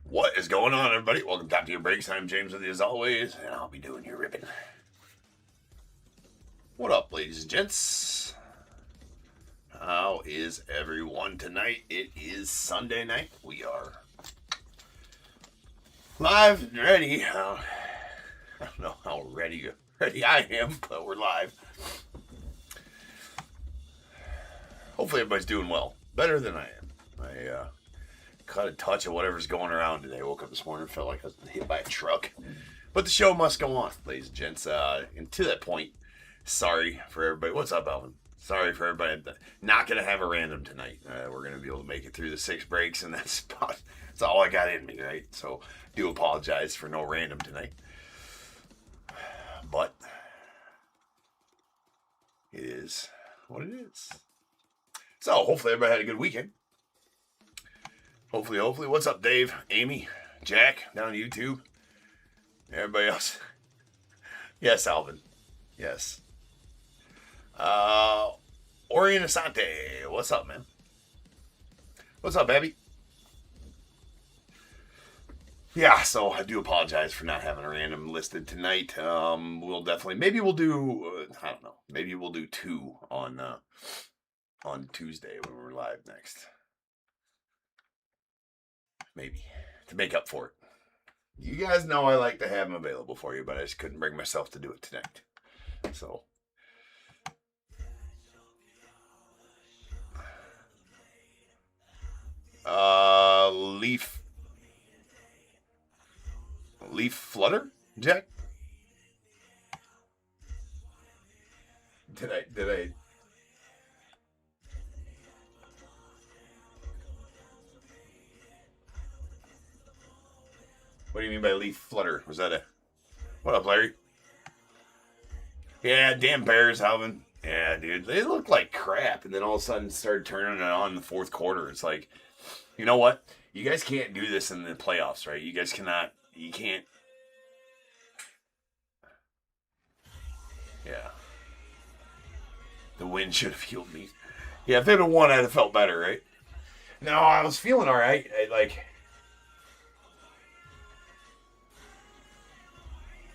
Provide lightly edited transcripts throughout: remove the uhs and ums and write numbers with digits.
What is going on, everybody? Welcome to Top Tier Breaks. I'm James with you as always, and I'll be doing your ribbon. What up, ladies and gents? How is everyone tonight? It is Sunday night. We are live and ready. I don't know how ready I am, but we're live. Hopefully everybody's doing well. Better than I am. I caught a touch of whatever's going around today. I woke up this morning, felt like I was hit by a truck. But the show must go on, ladies and gents. And to that point, sorry for everybody. What's up, Alvin? Sorry for everybody. Not going to have a random tonight. We're going to be able to make it through the 6 breaks, and that's all I got in me, right? So do apologize for no random tonight. But it is what it is. So hopefully everybody had a good weekend. Hopefully. What's up, Dave, Amy, Jack, down on YouTube? Everybody else? Yes, Alvin. Yes. Orion Asante. What's up, man? What's up, Abby? Yeah, so I do apologize for not having a random listed tonight. We'll definitely, maybe we'll do, I don't know, maybe we'll do 2 on Tuesday when we're live next. Maybe, to make up for it. You guys know I like to have them available for you, but I just couldn't bring myself to do it tonight. So, Leaf Flutter, Jack? Did I? What do you mean by leaf flutter? Was that a... What up, Larry? Yeah, damn Bears, Alvin. Yeah, dude. They looked like crap, and then all of a sudden started turning it on in the fourth quarter. It's like, you know what? You guys can't do this in the playoffs, right? You guys cannot... You can't... Yeah. The win should have healed me. Yeah, if they'd have won, I'd have felt better, right? No, I was feeling all right.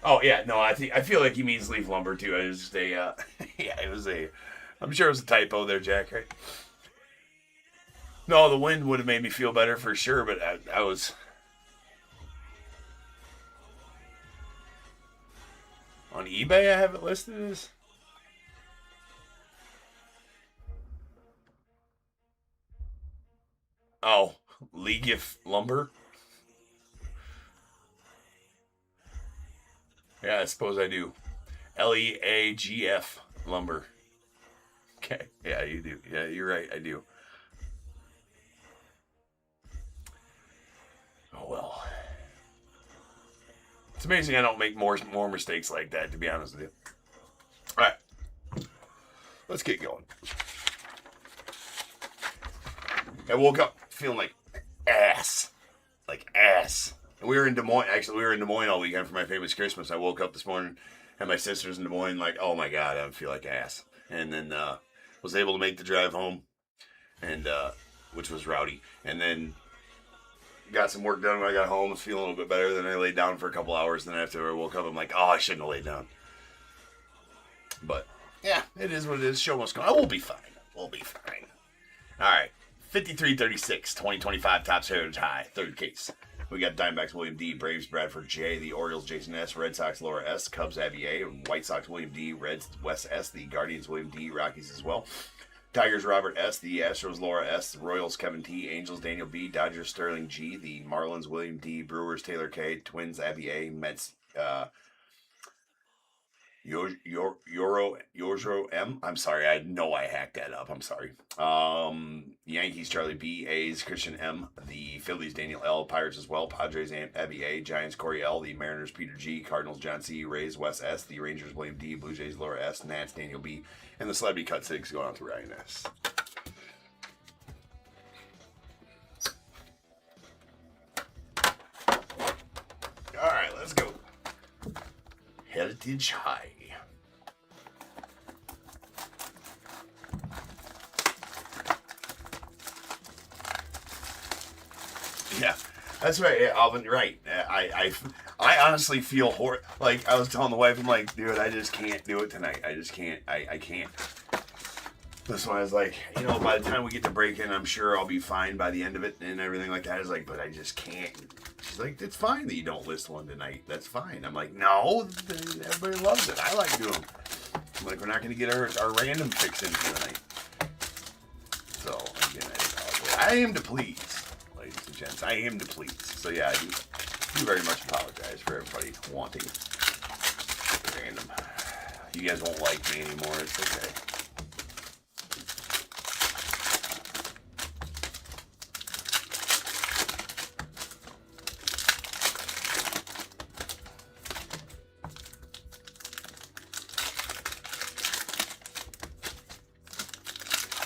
Oh yeah, no, I feel like he means leaf lumber too. It was just a, yeah, it was a. I'm sure it was a typo there, Jack. Right? No, the wind would have made me feel better for sure, but I was on eBay. I have it listed as. Oh, Leagif lumber. Yeah, I suppose I do. LEAGF lumber. Okay. Yeah, you do. Yeah, you're right. I do. Oh well. It's amazing I don't make more mistakes like that, to be honest with you. All right. Let's get going. I woke up feeling like ass. Like ass. And we were in Des Moines. Actually, we were in Des Moines all weekend for my famous Christmas. I woke up this morning and my sister's in Des Moines, like, oh my God, I feel like ass. And then was able to make the drive home, and which was rowdy. And then got some work done when I got home. Was feeling a little bit better. Then I laid down for a couple hours. Then after I woke up, I'm like, oh, I shouldn't have laid down. But yeah, it is what it is. Show must go. I will be fine. We'll be fine. All right. 53-36, 2025 Topps Heritage High, third case. We got Diamondbacks William D, Braves Bradford J, the Orioles Jason S, Red Sox Laura S, Cubs Abby A, White Sox William D, Reds Wes S, the Guardians William D, Rockies as well. Tigers Robert S, the Astros Laura S, Royals Kevin T, Angels Daniel B, Dodgers Sterling G, the Marlins William D, Brewers Taylor K, Twins Abby A, Mets Yoro M. I'm sorry, I know I hacked that up. I'm sorry. Yankees Charlie B, A's Christian M, the Phillies Daniel L, Pirates as well, Padres Abby A, Giants Corey L, the Mariners Peter G, Cardinals John C, Rays Wes S, the Rangers William D, Blue Jays Laura S, Nats Daniel B, and the Celebrity Cut 6 going on to Ryan S. All right, let's go. Heritage High. Yeah, That's right, yeah, Alvin. Right. I honestly feel like I was telling the wife, I'm like, dude, I just can't do it tonight. I just can't. I can't. This one I was like, by the time we get to break in, I'm sure I'll be fine by the end of it and everything like that. I was like, but I just can't. She's like, it's fine that you don't list one tonight. That's fine. I'm like, no, everybody loves it. I like doing them. I'm like, we're not going to get our random fix in for the night. So, again, I am to please, ladies and gents. I am to please. So, yeah, I do very much apologize for everybody wanting random. You guys won't like me anymore. It's okay.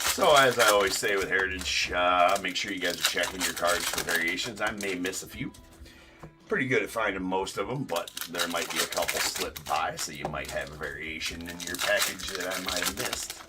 So, as I always say with Heritage, make sure you guys are checking your cards for variations. I may miss a few. Pretty good at finding most of them, but there might be a couple slipped by, so you might have a variation in your package that I might have missed.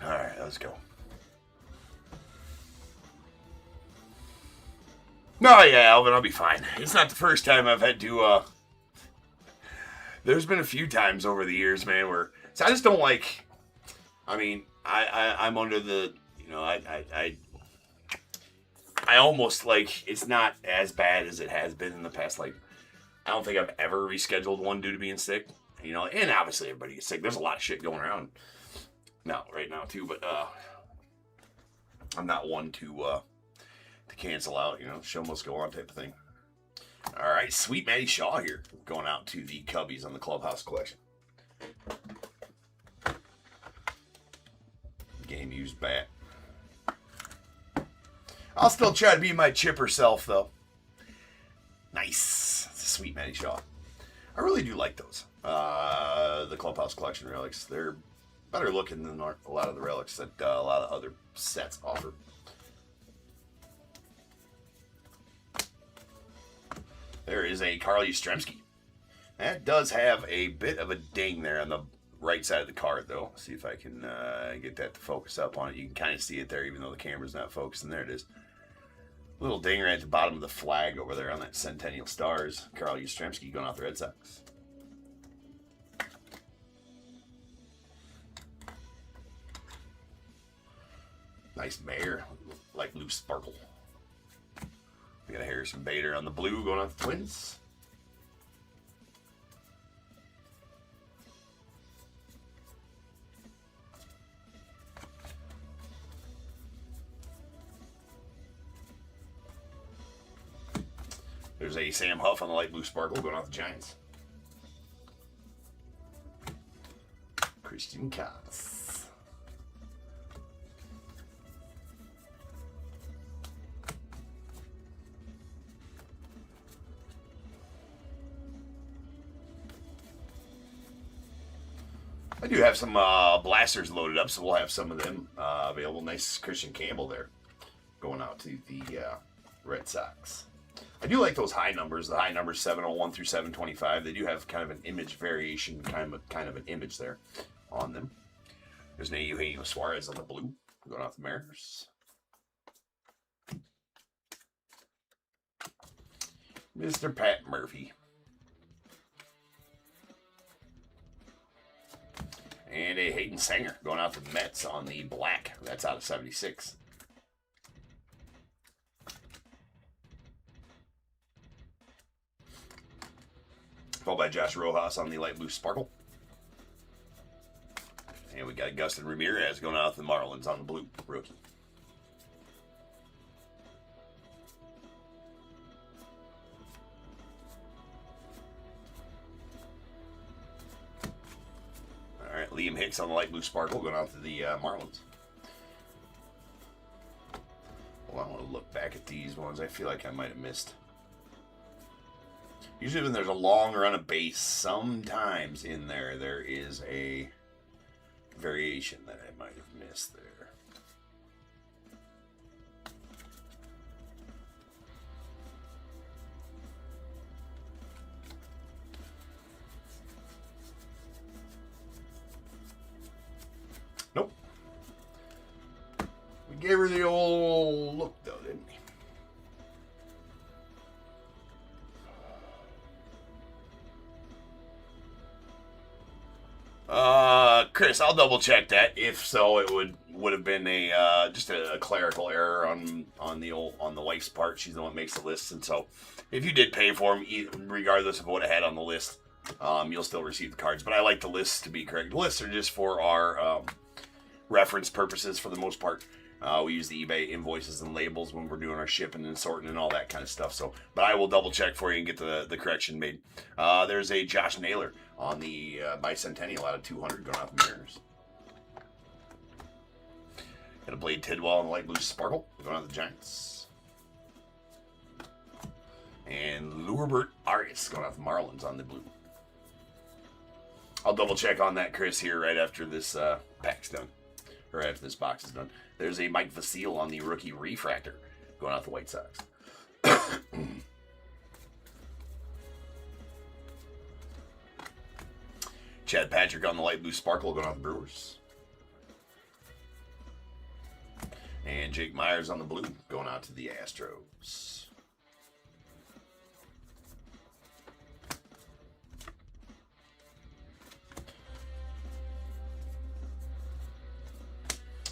Alright, let's go. No, yeah, Alvin, I'll be fine. It's not the first time I've had to, there's been a few times over the years, man, where... So I just don't like... I mean, I'm under the... I almost, like, it's not as bad as it has been in the past. Like, I don't think I've ever rescheduled one due to being sick. And obviously everybody gets sick. There's a lot of shit going around. Now, right now too, but I'm not one to cancel out, show must go on type of thing. All right, Sweet Matty Shaw here, going out to the Cubbies on the Clubhouse collection. Game used bat. I'll still try to be my chipper self though. Nice, it's a Sweet Matty Shaw. I really do like those. The Clubhouse collection relics. They're better looking than a lot of the relics that a lot of other sets offer. There is a Carl Yastrzemski. That does have a bit of a ding there on the right side of the card, though. See if I can get that to focus up on it. You can kind of see it there, even though the camera's not focusing. There it is. Little ding right at the bottom of the flag over there on that Centennial Stars. Carl Yastrzemski going off the Red Sox. Nice Mayor, like blue sparkle. We got a Harrison Bader on the blue going off the Twins. There's a Sam Huff on the light blue sparkle going off the Giants. Christian Katz. I do have some blasters loaded up, so we'll have some of them available. Nice Christian Campbell there going out to the Red Sox. I do like those high numbers, the high numbers 701 through 725. They do have kind of an image variation, kind of an image there on them. There's an Eugenio Suarez on the blue going off the Mariners. Mr. Pat Murphy. And a Hayden Sanger going out to the Mets on the black. That's out of 76. Followed by Josh Rojas on the light blue sparkle. And we got Augustin Ramirez going out to the Marlins on the blue rookie. Liam Hicks on the light blue sparkle going out to the Marlins. Well, I want to look back at these ones. I feel like I might have missed. Usually when there's a long run of base, sometimes in there is a variation that I might have missed there. Nope. We gave her the old look though, didn't we? Chris, I'll double check that. If so, it would have been a just a clerical error on the wife's part. She's the one that makes the list, and so if you did pay for them, regardless of what I had on the list, you'll still receive the cards. But I like the lists to be correct. The lists are just for our reference purposes for the most part. We use the eBay invoices and labels when we're doing our shipping and sorting and all that kind of stuff. So, but I will double check for you and get the correction made. There's a Josh Naylor on the bicentennial out of 200 going out the Mariners. Got a Blade Tidwell on the light blue sparkle going out the Giants. And Luerbert Arias going out the Marlins on the blue. I'll double check on that, Chris, here right after this pack's done. Or after this box is done. There's a Mike Vasile on the rookie refractor going out the White Sox. Chad Patrick on the light blue sparkle going out the Brewers. And Jake Myers on the blue going out to the Astros.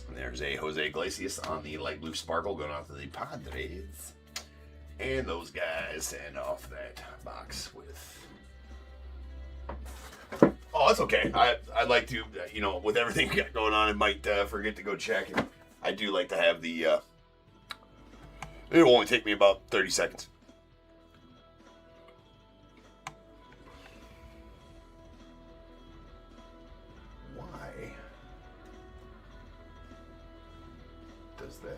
And there's a Jose Iglesias on the light blue sparkle going out to the Padres. And those guys send off that box with... Oh, that's okay. I'd like to, with everything we got going on, I might forget to go check. And I do like to have the... it'll only take me about 30 seconds. Why does that?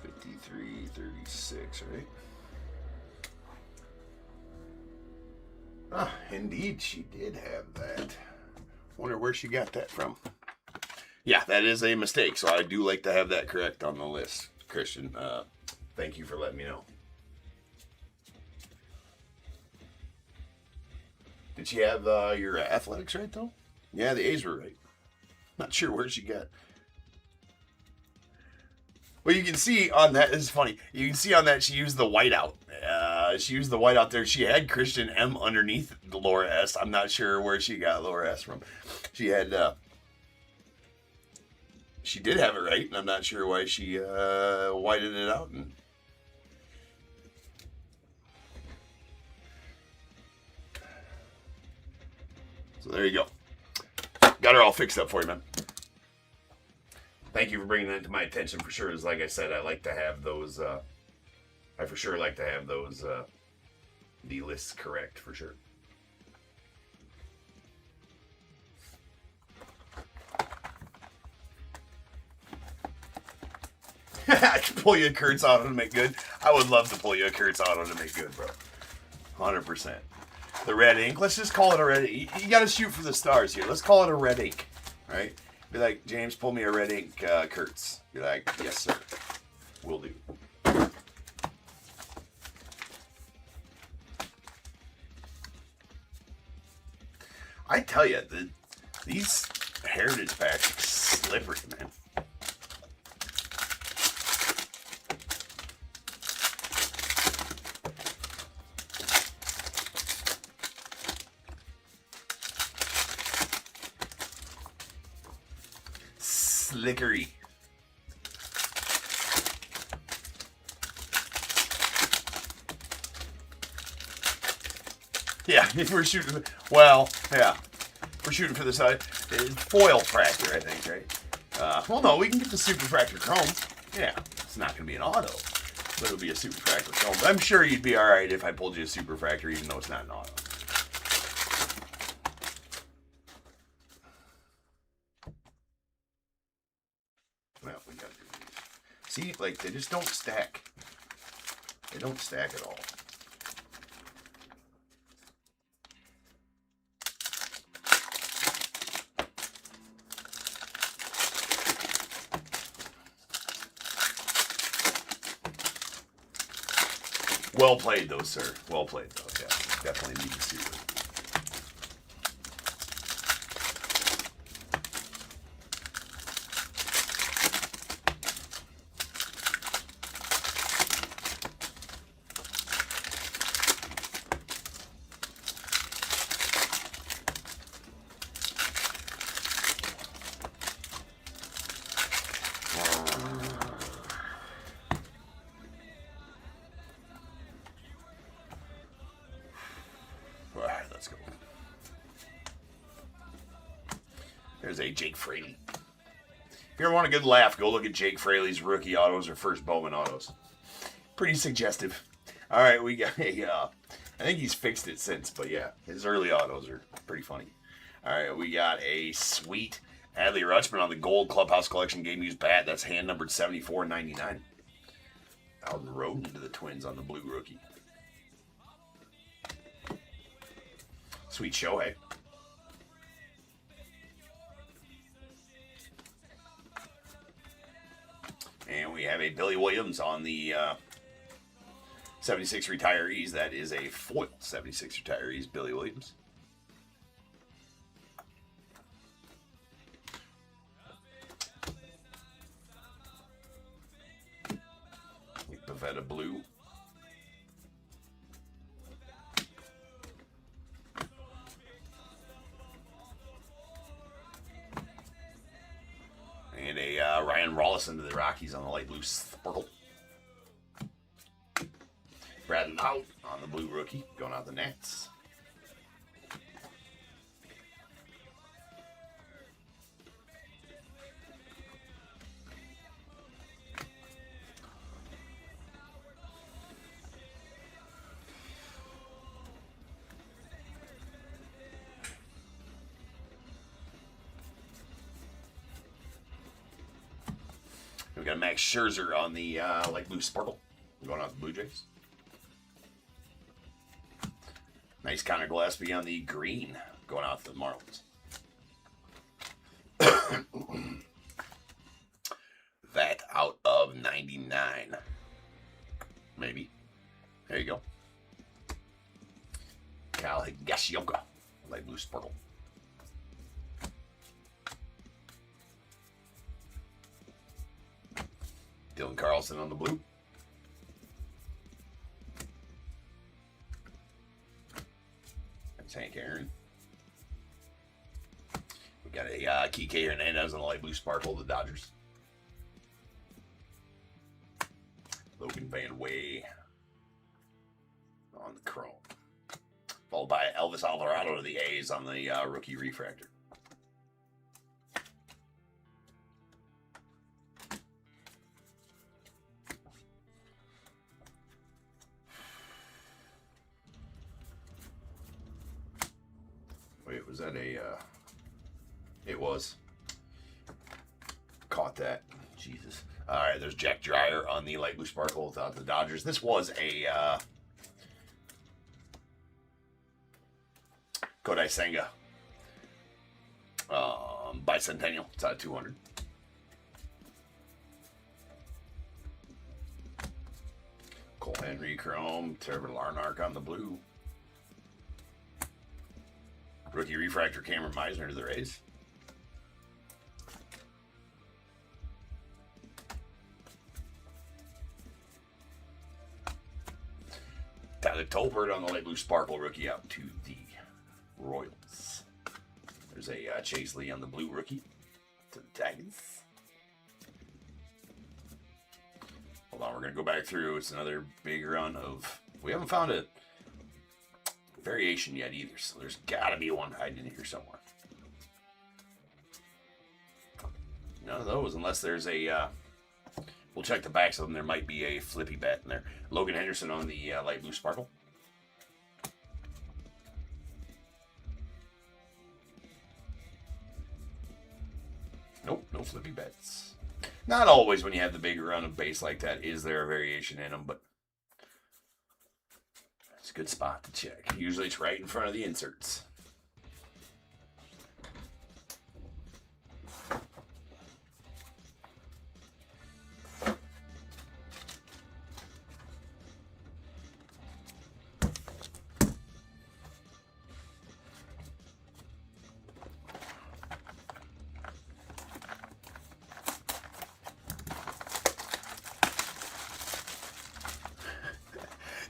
$53.36, right? Ah, indeed, she did have that. Wonder where she got that from. Yeah, that is a mistake, so I do like to have that correct on the list, Christian. Thank you for letting me know. Did she have your athletics right, though? Yeah, the A's were right. Not sure where she got. Well, you can see on that, this is funny, you can see on that she used the whiteout. She used the whiteout there. She had Christian M underneath the Laura S. I'm not sure where she got Laura S from. She had, she did have it right, and I'm not sure why she whited it out. And so there you go. Got her all fixed up for you, man. Thank you for bringing that to my attention. For sure, as like I said, I like to have those. I for sure like to have those the lists correct for sure. I can pull you a Kurtz auto to make good. I would love to pull you a Kurtz auto to make good, bro. 100%. The red ink. Let's just call it a red ink. You got to shoot for the stars here. Let's call it a red ink, right? Be like, James, pull me a red ink Kurtz. Be like, yes, sir. Will do. I tell you, these heritage packs are slippery, man. Slickery. Yeah, if we're shooting, well, yeah, we're shooting for the side. Foil fractor, I think, right? Well, no, we can get the super fractor chrome. Yeah, it's not going to be an auto, but it'll be a super fractor chrome. But I'm sure you'd be all right if I pulled you a super fractor, even though it's not an auto. Well, we got to do these. See, like, they just don't stack. They don't stack at all. Well played, though, sir. Well played, though. Yeah, definitely need to see it. Let's go. There's a Jake Fraley. If you ever want a good laugh, go look at Jake Fraley's rookie autos or first Bowman autos. Pretty suggestive. All right, we got a, I think he's fixed it since, but yeah, his early autos are pretty funny. All right, we got a sweet Adley Rutschman on the Gold Clubhouse Collection game used bat. That's hand numbered 74.99. Out and Roden to the Twins on the blue rookie. Sweet Shohei. And we have a Billy Williams on the 76 retirees. That is a foil 76 retirees, Billy Williams. Pavetta blue. And a Ryan Rollison to the Rockies on the light blue sparkle. Brad Out on the blue rookie going out the Nats. We got Max Scherzer on the light blue sparkle going out the Blue Jays. Nice Connor Gillespie on the green going out the Marlins. That out of 99. Maybe. There you go. Kyle Higashioka, light blue sparkle. Dylan Carlson on the blue. That's Hank Aaron. We got a Kike Hernandez on the light blue sparkle, the Dodgers. Logan Van Way on the chrome. Followed by Elvis Alvarado to the A's on the rookie refractor. Wait, was that a... it was. Caught that. Jesus. All right, there's Jack Dreyer on the light blue sparkle without the Dodgers. This was a Kodai Senga bicentennial. It's out of 200. Cole Henry chrome. Trevor Larnach on the blue. Rookie refractor Cameron Meisner to the Rays. Tyler Tolbert on the light blue sparkle rookie out to the Royals. There's a Chase Lee on the blue rookie to the Tigers. Hold on, we're going to go back through. It's another big run of... We haven't found variation yet either, so there's got to be one hiding in here somewhere. None of those, unless there's a... we'll check the backs of them. There might be a flippy bat in there. Logan Henderson on the light blue sparkle. Nope, no flippy bats. Not always when you have the big run of base like that is there a variation in them, but it's a good spot to check. Usually it's right in front of the inserts.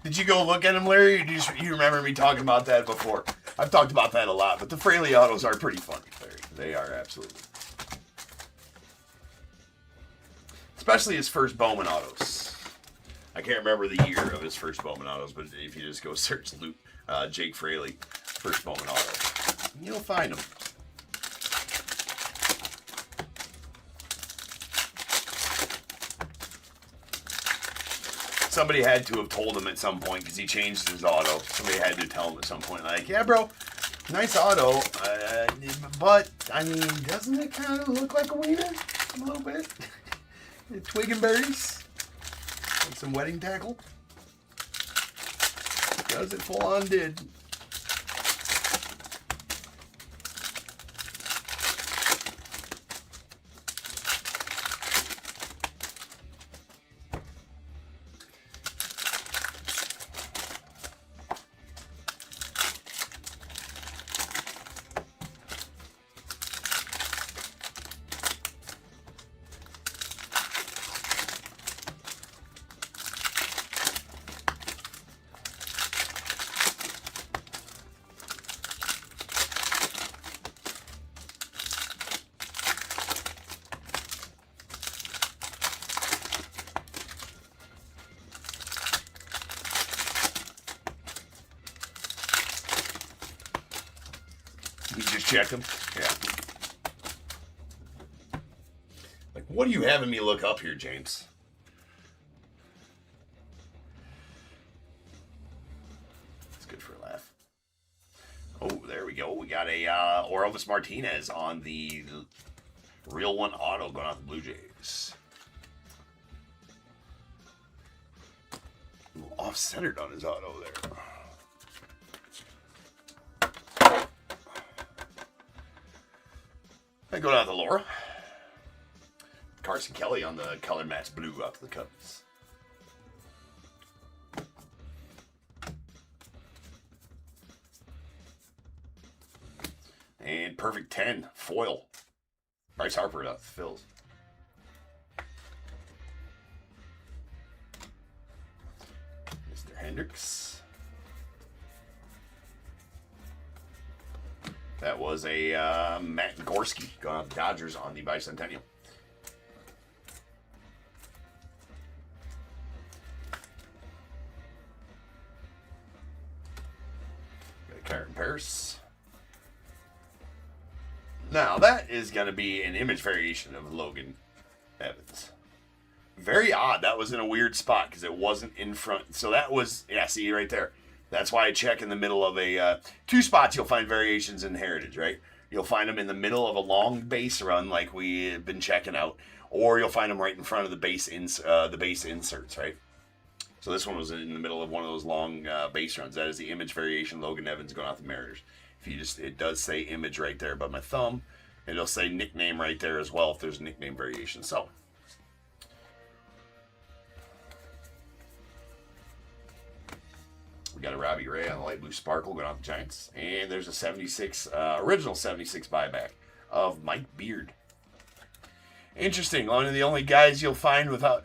Did you go look at them, Larry? Or you remember me talking about that before? I've talked about that a lot, but the Fraley autos are pretty funny, Larry. They are, absolutely. Especially his first Bowman autos. I can't remember the year of his first Bowman autos, but if you just go search Jake Fraley, first Bowman auto, you'll find them. Somebody had to have told him at some point because he changed his auto. Somebody had to tell him at some point, like, yeah, bro, nice auto, but, I mean, doesn't it kind of look like a wiener a little bit? Twig and berries and some wedding tackle. Does it full on did. You just check them? Yeah. Like, what are you having me look up here, James? It's good for a laugh. Oh, there we go. We got a Orelvis Martinez on the Real One auto going out the Blue Jays. A little off-centered on his auto there. I go down to Laura. Carson Kelly on the color match blue out to the Cubs. And perfect 10 foil. Bryce Harper out the Phils. Mr. Hendricks. That was a Matt Gorski going out the Dodgers on the Bicentennial. Got a Karen Paris. Now, that is going to be an image variation of Logan Evans. Very odd. That was in a weird spot because it wasn't in front. So that was, yeah, see right there. That's why I check in the middle of a two spots. You'll find variations in Heritage, right? You'll find them in the middle of a long base run, like we've been checking out, or you'll find them right in front of the base inserts, right? So this one was in the middle of one of those long base runs. That is the image variation. Logan Evans going out the Mariners. If you just, it does say image right there above my thumb. It'll say nickname right there as well if there's a nickname variation. So. We got a Robbie Ray on the light blue sparkle going off the Giants. And there's a 76, original 76 buyback of Mike Beard. Interesting. One of the only guys you'll find without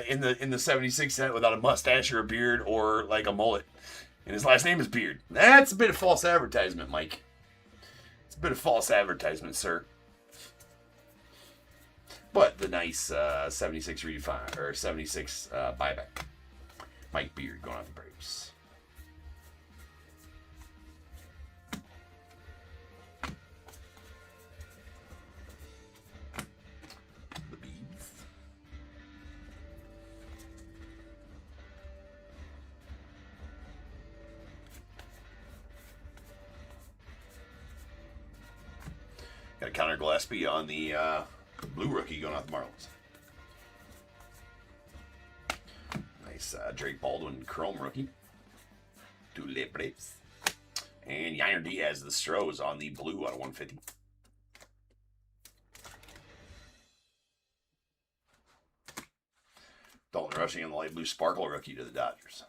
in the 76 set without a mustache or a beard or like a mullet. And his last name is Beard. That's a bit of false advertisement, Mike. It's a bit of false advertisement, sir. But the nice 76 redefine or 76 buyback. Mike Beard going off the Braves. Got a Connor Gillespie on the blue rookie going out the Marlins. Nice Drake Baldwin chrome rookie. Two Libres. And Yainer Diaz, the Stros on the blue out of 150. Dalton Rushing on the light blue sparkle rookie to the Dodgers.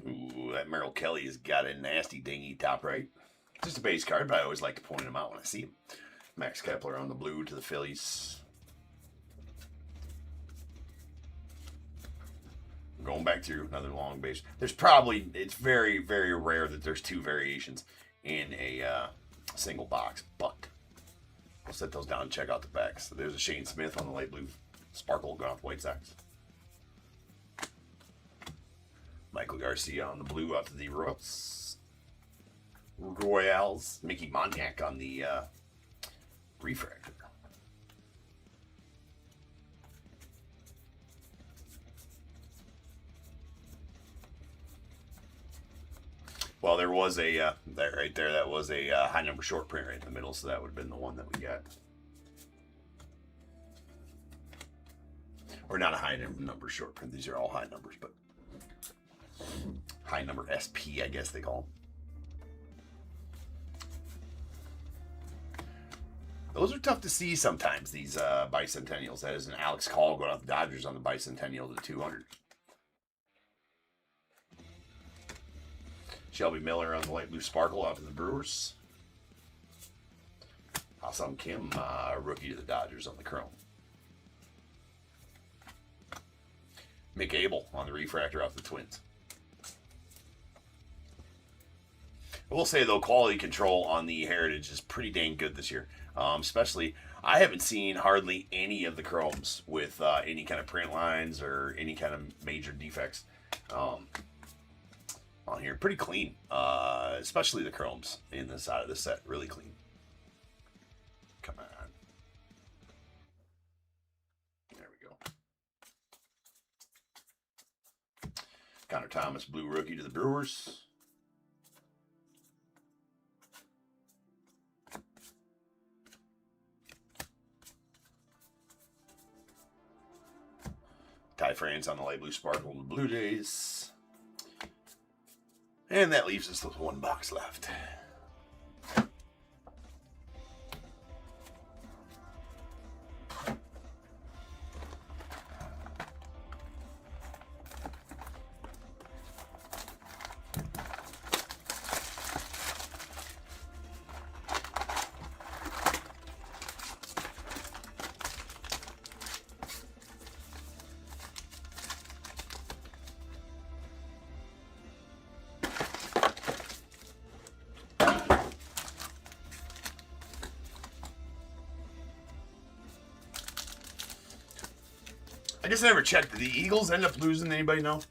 Ooh, that Merrill Kelly has got a nasty dingy top right. Just a base card, but I always like to point him out when I see him. Max Kepler on the blue to the Phillies. Going back through another long base. There's probably, it's very, very rare that there's two variations in a single box, but I'll set those down and check out the backs. So there's a Shane Smith on the light blue sparkle going off the White Sox. Michael Garcia on the blue out to the Royals. Mickey Moniak on the refractor. Well, there was a, that right there, that was a high number short print right in the middle, so that would have been the one that we got. Or not a high number short print, these are all high numbers, but high number SP, I guess they call them. Those are tough to see sometimes, these bicentennials. That is an Alex Call going out the Dodgers on the bicentennial to 200. Shelby Miller on the light blue sparkle out to the Brewers. Ha-Seong Kim, rookie to the Dodgers on the chrome. Mick Abel on the refractor out the Twins. I will say, though, quality control on the Heritage is pretty dang good this year. Especially, I haven't seen hardly any of the chromes with any kind of print lines or any kind of major defects on here. Pretty clean, especially the chromes in the side of the set. Really clean. Come on. There we go. Connor Thomas, blue rookie to the Brewers. Ty France on the light blue sparkle in the Blue Jays. And that leaves us with one box left. I guess I never checked. Did the Eagles end up losing? Anybody know?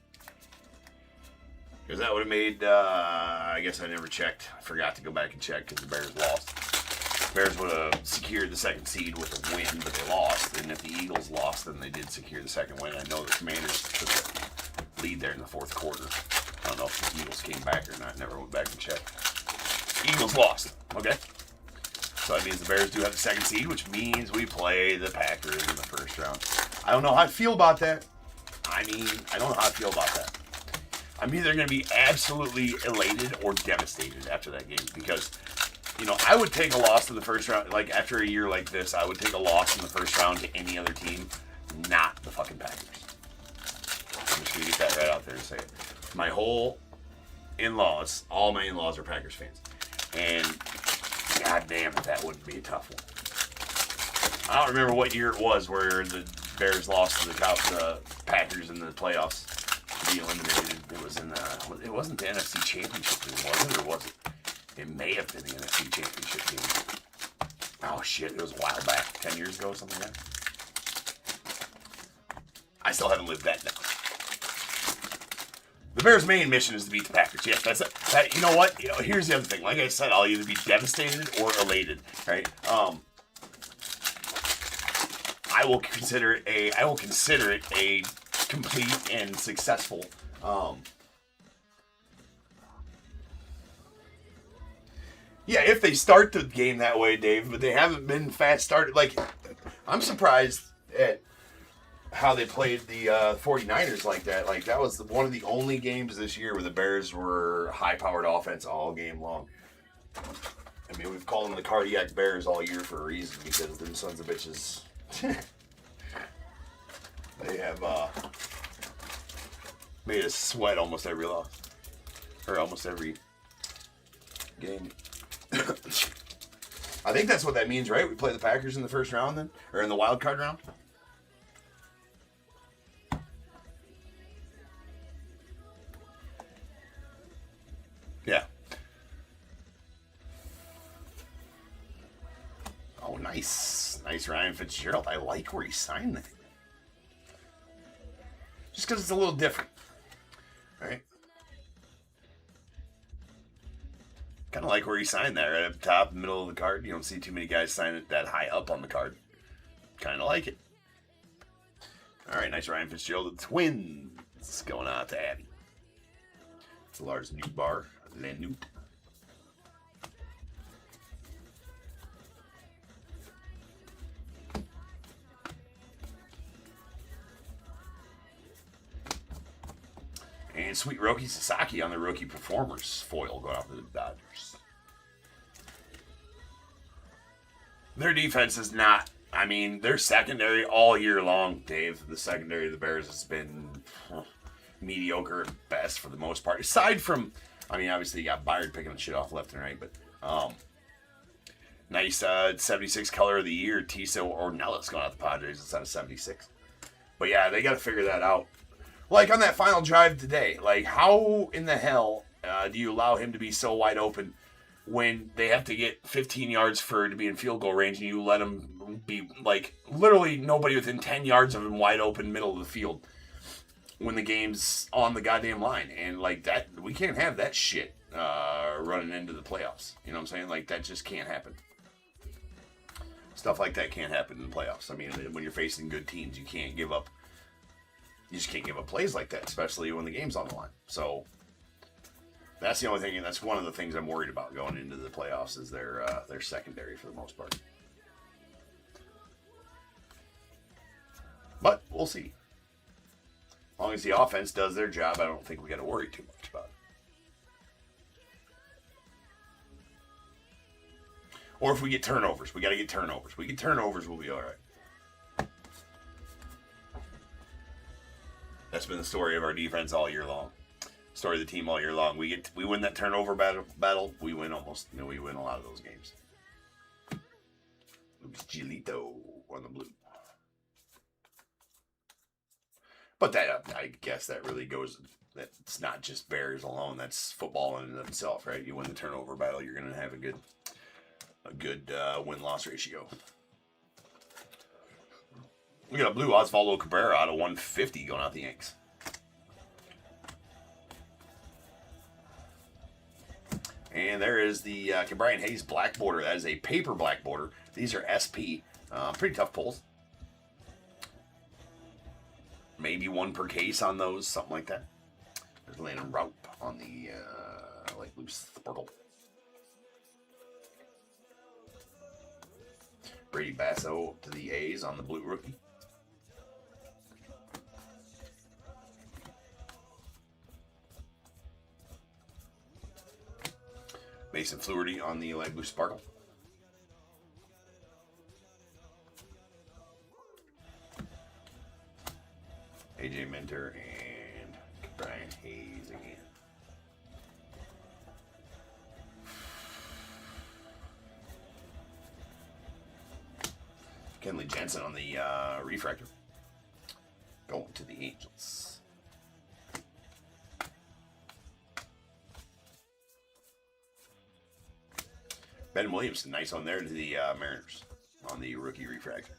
Because that would have made, I guess I never checked. I forgot to go back and check because the Bears lost. Bears would have secured the second seed with a win, but they lost. And if the Eagles lost, then they did secure the second win. I know the Commanders took the lead there in the fourth quarter. I don't know if the Eagles came back or not. Never went back and checked. Eagles lost. Okay. So that means the Bears do have the second seed, which means we play the Packers in the first round. I don't know how I feel about that. I don't know how I feel about that. I'm either going to be absolutely elated or devastated after that game because, I would take a loss in the first round. Like, after a year like this, I would take a loss in the first round to any other team, not the fucking Packers. I'm just going to get that right out there and say it. My whole in-laws, all my in-laws are Packers fans. And goddamn, that wouldn't be a tough one. I don't remember what year it was where the Bears lost to the Packers in the playoffs to be eliminated. It wasn't the NFC Championship game, was it? Or was it? It may have been the NFC Championship game. Oh shit, it was a while back. 10 years ago or something like that. I still haven't lived that down. The Bears' main mission is to beat the Packers. Yes, that's it. You know what? Here's the other thing. Like I said, I'll either be devastated or elated, right? I will consider it a complete and successful Yeah, if they start the game that way, Dave, but they haven't been fast started. Like, I'm surprised at how they played the 49ers like that. Like, that was one of the only games this year where the Bears were high-powered offense all game long. I mean, we've called them the cardiac Bears all year for a reason because them sons of bitches, they have made us sweat almost every loss. Or almost every game. I think that's what that means, right? We play the Packers in the first round then? Or in the wild card round? Yeah. Oh, nice. Nice Ryan Fitzgerald. I like where he signed that. Just because it's a little different. Right? Kind of like where he signed that, right up top, middle of the card. You don't see too many guys sign it that high up on the card. Kind of like it. All right, nice Ryan Fitzgerald. The Twins going out to Abby. It's Lars Newbar, Lenut. And sweet Roki Sasaki on the Rookie Performers foil going out to the Dodgers. Their defense is not, I mean, their secondary all year long, Dave. The secondary of the Bears has been mediocre at best for the most part. Aside from, I mean, obviously you got Byard picking the shit off left and right, but nice 76 color of the year, Tiso Ornelas going out to the Padres instead of 76. But yeah, they got to figure that out. Like on that final drive today, like how in the hell do you allow him to be so wide open when they have to get 15 yards for to be in field goal range and you let him be like literally nobody within 10 yards of him wide open middle of the field when the game's on the goddamn line. And like that, we can't have that shit running into the playoffs. You know what I'm saying? Like that just can't happen. Stuff like that can't happen in the playoffs. I mean, when you're facing good teams, you can't give up. You just can't give up plays like that, especially when the game's on the line. So that's the only thing, and that's one of the things I'm worried about going into the playoffs is their secondary for the most part. But we'll see. As long as the offense does their job, I don't think we got to worry too much about it. Or if we get turnovers, we got to get turnovers. We get turnovers, we'll be all right. That's been the story of our defense all year long. Story of the team all year long. We win that turnover battle. We win almost. We win a lot of those games. Luis Giolito on the blue. But that I guess that really goes. That's not just Bears alone. That's football in and of itself, right? You win the turnover battle, you're going to have a good win-loss ratio. We got a blue Osvaldo Cabrera out of 150 going out the Yanks. And there is the Brian Hayes black border. That is a paper black border. These are SP. Pretty tough pulls. Maybe one per case on those, something like that. There's Landon Raup on the like loose sparkle. Brady Basso to the A's on the blue rookie. Mason Fluharty on the light blue sparkle. AJ Minter and Brian Hayes again. Kenley Jensen on the refractor. Going to the Angels. Ben Williamson, nice on there to the Mariners on the rookie refractor.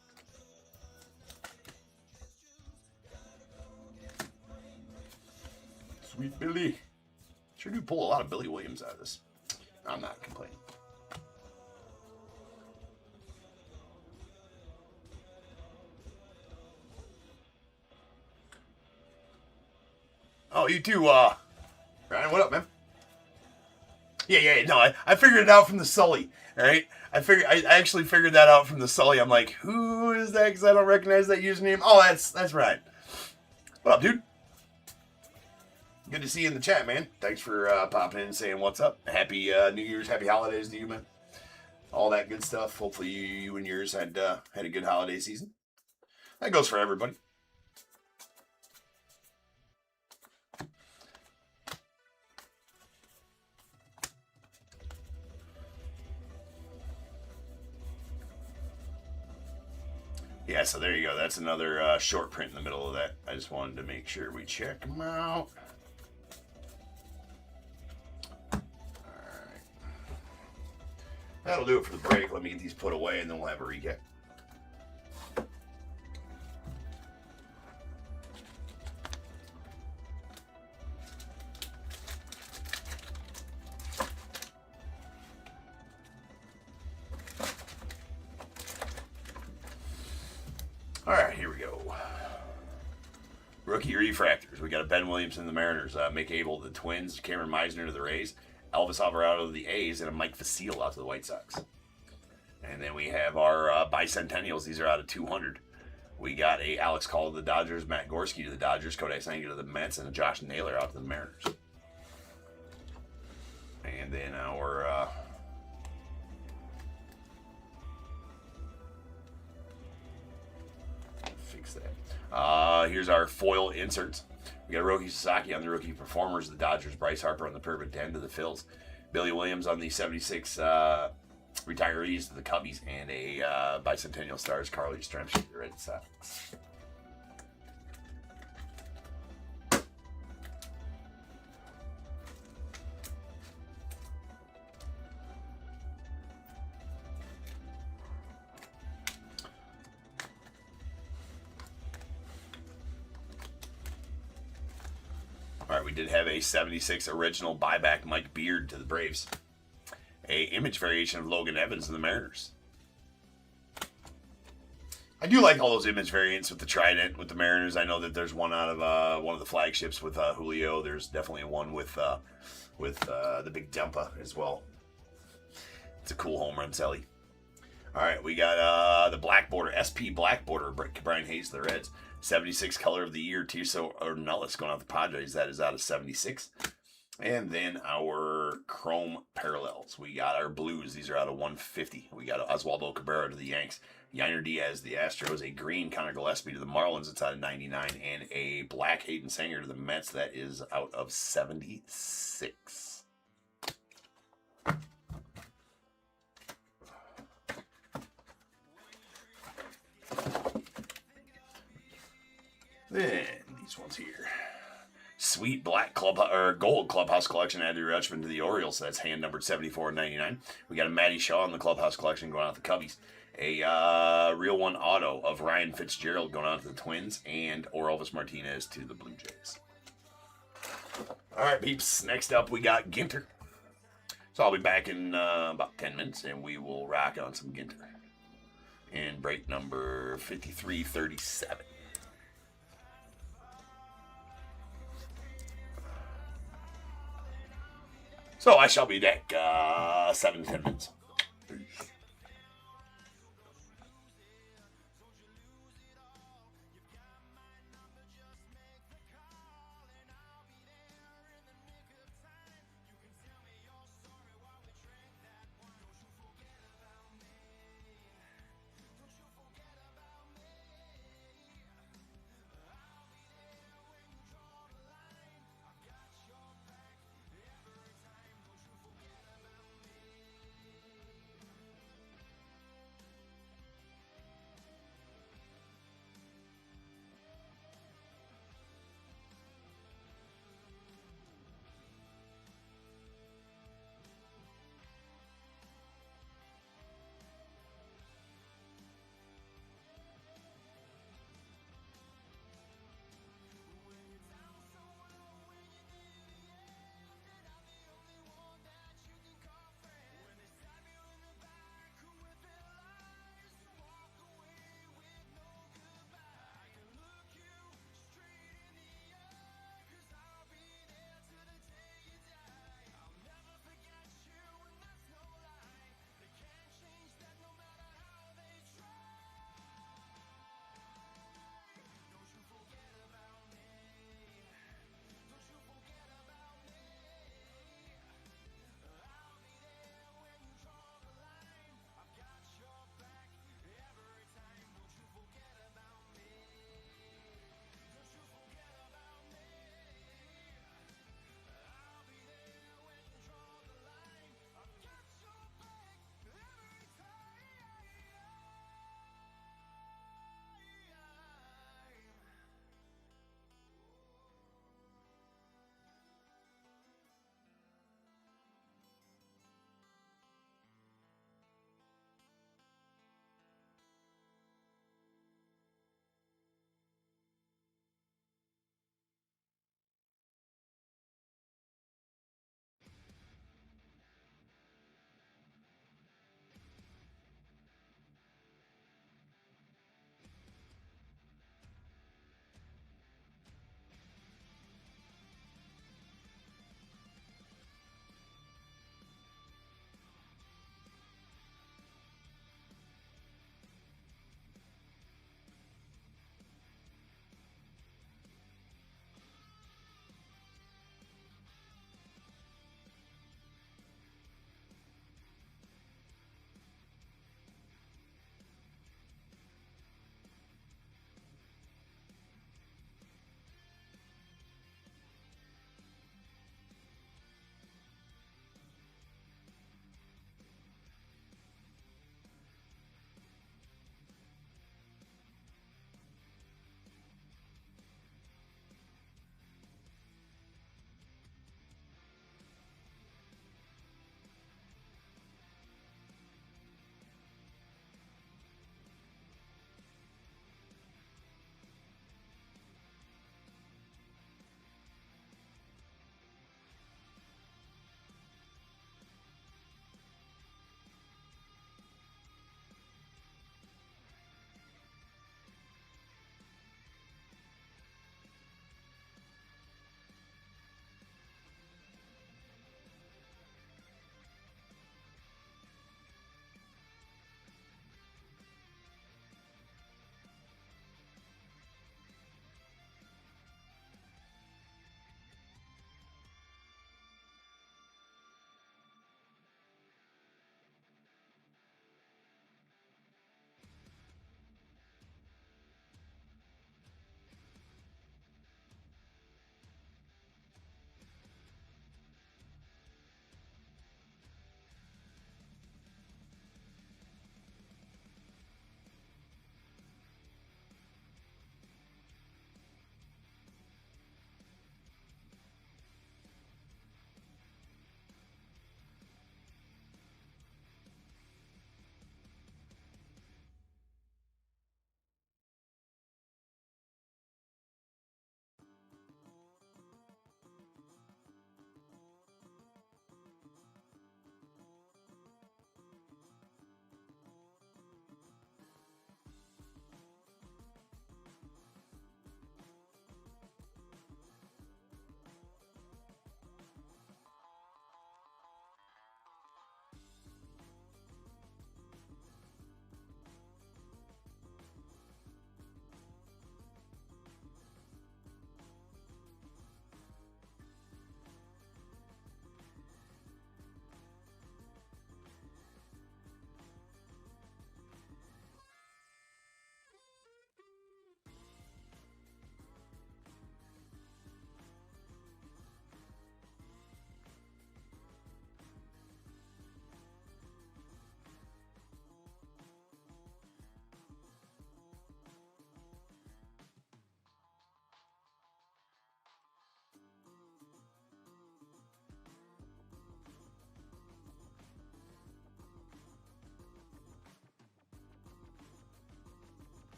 Sweet Billy. Sure do pull a lot of Billy Williams out of this. I'm not complaining. Oh, you too, Ryan, what up, man? Yeah. No, I figured it out from the Sully. All right. I actually figured that out from the Sully. I'm like, who is that? Because I don't recognize that username. Oh, that's right. What up, dude? Good to see you in the chat, man. Thanks for popping in and saying what's up. Happy New Year's, happy holidays to you, man. All that good stuff. Hopefully you and yours had a good holiday season. That goes for everybody. Yeah, so there you go. That's another short print in the middle of that. I just wanted to make sure we check them out. Alright. That'll do it for the break. Let me get these put away and then we'll have a recap. All right, here we go. Rookie refractors. We got a Ben Williamson to the Mariners, Mick Abel to the Twins, Cameron Meisner to the Rays, Elvis Alvarado to the A's, and a Mike Facile out to the White Sox. And then we have our bicentennials. These are out of 200. We got a Alex Call to the Dodgers, Matt Gorski to the Dodgers, Kodai Senga to the Mets, and a Josh Naylor out to the Mariners. And then our fix that. Here's our foil inserts. We got Roki Sasaki on the rookie performers of the Dodgers, Bryce Harper on the perfect 10 to the Phils, Billy Williams on the 76 retirees to the Cubbies, and a bicentennial stars, Carly Yastrzemski to the Red Sox. All right, we did have a 76 original buyback Mike Beard to the Braves. A image variation of Logan Evans to the Mariners. I do like all those image variants with the Trident with the Mariners. I know that there's one out of one of the flagships with Julio. There's definitely one with the big Dempa as well. It's a cool home run, Selly. All right, we got the black border, SP black border, Brian Hayes to the Reds. 76 color of the year, Tirso Ornelas going out the Padres. That is out of 76. And then our chrome parallels. We got our blues. These are out of 150. We got Oswaldo Cabrera to the Yanks. Yainer Diaz, the Astros. A green Connor Gillespie to the Marlins. It's out of 99. And a black Hayden Sanger to the Mets. That is out of 76. Then these ones here. Sweet black club or gold clubhouse collection, Andrew Rutschman to the Orioles. So that's hand numbered 74/99. We got a Matty Shaw in the clubhouse collection going out to the Cubbies. A real one auto of Ryan Fitzgerald going out to the Twins, and Orelvis Martinez to the Blue Jays. All right, peeps. Next up, we got Ginter. So I'll be back in about 10 minutes, and we will rock on some Ginter. And break number 5337. So I shall be back 7 to 10 minutes. Peace.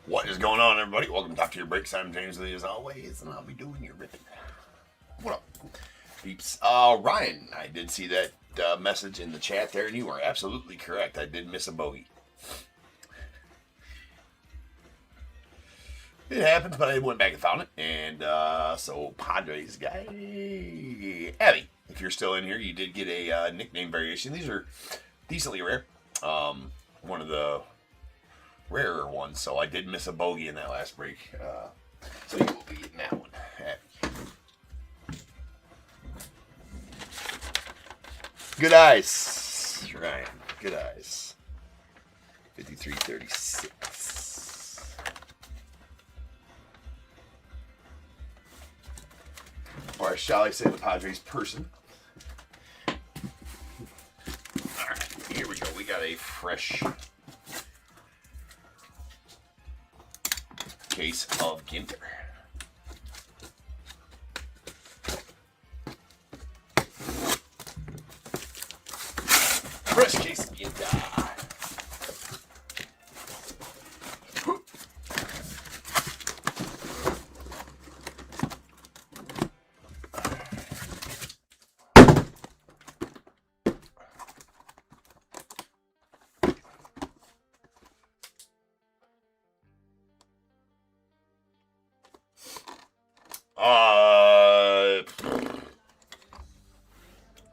What is going on, everybody? Welcome to Talk to Your Breaks. I'm James Lee, as always, and I'll be doing your ripping. What up, peeps? Ryan, I did see that message in the chat there, and you are absolutely correct. I did miss a bogey. It happens, but I went back and found it, and so Padres guy, Abby, if you're still in here, you did get a nickname variation. These are decently rare. One of the rarer ones, so I did miss a bogey in that last break. So you will be getting that one. Good eyes, Ryan. Good eyes. 53-36. Or shall I say the Padres person. Alright, here we go. We got a fresh case of Ginter. Fresh case of Ginter.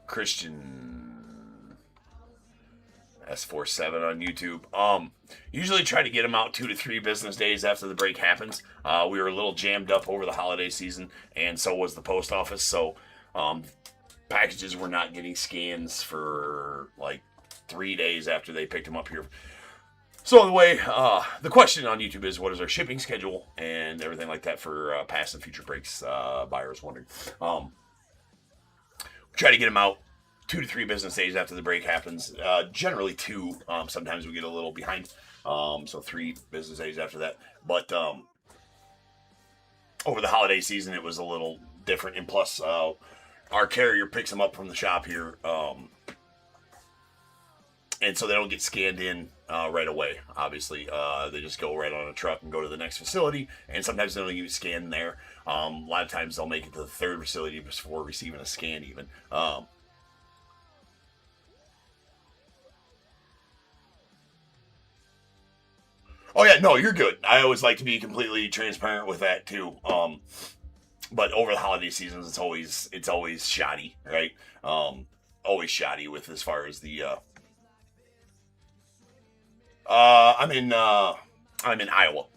Christian S47 on YouTube. Usually try to get them out 2 to 3 business days after the break happens. We were a little jammed up over the holiday season, and so was the post office. So packages were not getting scans for like 3 days after they picked them up here. So the question on YouTube is, what is our shipping schedule and everything like that for past and future breaks? Buyers wondering. We try to get them out 2 to 3 business days after the break happens. Generally 2. Sometimes we get a little behind. So 3 business days after that. But over the holiday season, it was a little different. And plus, our carrier picks them up from the shop here. And so they don't get scanned in right away, obviously. They just go right on a truck and go to the next facility. And sometimes they don't even scan there. A lot of times they'll make it to the 3rd facility before receiving a scan even. Oh yeah, no, you're good. I always like to be completely transparent with that too. But over the holiday seasons, it's always shoddy, right? Always shoddy with as far as the. I'm in Iowa,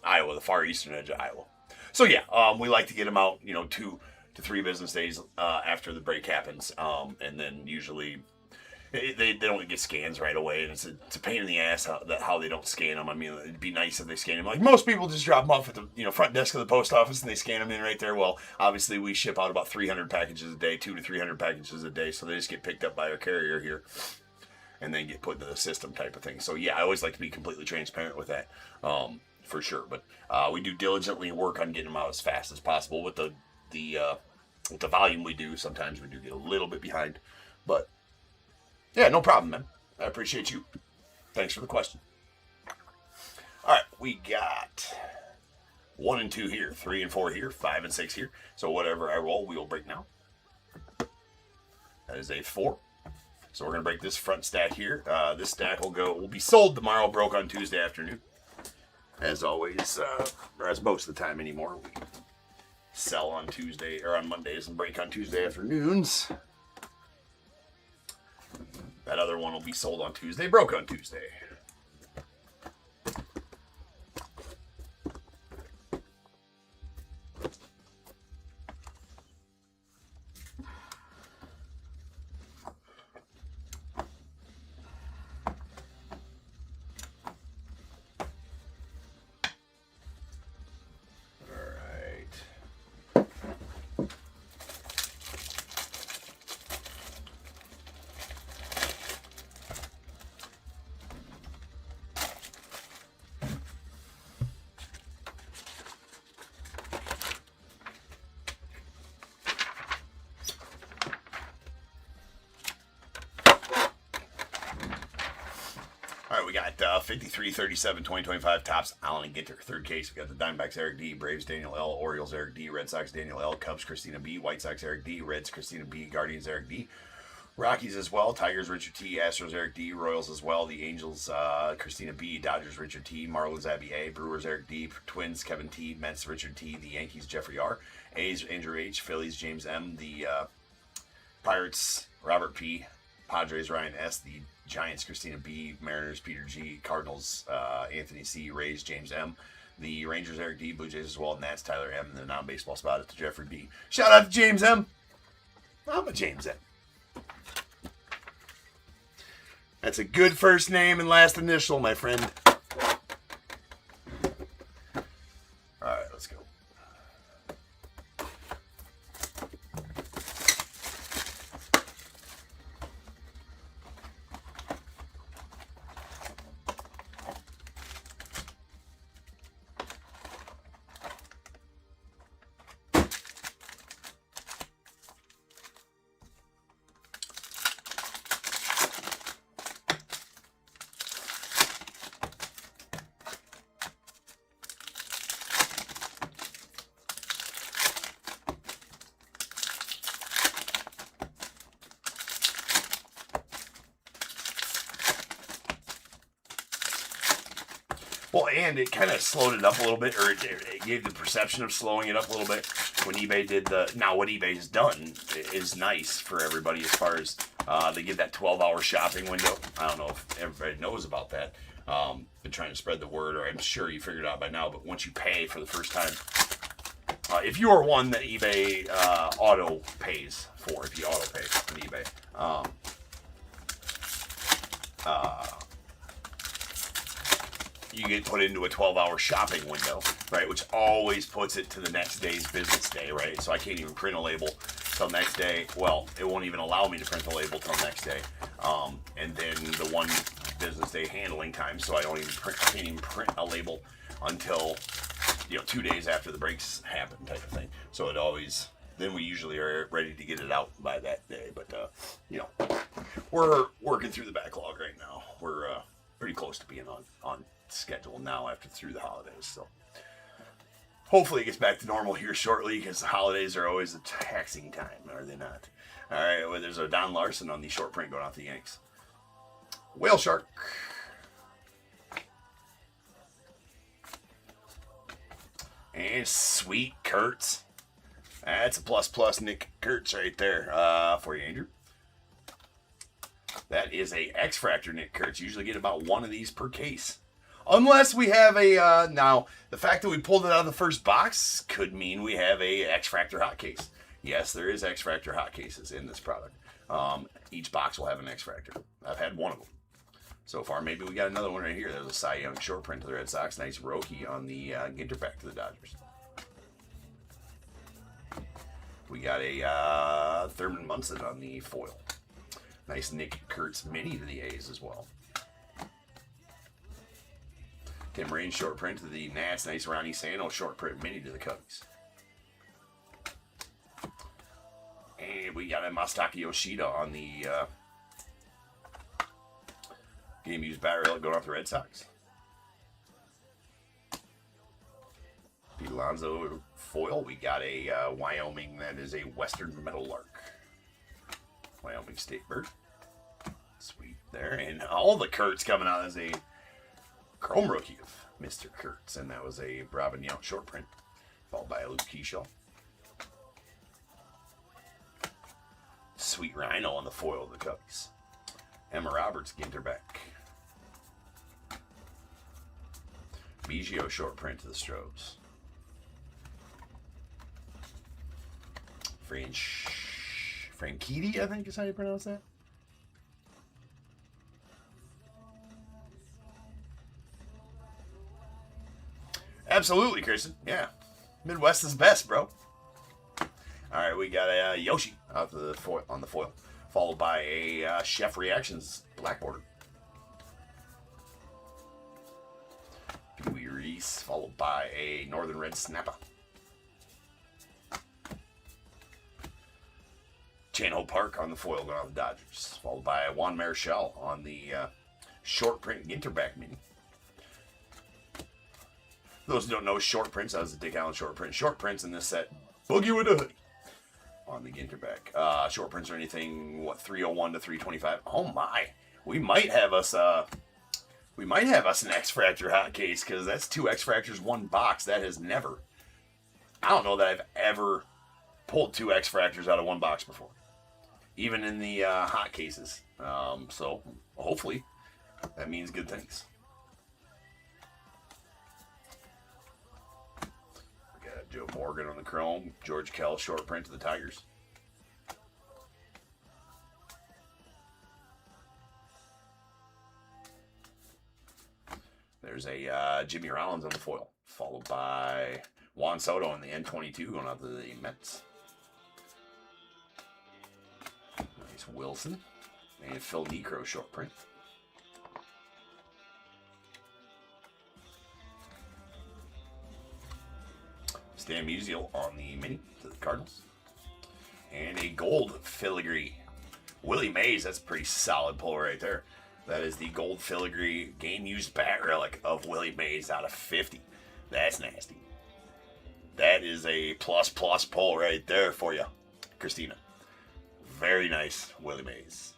the far eastern edge of Iowa. So yeah, we like to get them out, 2 to 3 business days after the break happens, and then usually. They don't get scans right away, and it's a pain in the ass how they don't scan them. I mean, it'd be nice if they scan them. Like most people just drop them off at the front desk of the post office and they scan them in right there. Well, obviously we ship out about 300 packages a day, 200 to 300 packages a day, so they just get picked up by our carrier here and then get put into the system type of thing. So yeah, I always like to be completely transparent with that, for sure. But we do diligently work on getting them out as fast as possible with the volume we do. Sometimes we do get a little bit behind, but. Yeah, no problem, man. I appreciate you. Thanks for the question. All right, we got 1 and 2 here, 3 and 4 here, 5 and 6 here. So whatever I roll, we will break now. That is a 4. So we're gonna break this front stack here. This stack will be sold tomorrow. Broke on Tuesday afternoon, as always, or as most of the time anymore. We sell on Tuesday or on Mondays and break on Tuesday afternoons. That other one will be sold on Tuesday, broke on Tuesday. we got 53, 37, 2025 Topps Allen and Ginter. Third case, we got the Diamondbacks Eric D, Braves Daniel L, Orioles Eric D, Red Sox Daniel L, Cubs Christina B, White Sox Eric D, Reds Christina B, Guardians Eric D, Rockies as well, Tigers Richard T, Astros Eric D, Royals as well, the Angels Christina B, Dodgers Richard T, Marlins Abby A, Brewers Eric D, Twins Kevin T, Mets Richard T, the Yankees Jeffrey R, A's Andrew H, Phillies James M, the Pirates Robert P, Padres Ryan S, the Giants Christina B, Mariners Peter G, Cardinals Anthony C, Rays James M, the Rangers Eric D, Blue Jays as well, Nats Tyler M, and the non-baseball spot is to Jeffrey B. Shout out to James M. I'm a James M. That's a good first name and last initial, my friend. All right, let's go. Well, and it kind of slowed it up a little bit, or it gave the perception of slowing it up a little bit when eBay did now what eBay's done is nice for everybody as far as they give that 12-hour shopping window. I don't know if everybody knows about that. Been trying to spread the word, or I'm sure you figured it out by now, but once you pay for the first time, if you are one that eBay auto pays for, if you auto pay on eBay, you get put into a 12-hour shopping window, right? Which always puts it to the next day's business day, right? So I can't even print a label till next day. Well, it won't even allow me to print the label till next day. And then the one business day handling time, so I can't even print a label until 2 days after the breaks happen, type of thing. So it always, then we usually are ready to get it out by that day. But we're working through the backlog right now. We're pretty close to being on schedule now after through the holidays, so hopefully it gets back to normal here shortly, because the holidays are always a taxing time, are they not? All right, well, there's a Don Larson on the short print going off the Yanks. Whale Shark. And Sweet Kurtz. That's a plus Nick Kurtz right there for you, Andrew. That is a X-Fractor Nick Kurtz. Usually get about one of these per case. Unless we have a, now, the fact that we pulled it out of the first box could mean we have a X-Fractor hot case. Yes, there is X-Fractor hot cases in this product. Each box will have an X-Fractor. I've had one of them so far. Maybe we got another one right here. There's a Cy Young short print to the Red Sox. Nice Roki on the Ginter back to the Dodgers. We got a Thurman Munson on the foil. Nice Nick Kurtz mini to the A's as well. Tim Raines short print to the Nats. Nice Ronnie Sano short print mini to the Cubs. And we got a Masataka Yoshida on the game used battery going off the Red Sox. Pete Alonso foil. We got a Wyoming, that is a Western Meadowlark. Wyoming State Bird. Sweet there. And all the Kurtz coming out as a Chrome Rookie of Mr. Kurtz. And that was a Robin Yount short print, followed by a Luke Keyshaw. Sweet Rhino on the foil of the Cubbies. Emma Roberts, Ginter back. Biggio short print to the Stros. Franchitti, I think is how you pronounce that. Absolutely, Kristen. Yeah. Midwest is best, bro. All right, we got a Yoshi out the foil, on the foil, followed by a Chef Reactions black border. Pee-wee Reese, followed by a Northern Red Snapper. Chan-Ho Park on the foil going on the Dodgers, followed by Juan Marichal on the short print Ginter back mini. Those who don't know short prints, that was the Dick Allen short print. Short prints in this set, boogie with a hoodie on the Ginter back. Short prints are anything, what, 301 to 325. Oh my, we might have us an X-Fractor hot case, because that's 2 X-Fractors, 1 box. That has never, I don't know that I've ever pulled 2 X-Fractors out of 1 box before, even in the hot cases. So hopefully that means good things. We got Joe Morgan on the chrome, George Kell short print to the Tigers. There's a Jimmy Rollins on the foil, followed by Juan Soto on the N22 going out to the Mets. Nice Wilson and Phil Niekro short print. Stan Musial on the mini to the Cardinals. And a gold filigree Willie Mays. That's a pretty solid pull right there. That is the gold filigree game-used bat relic of Willie Mays out of 50. That's nasty. That is a plus pull right there for you, Christina. Very nice, Willie Mays.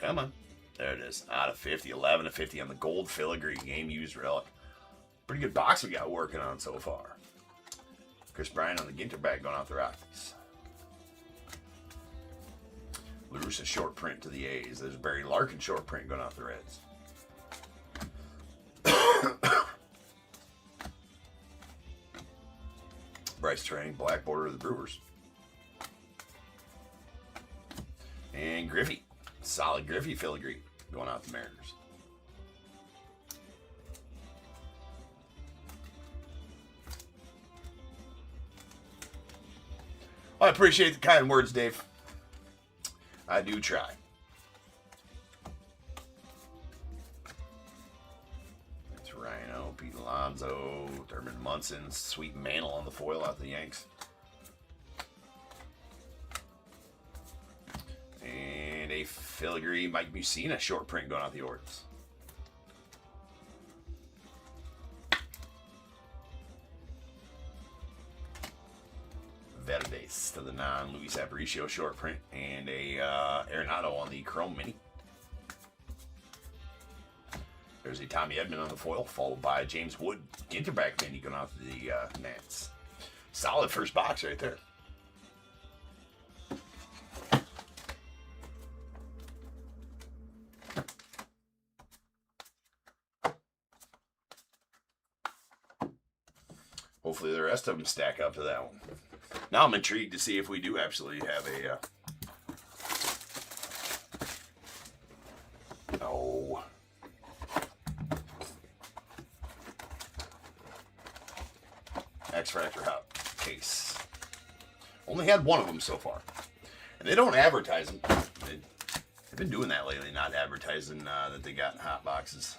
Come on. There it is. Out of 50. 11 to 50 on the gold filigree game-used relic. Pretty good box we got working on so far. Chris Bryant on the Ginter back going out the Rockies. La Russa short print to the A's. There's Barry Larkin short print going out the Reds. Bryce Trang, black border of the Brewers. And Griffey. Solid Griffey filigree going out the Mariners. I appreciate the kind words, Dave. I do try. That's Rhino, Pete Alonso, Thurman Munson, Sweet Mantle on the foil out the Yanks. And a filigree Mike Mussina short print going out the Orioles. Verdes to the non-Luis Aparicio short print, and a Arenado on the chrome mini. There's a Tommy Edman on the foil, followed by James Wood Ginter back mini going out to the Nats. Solid first box right there. Hopefully the rest of them stack up to that one. Now I'm intrigued to see if we do absolutely have a X-Fractor hot case. Only had one of them so far. And they don't advertise them. They've been doing that lately, not advertising that they got hot boxes.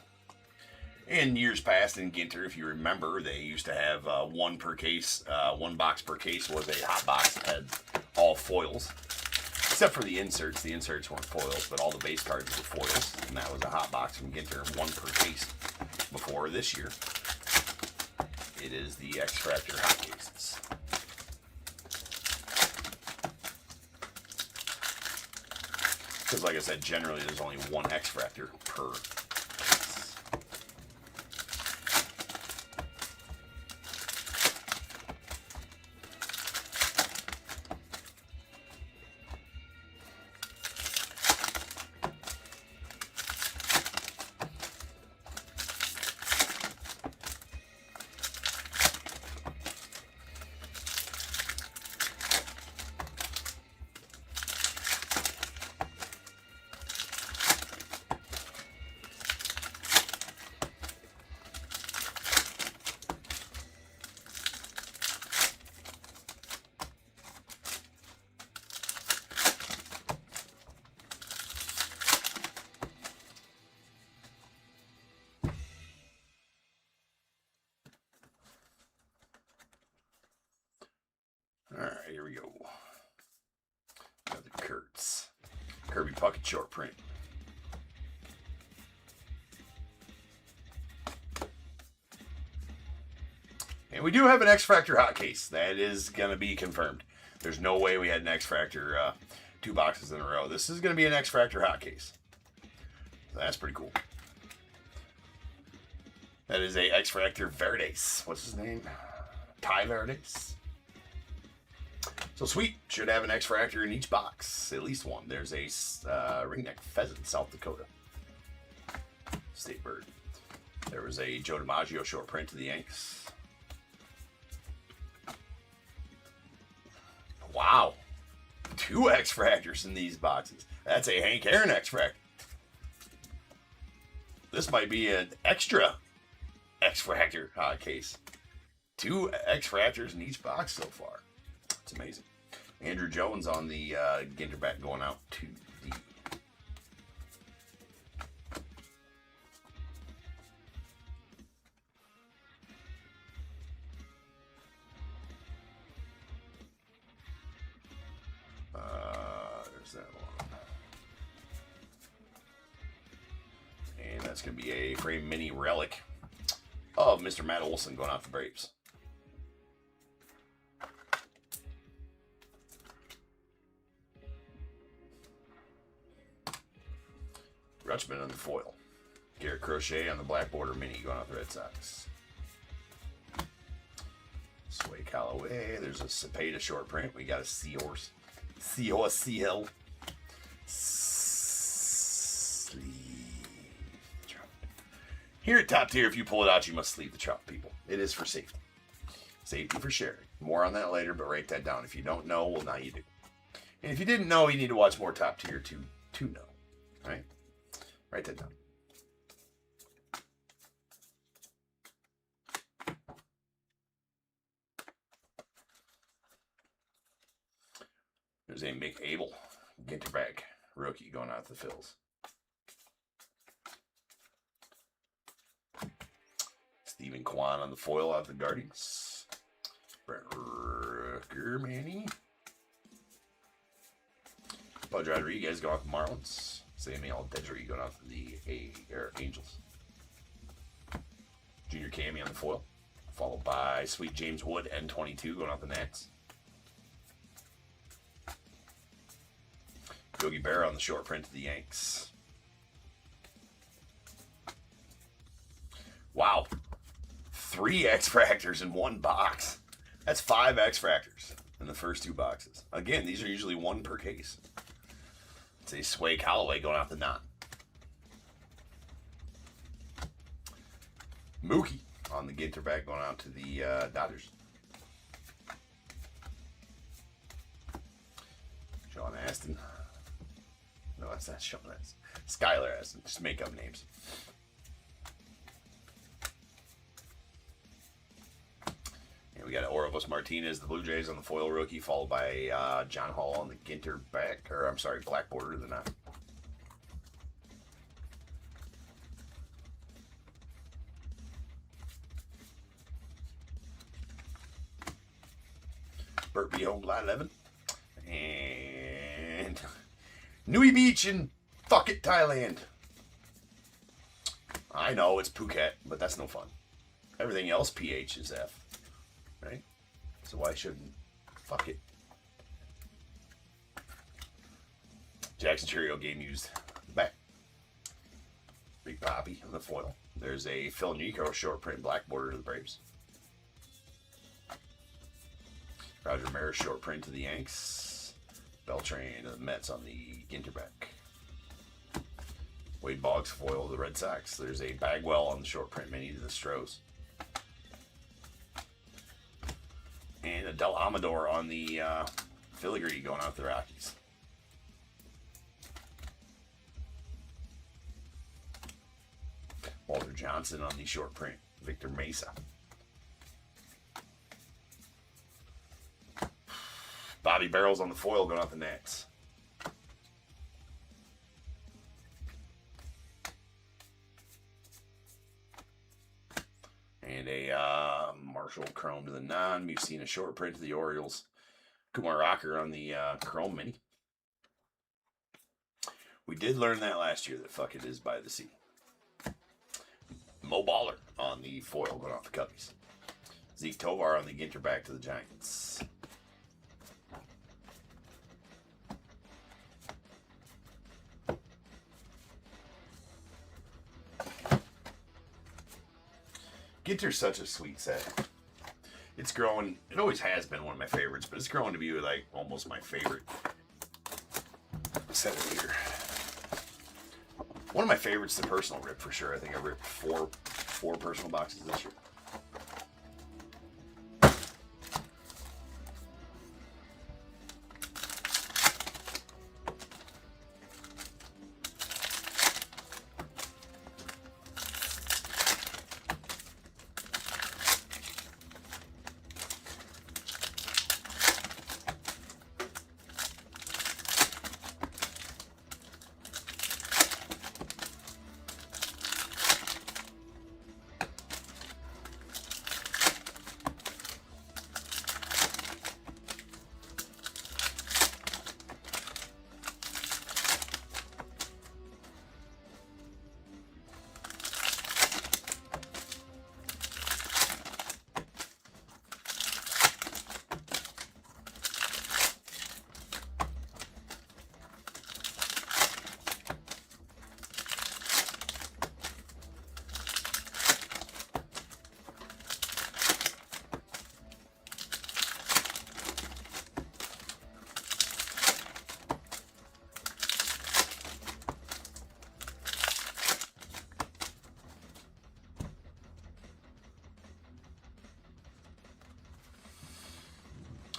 In years past in Ginter, if you remember, they used to have one per case. One box per case was a hot box that had all foils. Except for the inserts. The inserts weren't foils, but all the base cards were foils. And that was a hot box from Ginter, one per case. Before this year, it is the X-Fractor hot cases. Because like I said, generally there's only one X-Fractor per case. Alright, here we go. Another Kurtz. Kirby Puckett short print. And we do have an X-Fractor hot case. That is going to be confirmed. There's no way we had an X-Fractor 2 boxes in a row. This is going to be an X-Fractor hot case. So that's pretty cool. That is a X-Fractor Verdes. What's his name? Ty Verdes. So sweet. Should have an X-Fractor in each box. At least one. There's a ringneck pheasant, South Dakota. State bird. There was a Joe DiMaggio short print to the Yanks. Wow. 2 X-Fractors in these boxes. That's a Hank Aaron X-Fractor. This might be an extra X-Fractor case. 2 X-Fractors in each box so far. It's amazing. Andrew Jones on the Ginter back going out to the... there's that one. And that's going to be a frame mini relic of Mr. Matt Olson going out the Braves. Rutschman on the foil. Garrett Crochet on the black border mini going out the Red Sox. Sway Callaway. There's a Cepeda short print. We got a Seahorse. CL. Sleeve the trout. Here at Top Tier, if you pull it out, you must sleeve the trout, people. It is for safety. Safety for sharing. More on that later, but write that down. If you don't know, well, now you do. And if you didn't know, you need to watch more Top Tier to know. All right? Write that down. There's a Mick Abel Ginter back rookie going out to the Phils. Stephen Kwan on the foil out of the Guardians. Brent Rooker, Manny. Pudge Rodriguez going off the Marlins. Samuel Dedry going off the Angels. Junior Cammy on the foil. Followed by Sweet James Wood, N22 going off the Nats. Yogi Berra on the short print to the Yanks. Wow. 3 X-Fractors in one box. That's 5 X-Fractors in the first 2 boxes. Again, these are usually 1 per case. It's a Sway Callaway going out the knot. Mookie on the Ginter back going out to the Dodgers. Sean Astin. No, that's not Sean. That's Skylar Astin. Just make up names. And we got Orelvis Martinez, the Blue Jays on the foil rookie, followed by John Hall on the Ginter back, or I'm sorry, black border to the knot. Burt B. Home, line 11. And Nui Beach in fuck it, Thailand. I know it's Phuket, but that's no fun. Everything else PH is F. Right? So why shouldn't fuck it? Jackson Cheerio game used back. Big Poppy on the foil. There's a Phil Nico short print black border to the Braves. Roger Maris short print to the Yanks. Beltran to the Mets on the Ginter back. Wade Boggs foil to the Red Sox. There's a Bagwell on the short print mini to the Stros. And a Del Amador on the filigree going out the Rockies. Walter Johnson on the short print. Victor Mesa. Bobby Barrels on the foil going out the Nats. And a Marshall Chrome to the non. We've seen a short print to the Orioles. Kumar Rocker on the Chrome Mini. We did learn that last year that fuck it is by the sea. Mo Baller on the foil going off the Cubbies. Zeke Tovar on the Ginter back to the Giants. Ginter's such a sweet set. It's growing. It always has been one of my favorites, but it's growing to be like almost my favorite set of year. One of my favorites is the personal rip for sure. I think I ripped four personal boxes this year.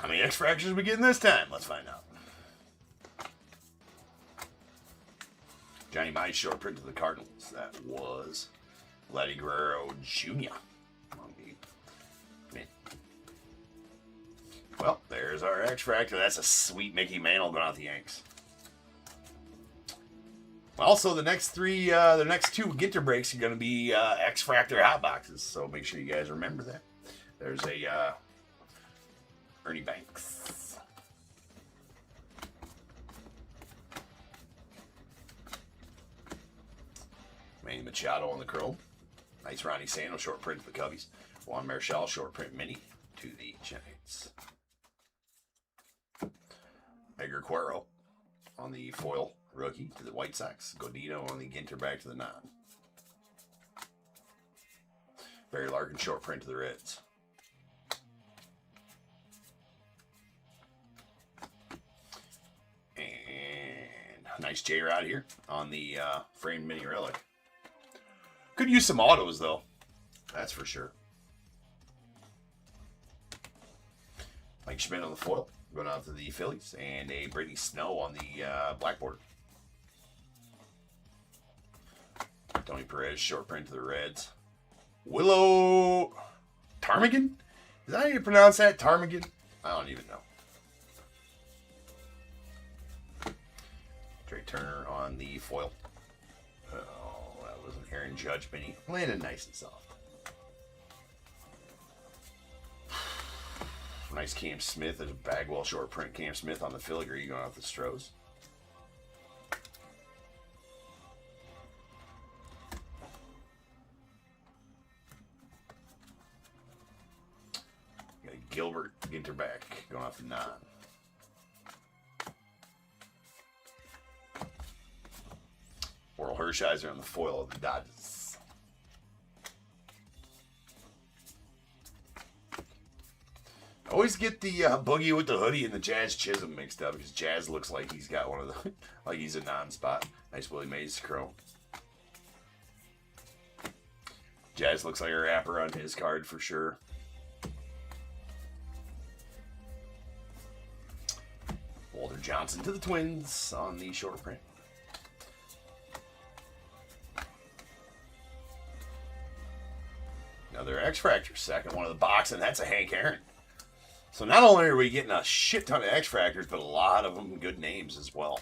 How many X fractures we getting this time? Let's find out. Johnny Mize short print to the Cardinals. That was Vladdy Guerrero Jr. Well, there's our X fractor. That's a sweet Mickey Mantle going out the Yanks. Also, the next two Ginter breaks are going to be X fractor hot boxes. So make sure you guys remember that. There's a Ernie Banks. Manny Machado on the chrome. Nice Ronnie Sano short print to the Cubbies. Juan Marichal short print mini to the Giants. Edgar Cuero on the foil rookie to the White Sox. Godino on the Ginter back to the non. Barry Larkin short print to the Reds. Nice J-Rod here on the framed mini relic. Could use some autos, though. That's for sure. Mike Schmidt on the foil. Going out to the Phillies. And a Brady Snow on the blackboard. Tony Perez, short print to the Reds. Willow Ptarmigan? Is that how you pronounce that? Ptarmigan? I don't even know. Trey Turner on the foil. Oh, that was an Aaron Judge mini. Landed nice and soft. Nice Cam Smith. There's a Bagwell short print. Cam Smith on the filigree going off the Stros. Got a Gilbert Ginter back going off the 9. Oral Hershiser on the foil of the Dodgers. I always get the Boogie with the hoodie and the Jazz Chisholm mixed up because Jazz looks like he's got one of the, like he's a non-spot. Nice Willie Mays chrome. Jazz looks like a rapper on his card for sure. Walter Johnson to the Twins on the short print. Another X-Fractor, second one of the box, and that's a Hank Aaron. So not only are we getting a shit ton of X-Fractors, but a lot of them good names as well.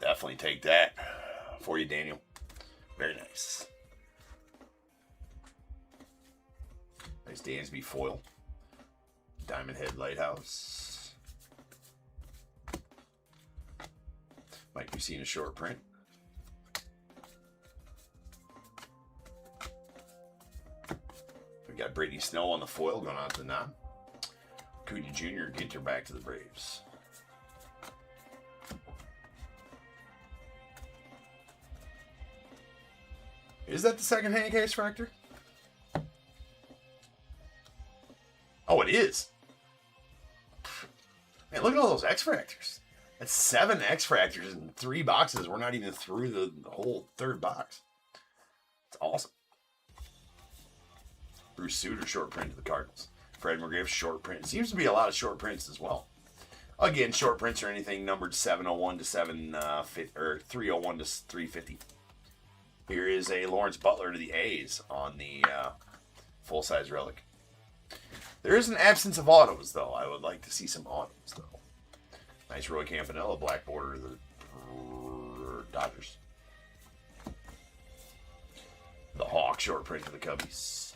Definitely take that for you, Daniel. Very nice. Nice Dansby foil. Diamond Head Lighthouse. Mike Mussina short print. We got Brady Snow on the foil going out to the non. Cootie Jr. Ginter back to the Braves. Is that the second Hank X Factor? Oh, it is. Man, look at all those X Factors. That's 7 X Factors in 3 boxes. We're not even through the whole 3rd box. It's awesome. Bruce Sutter short print to the Cardinals. Fred McGriff short print. Seems to be a lot of short prints as well. Again, short prints are anything numbered 701 to 750 or 301 to 350. Here is a Lawrence Butler to the A's on the full-size relic. There is an absence of autos, though. I would like to see some autos, though. Nice Roy Campanella, black border of the Dodgers. The Hawk short print to the Cubbies.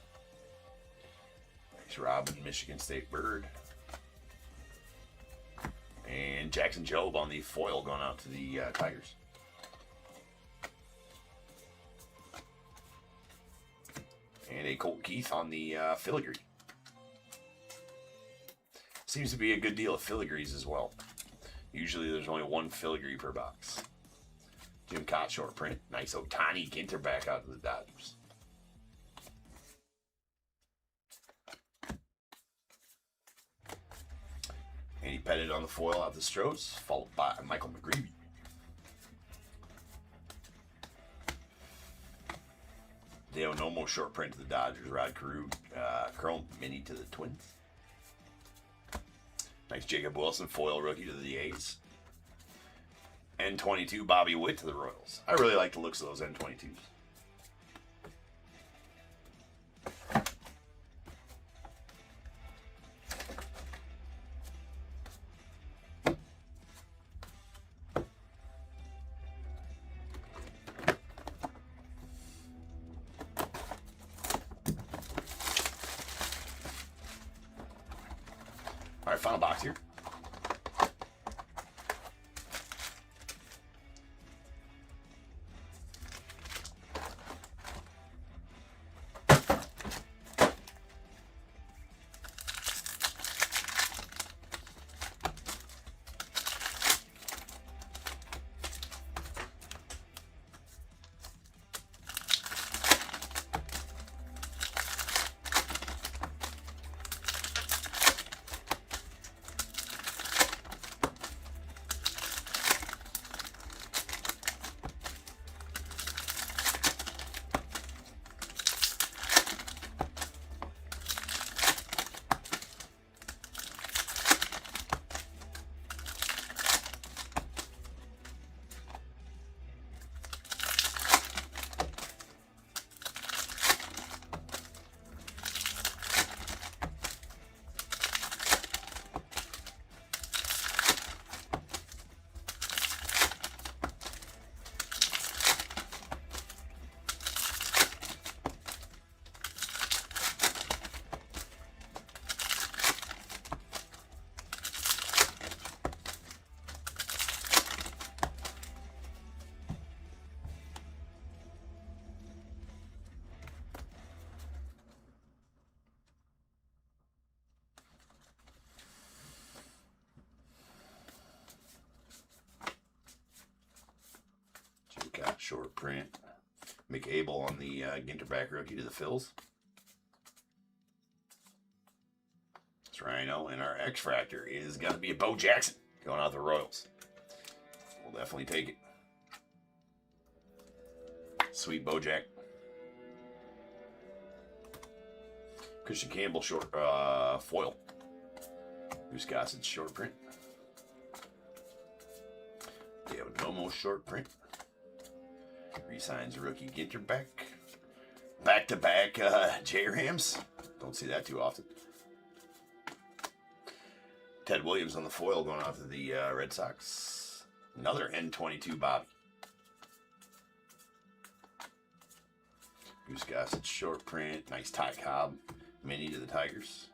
Nice Robin, Michigan State Bird. And Jackson Jobe on the foil going out to the Tigers. And a Colt Keith on the filigree. Seems to be a good deal of filigrees as well. Usually there's only 1 filigree per box. Jim Cott short print. Nice Ohtani Ginter back out to the Dodgers. And he petted on the foil out the Stros, followed by Michael McGreevy. Dale Nomo short print to the Dodgers. Rod Carew Chrome Mini to the Twins. Nice Jacob Wilson foil rookie to the A's. N22 Bobby Witt to the Royals. I really like the looks of those N22s. All right, final box here. Got short print. McAble on the Ginter back rookie to the Phils. That's Rhino. And our X Factor is going to be a Bo Jackson going out the Royals. We'll definitely take it. Sweet Bojack. Christian Campbell short foil. Goose Gossett short print. David Nomo short print. Resigns rookie Ginter back. Back-to-back J-Rams. Don't see that too often. Ted Williams on the foil going off to the Red Sox. Another N22 Bobby. Goose Gossett short print. Nice Ty Cobb mini to the Tigers.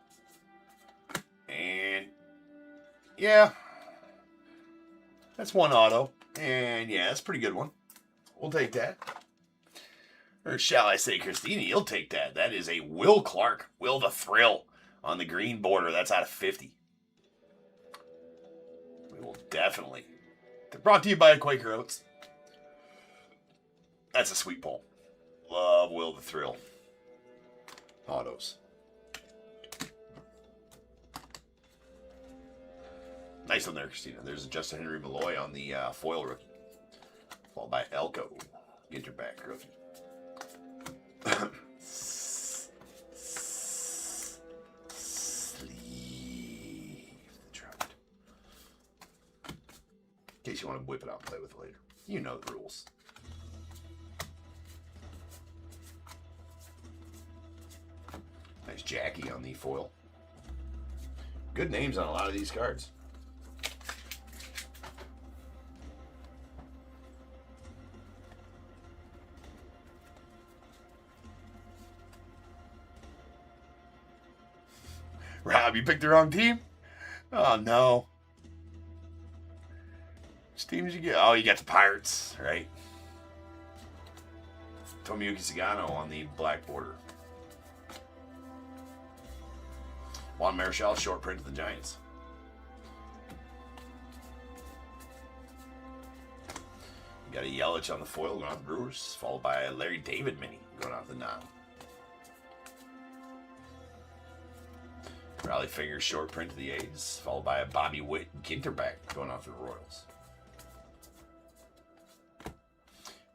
And yeah, that's one auto. And yeah, that's a pretty good one. We'll take that. Or shall I say, Christina, you'll take that. That is a Will Clark. Will the Thrill on the green border. That's out of 50. We will definitely. They're brought to you by Quaker Oats. That's a sweet pull. Love Will the Thrill. Autos. Nice one there, Christina. There's a Justin Henry Malloy on the foil rookie. Followed by Elko. Ginter back rookie. Sleeve the trout. In case you want to whip it out and play with it later. You know the rules. Nice Jackie on the foil. Good names on a lot of these cards. Rob, you picked the wrong team? Oh, no. Which team did you get? Oh, you got the Pirates, right? Tomoyuki Sagano on the black border. Juan Marichal, short print of the Giants. You got a Yelich on the foil going off the Brewers, followed by a Larry David mini going off the Nile. Raleigh Fingers, short print of the A's, followed by a Bobby Witt Ginter back going off the Royals.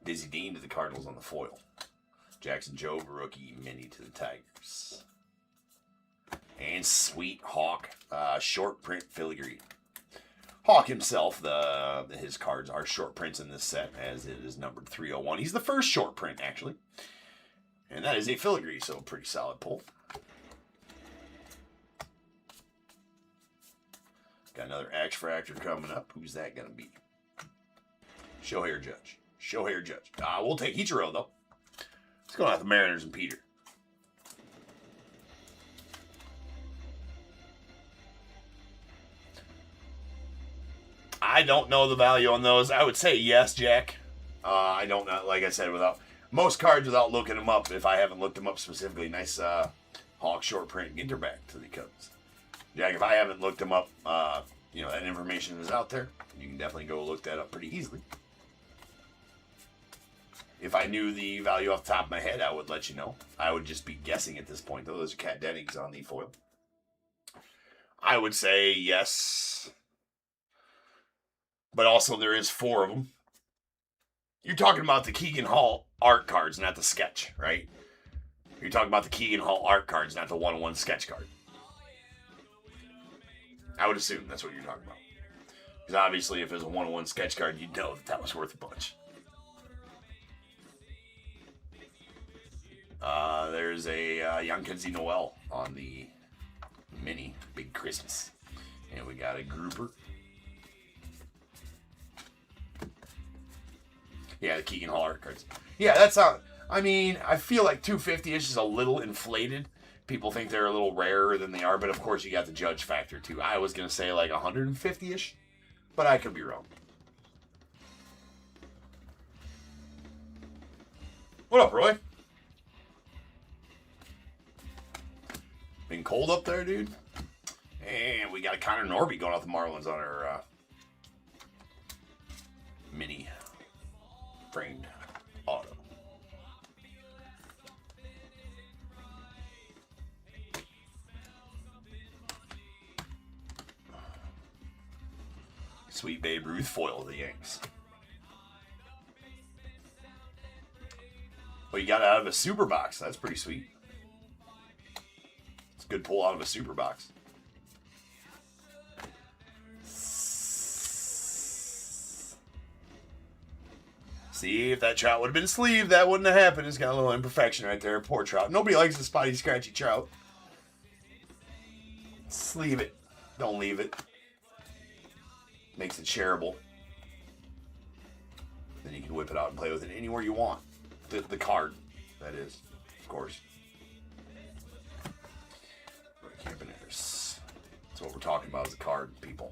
Dizzy Dean to the Cardinals on the foil. Jackson Jobe, rookie mini to the Tigers. And Sweet Hawk, short print filigree. Hawk himself, his cards are short prints in this set, as it is numbered 301. He's the first short print, actually. And that is a filigree, so pretty solid pull. Got another Axe Fractor coming up. Who's that going to be? Shohei Judge. Shohei Judge. We'll take Ichiro, though. Let's go out the Mariners and Peter. I don't know the value on those. I would say yes, Jack. I don't know. Like I said, without most cards, without looking them up, if I haven't looked them up specifically, nice Hawk short print Ginter back to the Cubs. Jack, if I haven't looked them up, that information is out there. You can definitely go look that up pretty easily. If I knew the value off the top of my head, I would let you know. I would just be guessing at this point, though. Those are Cat Dennings on the foil. I would say yes. But also there is 4 of them. You're talking about the Keegan Hall art cards, not the sketch, right? You're talking about the Keegan Hall art cards, not the 1-on-1 sketch card. I would assume that's what you're talking about. Because obviously if it was a 1-on-1 sketch card, you'd know that was worth a bunch. There's a Young Kenzie Noel on the mini Big Christmas. And we got a grouper. Yeah, the Keegan Hall art cards. Yeah, that's not... I mean, I feel like 250-ish is a little inflated. People think they're a little rarer than they are, but of course you got the Judge factor too. I was going to say like 150-ish, but I could be wrong. What up, Roy? Been cold up there, dude? And we got a Connor Norby going off the Marlins on our mini framed auto. Sweet Babe Ruth foil of the Yanks. Well, you got it out of a super box. That's pretty sweet. It's a good pull out of a super box. See, if that trout would have been sleeved, that wouldn't have happened. It's got a little imperfection right there. Poor trout. Nobody likes a spotty, scratchy trout. Sleeve it. Don't leave it. Makes it shareable. Then you can whip it out and play with it anywhere you want. The card, that is, of course. Campaneers. That's what we're talking about, is the card, people.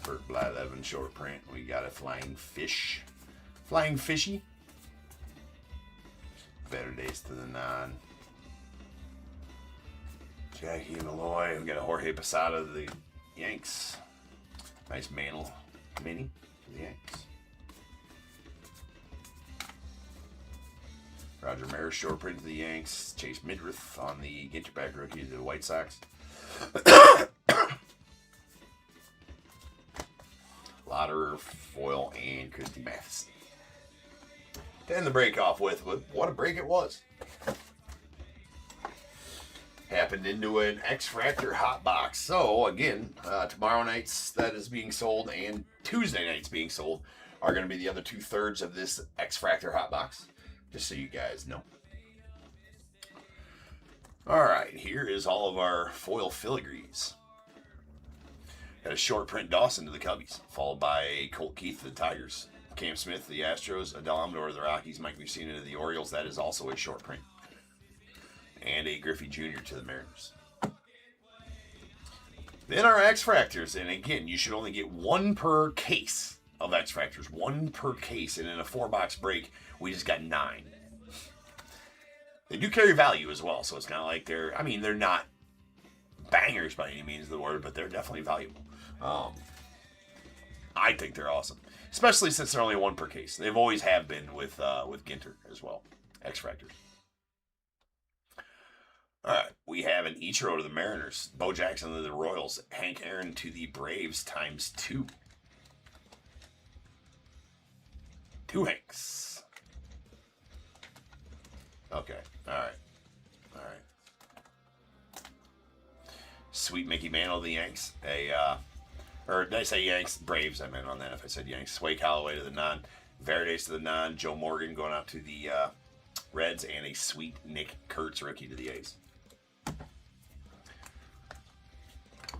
Bert Blythe Evans. 7 short print. We got a Flying Fish. Flying Fishy. Better Days to the Non. Jackie Malloy. We got a Jorge Posada of the Yanks. Nice Mantle mini for the Yanks. Roger Maris short print to the Yanks. Chase Midrith on the Ginter back rookie to the White Sox. Lauderer, foil, and Christy Matheson. To end the break off with what a break it was. Happened into an X-Fractor hot box. So, again, tomorrow night's that is being sold and Tuesday night's being sold are going to be the other 2/3 of this X-Fractor hot box. Just so you guys know. Alright, here is all of our foil filigrees. Got a short print Dawson to the Cubbies, followed by Colt Keith to the Tigers, Cam Smith to the Astros, Adel Amador to the Rockies, Mike Mussina to the Orioles. That is also a short print. And a Griffey Jr. to the Mariners. Then our X-Fractors, and again, you should only get 1 per case of X-Fractors. 1 per case, and in a 4-box break, we just got 9. They do carry value as well, so it's not like they're not bangers by any means of the word, but they're definitely valuable. I think they're awesome, especially since they're only 1 per case. They've always have been with Ginter as well. X-Fractors. All right, we have an Ichiro to the Mariners, Bo Jackson to the Royals, Hank Aaron to the Braves ×2. 2 Hanks. Okay, all right. Sweet Mickey Mantle to the Yanks. Or did I say Yanks? Braves, I meant on that if I said Yanks. Sway Callaway to the Non. Verdes to the Non. Joe Morgan going out to the Reds. And a sweet Nick Kurtz rookie to the A's.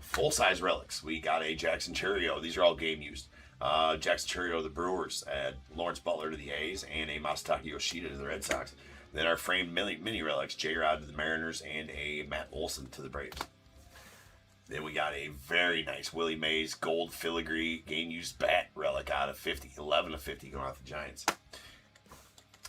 Full-size relics. We got a Jackson Churio. These are all game used. Jackson Churio to the Brewers. Lawrence Butler to the A's. And a Masataka Yoshida to the Red Sox. Then our framed mini relics. J-Rod to the Mariners. And a Matt Olson to the Braves. Then we got a very nice Willie Mays gold filigree game-used bat relic out of 50. 11 of 50 going out the Giants.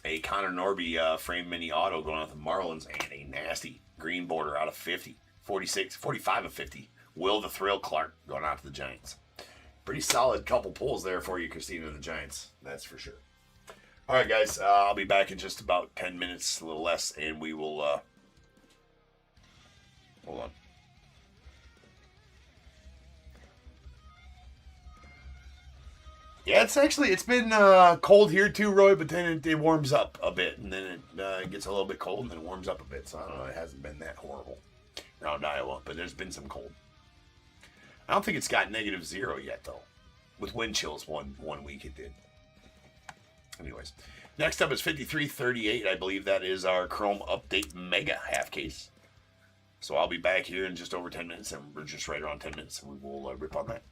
A Connor Norby frame mini auto going out the Marlins. And a nasty green border out of 50. 45 of 50. Will the Thrill Clark going out to the Giants. Pretty solid couple pulls there for you, Christina, of the Giants. That's for sure. All right, guys. I'll be back in just about 10 minutes, a little less, and we will... hold on. Yeah, it's been cold here too, Roy, but then it warms up a bit, and then it gets a little bit cold, and then it warms up a bit. So I don't know, it hasn't been that horrible around Iowa, but there's been some cold. I don't think it's got -0 yet, though. With wind chills one week it did. Anyways, next up is 5338. I believe that is our Chrome Update Mega half case. So I'll be back here in just over 10 minutes, and we're just right around 10 minutes, and we will rip on that.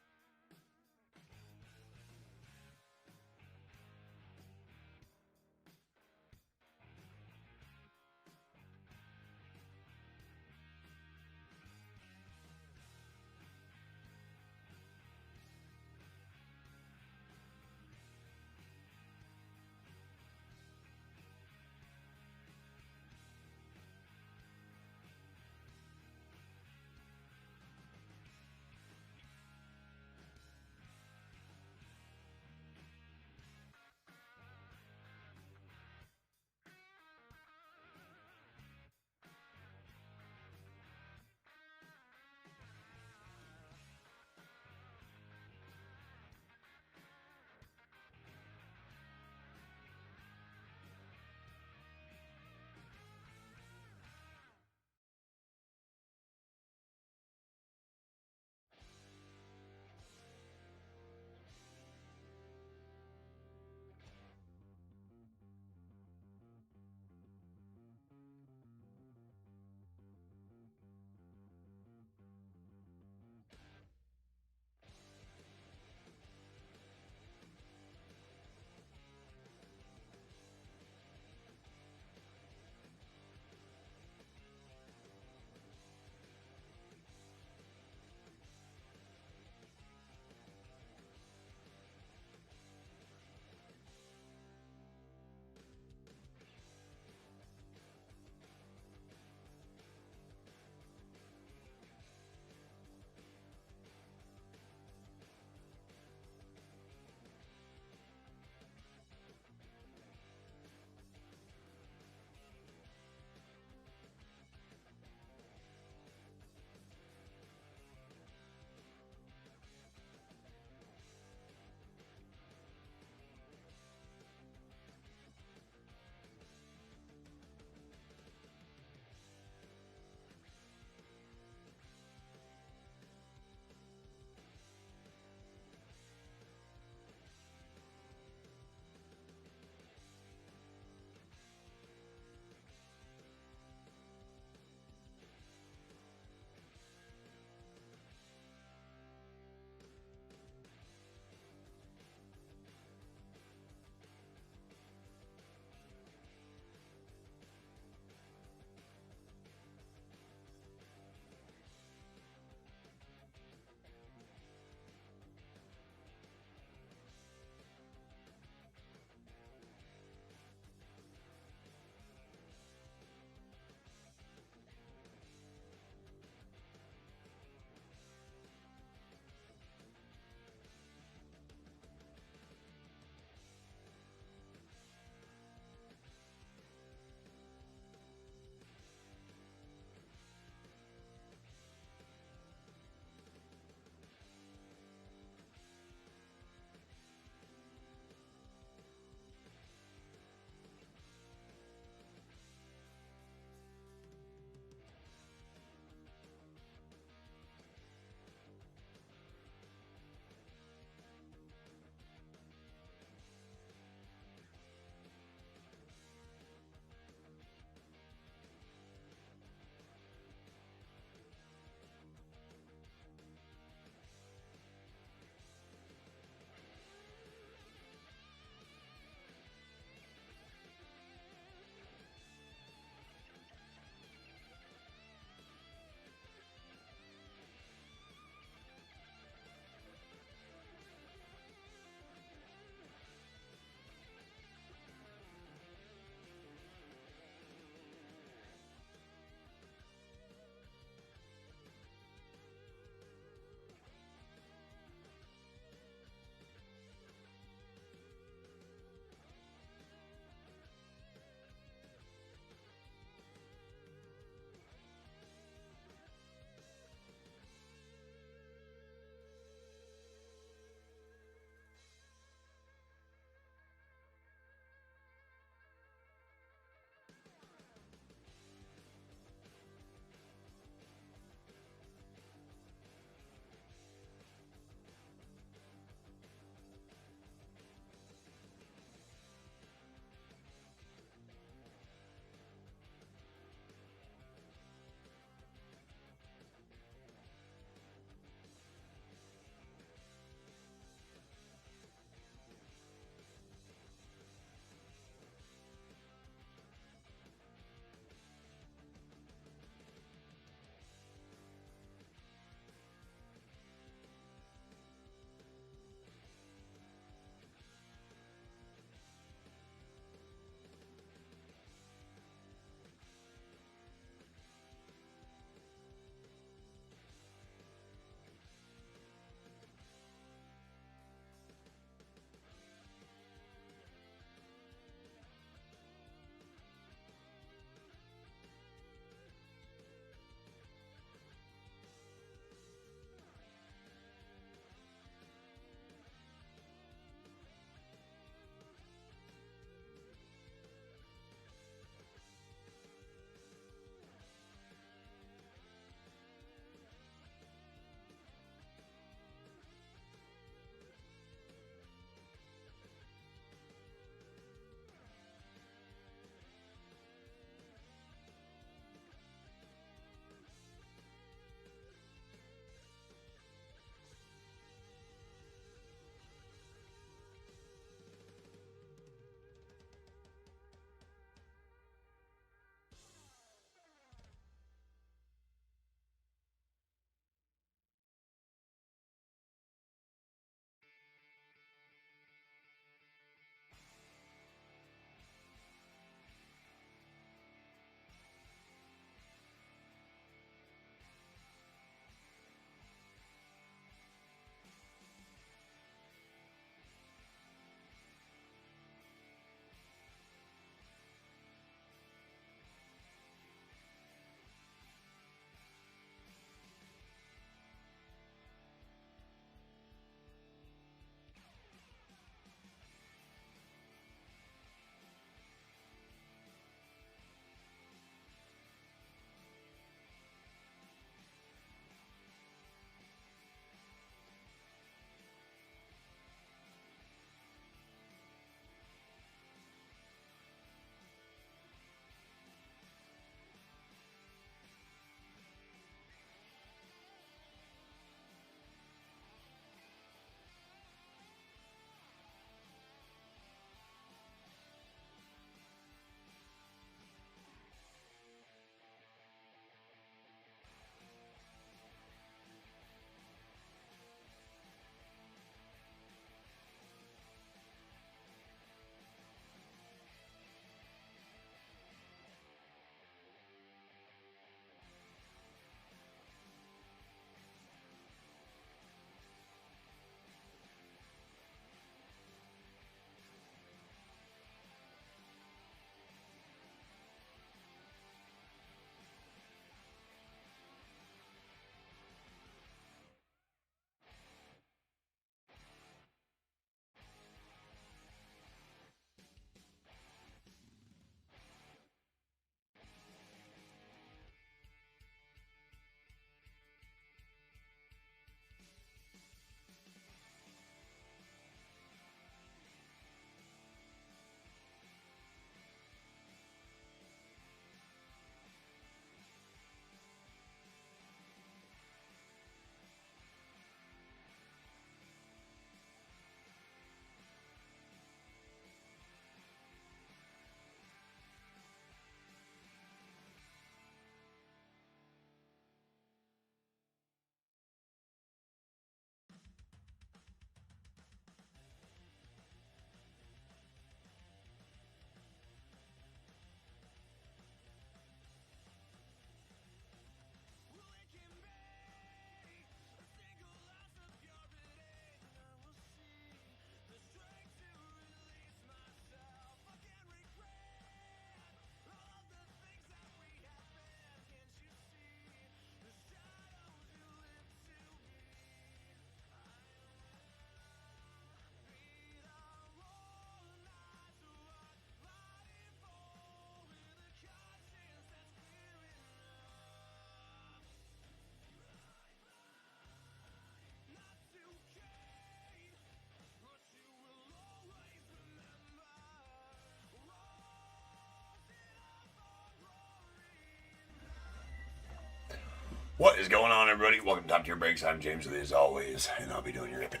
What is going on, everybody? Welcome to Top Tier Breaks. I'm James with you as always, and I'll be doing your ripping.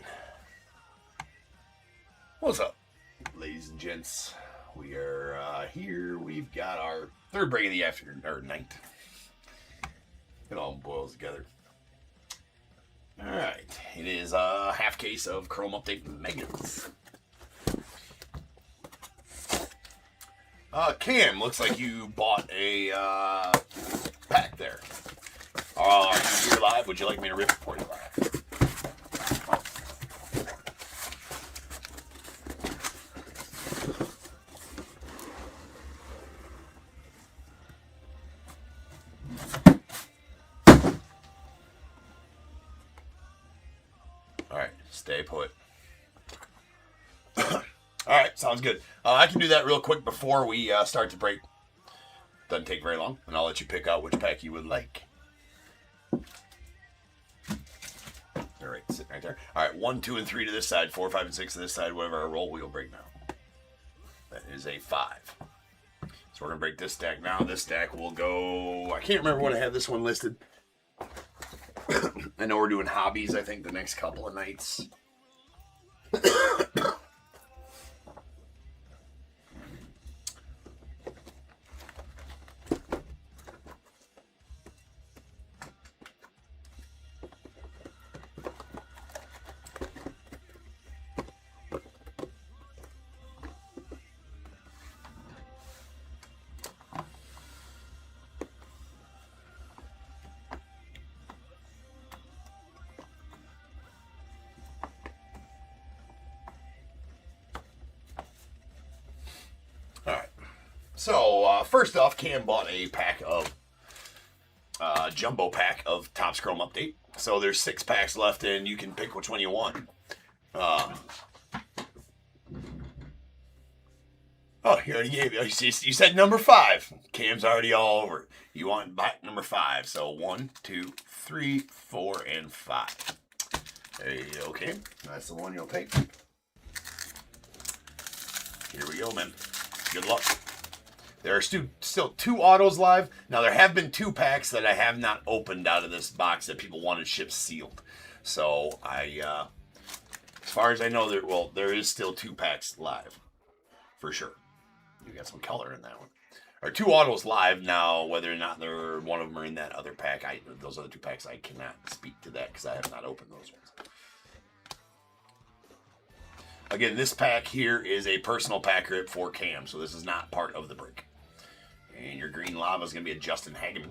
What's up, ladies and gents? We are here. We've got our third break of the afternoon, or night. It all boils together. Alright, it is a half case of Chrome Update Megas. Cam, looks like you bought a pack there. Are you here live? Would you like me to rip it for you live? Alright, stay put. Alright, sounds good. I can do that real quick before we start to break. Doesn't take very long, and I'll let you pick out which pack you would like. Alright, sitting right there. Alright, 1, 2, and 3 to this side, 4, 5, and 6 to this side, whatever our roll wheel break now. That is a 5. So we're going to break this stack now. This stack will go... I can't remember what I had this one listed. I know we're doing hobbies, I think, the next couple of nights. So, first off, Cam bought a pack of, jumbo pack of Topps Chrome Update. So there's 6 packs left, and you can pick which one you want. Oh, you already gave it. You said number 5. Cam's already all over it. You want pack number 5. So 1, 2, 3, 4, and 5. Okay, that's the one you'll take. Here we go, man. Good luck. There are still 2 autos live. Now, there have been 2 packs that I have not opened out of this box that people wanted shipped sealed. So, as far as I know, there is still 2 packs live. For sure. You got some color in that one. There are 2 autos live now. Whether or not one of them are in that other pack, those other 2 packs, I cannot speak to that because I have not opened those ones. Again, this pack here is a personal pack rip for Cam, so this is not part of the break. And your green lava is going to be a Justin Hageman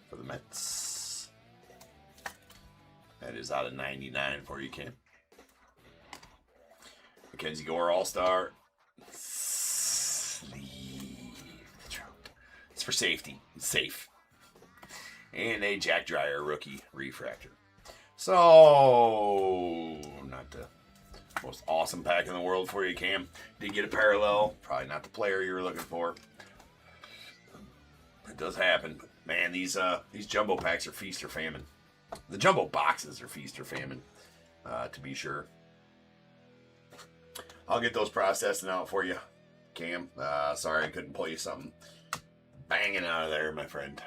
for the Mets. That is out of 99 for you, Cam. Mackenzie Gore All-Star. Sleeve the trout. It's for safety. It's safe. And a Jack Dreyer rookie refractor. So, not the most awesome pack in the world for you, Cam. Did get a parallel. Probably not the player you were looking for. It does happen. But man, these jumbo packs are feast or famine. The jumbo boxes are feast or famine, to be sure. I'll get those processed and out for you, Cam. Sorry I couldn't pull you something banging out of there, my friend.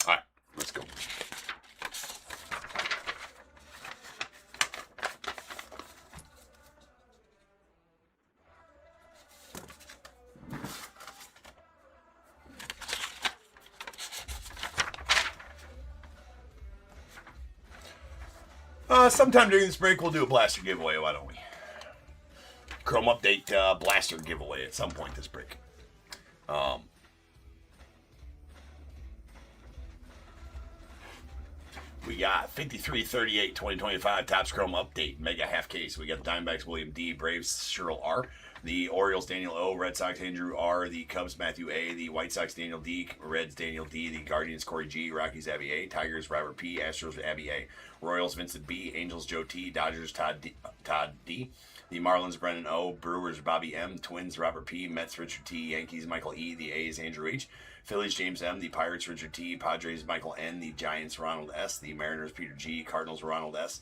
Alright, let's go. Sometime during this break, we'll do a blaster giveaway, why don't we? Chrome Update blaster giveaway at some point this break. We got 53-38 2025 Topps Chrome Update Mega Half Case. We got the Diamondbacks William D, Braves Sherrill R, the Orioles Daniel O, Red Sox Andrew R, the Cubs Matthew A, the White Sox Daniel D, Reds Daniel D, the Guardians Corey G, Rockies Abby A, Tigers Robert P, Astros Abby A, Royals Vincent B, Angels Joe T, Dodgers Todd D, the Marlins Brennan O, Brewers Bobby M, Twins Robert P, Mets Richard T, Yankees Michael E, the A's Andrew H, Phillies James M, the Pirates Richard T, Padres Michael N, the Giants Ronald S, the Mariners Peter G, Cardinals Ronald S,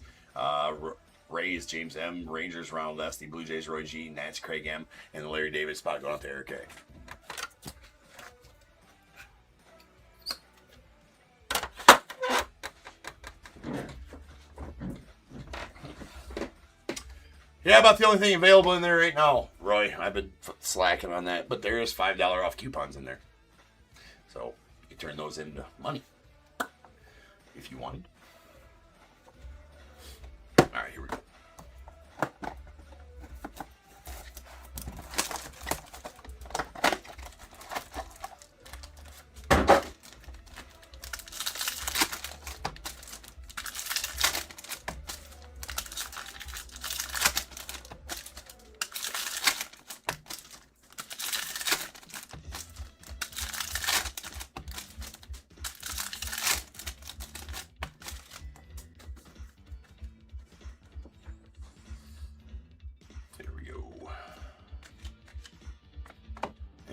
Rays, James M. Rangers, Ronald S. The Blue Jays, Roy G. Nats, Craig M. And the Larry David spot going out to Eric A. Yeah, about the only thing available in there right now, Roy. I've been slacking on that, but there is $5 off coupons in there. So you turn those into money if you wanted. All right, here we go.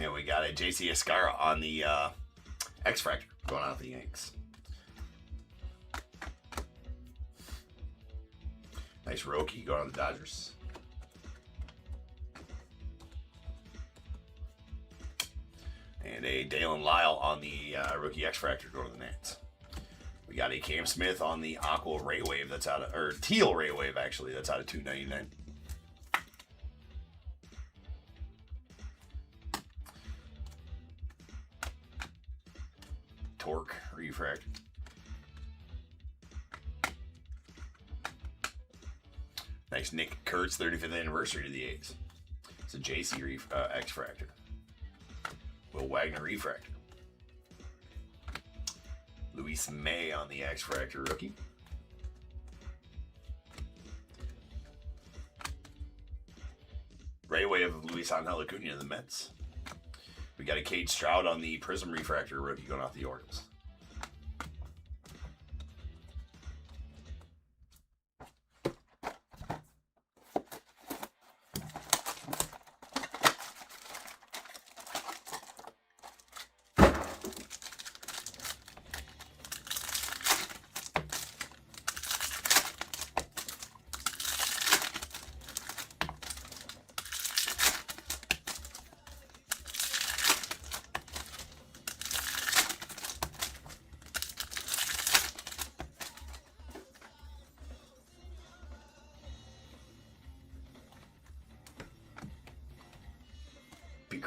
And we got a JC Escara on the X-Fractor going out the Yanks. Nice Roki going on the Dodgers. And a Dalen Lyle on the rookie X-Fractor going to the Nats. We got a Cam Smith on the Aqua Ray Wave that's out of, or Teal Ray Wave actually, that's out of $2.99. Torque refract. Nice Nick Kurtz 35th anniversary to the A's. It's a JC X-Fractor. Will Wagner refractor. Luis May on the X-Fractor rookie. Ray Wave of Luis Angel Acuna of the Mets. We got a Cade Stroud on the Prism refractor rookie going off the Orioles.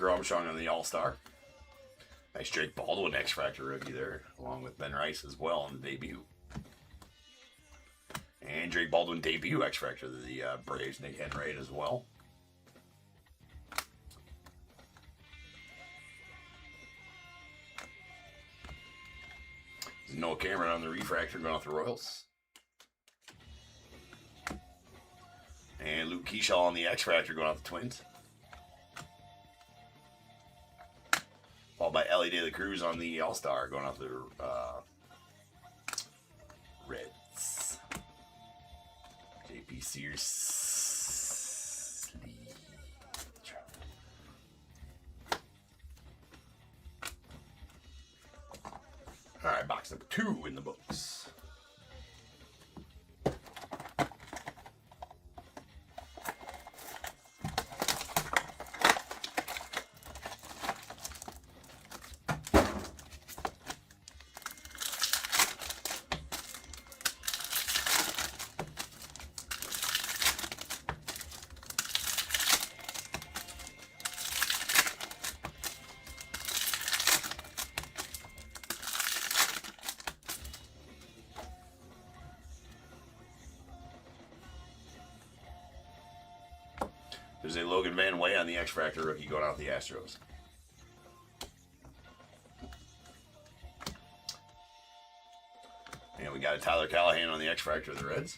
Armstrong on the All-Star. Nice Drake Baldwin X-Fractor rookie there, along with Ben Rice as well on the debut. And Drake Baldwin debut X-Fractor to the Braves, Nick Henright as well. There's Noah Cameron on the refractor going off the Royals. And Luke Keyshaw on the X-Fractor going off the Twins. Followed by Ellie De La Cruz on the All-Star going off the Reds. JP Sears. All right, box number 2 in the books. There's a Logan Van Way on the X-Fractor rookie going out the Astros. And we got a Tyler Callahan on the X-Fractor of the Reds.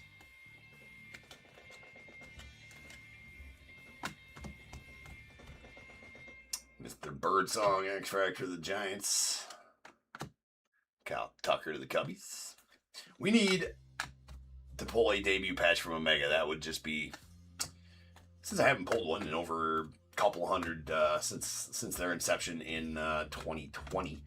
Mr. Birdsong X-Fractor of the Giants. Kyle Tucker to the Cubbies. We need to pull a debut patch from Omega. That would just be... Since I haven't pulled one in over a couple hundred since their inception in 2020,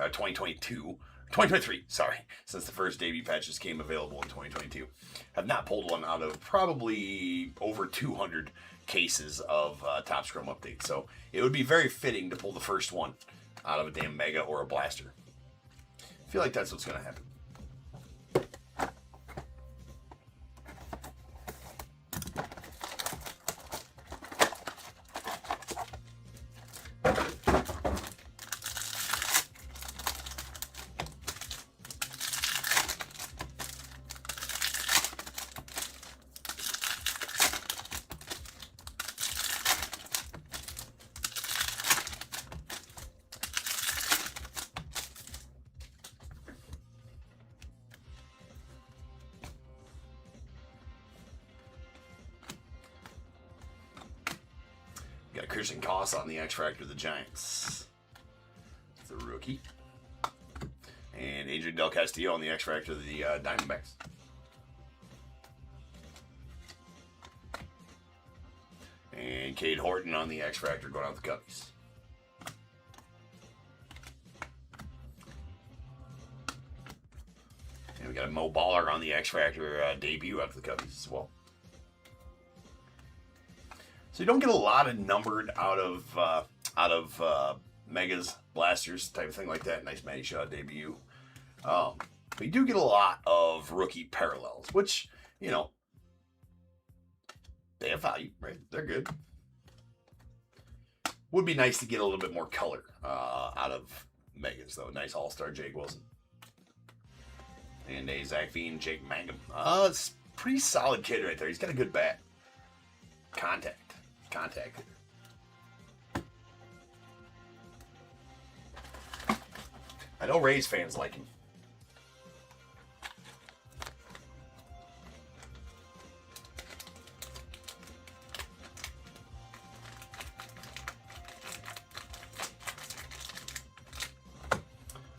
2022, 2023, sorry, since the first debut patches came available in 2022. Have not pulled one out of probably over 200 cases of Topps Chrome updates. So it would be very fitting to pull the first one out of a damn Mega or a Blaster. I feel like that's what's going to happen. Got Christian Koss on the X-Fractor of the Giants. It's a rookie. And Adrian Del Castillo on the X-Fractor of the Diamondbacks. And Cade Horton on the X-Fractor going out the Cubbies. And we got a Mo Baller on the X-Fractor debut out of the Cubbies as well. So you don't get a lot of numbered out of Megas, Blasters, type of thing like that. Nice Matty Shaw debut. But you do get a lot of rookie parallels, which, you know, they have value, right? They're good. Would be nice to get a little bit more color out of Megas, though. Nice All-Star Jake Wilson. And a Zach Veen, Jake Mangum. It's a pretty solid kid right there. He's got a good bat. Contact. I know Rays fans like him.